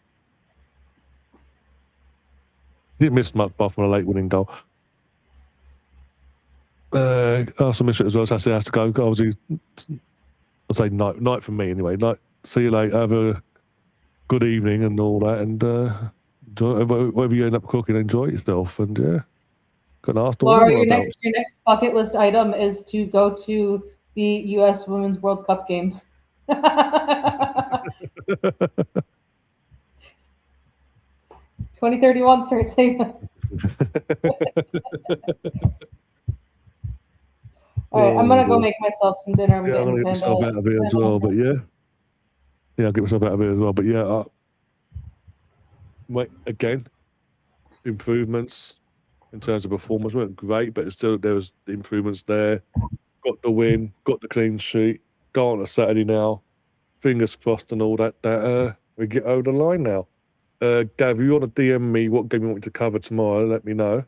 You didn't miss much apart from a late winning goal. I also miss it as well, so I say I have to go. Obviously, I'll say night for me anyway. Night. See you later. Have a good evening and all that, and whatever you end up cooking, enjoy yourself, and yeah. Got an Arsenal. Laura, your next bucket list item is to go to the U.S. Women's World Cup games. 2031, start saving. All right, I'm gonna go make myself some dinner. I'm gonna get myself out of here as well, but yeah. Yeah, I'll get myself out of here as well, but yeah. Again, improvements in terms of performance weren't great, but still there was improvements there. Got the win, got the clean sheet. Go on a Saturday now. Fingers crossed and all that. That we get over the line now. Gav, you want to DM me what game you want me to cover tomorrow? Let me know.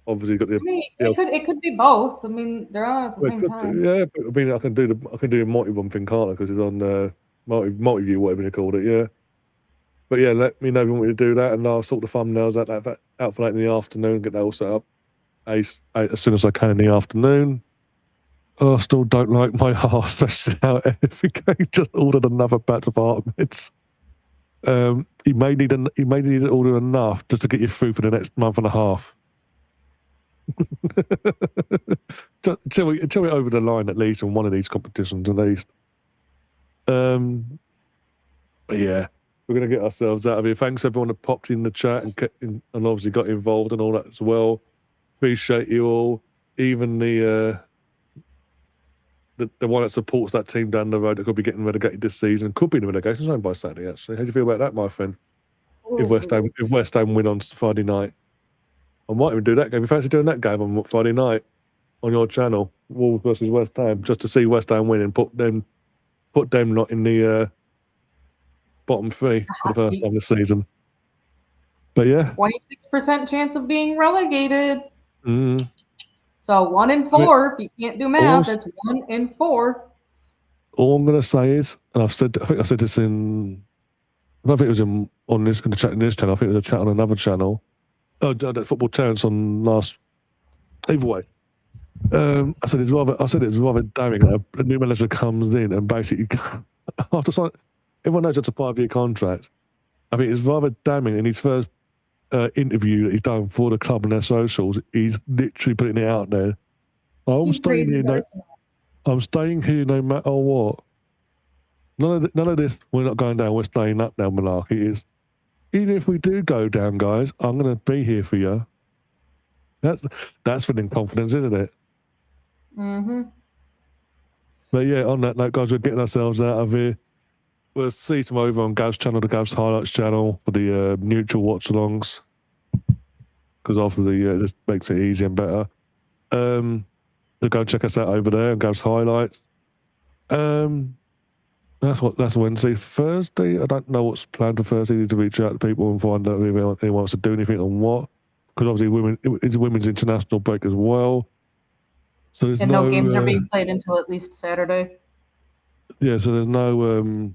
Obviously, got the. It could be both. I mean, they're on at the same time. Yeah, but I mean, I can do a multi-one thing, can't I? Because it's on multi-view, whatever you called it. Yeah. But yeah, let me know if you want me to do that, and I'll sort the thumbnails out for that in the afternoon. Get that all set up as soon as I can in the afternoon. I still don't like my heart stressing out every game. Just ordered another batch of apartments. You may need to order enough just to get you through for the next month and a half. Until we over the line at least on one of these competitions at least. But yeah, we're gonna get ourselves out of here. Thanks everyone that popped in the chat and obviously got involved and all that as well. Appreciate you all. Even the one that supports that team down the road that could be getting relegated this season, could be in the relegation zone by Saturday. Actually, how do you feel about that, my friend? Ooh. If West Ham win on Friday night, I might even do that game. You fancy doing that game on Friday night on your channel, Wolves versus West Ham, just to see West Ham win and put them not in the bottom three for the first time this season. But yeah, 26% chance of being relegated. Mm. So 1 in 4. If you can't do math, it's 1 in 4. All I'm gonna say is, and I think I said this in. I don't think it was in the chat in this channel. I think it was a chat on another channel. Oh, that Football Terrence on last. Either way, I said it was rather damning that a new manager comes in and basically after signing, everyone knows it's a 5-year contract. I mean, it's rather damning in his first interview that he's done for the club and their socials. He's literally putting it out there. I'm staying here no matter what. None of this. We're not going down. We're staying up now. Malarkey is. Even if we do go down, guys, I'm going to be here for you. That's feeling confidence, isn't it? Mm-hmm. But yeah, on that note, guys, we're getting ourselves out of here. We'll see you over on Gav's channel, the Gav's Highlights channel, for the neutral watch-alongs. Because obviously, it just makes it easier and better. So go check us out over there on Gav's Highlights. That's Wednesday. Thursday, I don't know what's planned for Thursday. I need to reach out to people and find out if anyone wants to do anything on what. Because obviously, it's a women's international break as well. So there's no games are being played until at least Saturday. Yeah, so there's no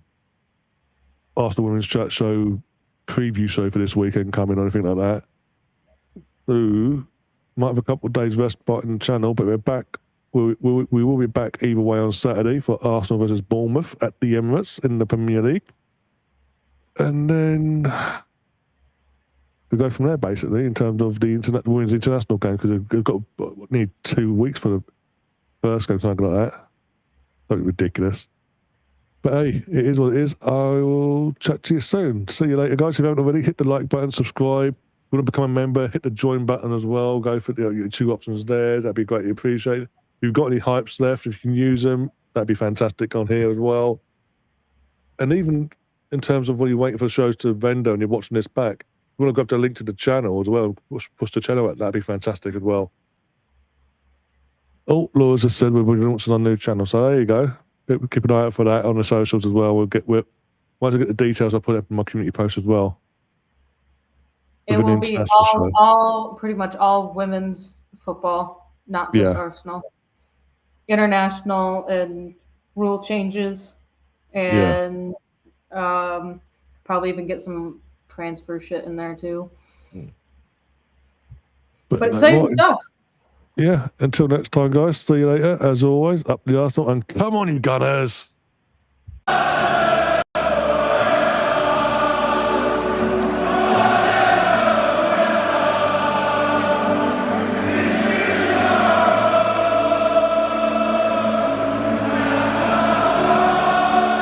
Arsenal Women's Chat Show preview show for this weekend coming or anything like that. So might have a couple of days respite in the channel, but we're back. We will be back either way on Saturday for Arsenal versus Bournemouth at the Emirates in the Premier League. And then we go from there, basically, in terms of the women's international game, because we've need 2 weeks for the first game, something like that. Something ridiculous. But hey, it is what it is. I will chat to you soon. See you later, guys. If you haven't already, hit the like button, subscribe. If you want to become a member, hit the join button as well. Go for your 2 options there. That'd be greatly appreciated. If you've got any hypes left, if you can use them, that'd be fantastic on here as well. And even in terms of when you're waiting for the shows to render and you're watching this back, if you want to go up to a link to the channel as well, push the channel out, that'd be fantastic as well. Oh, Laura just said we're launching our new channel, so there you go. Keep an eye out for that on the socials as well. Once I get the details, I'll put it up in my community post as well. It will be all pretty much all women's football, not just Arsenal. International and rule changes, and probably even get some transfer shit in there too. But exciting stuff. Yeah, until next time, guys. See you later. As always, up the Arsenal, and come on, you Gunners!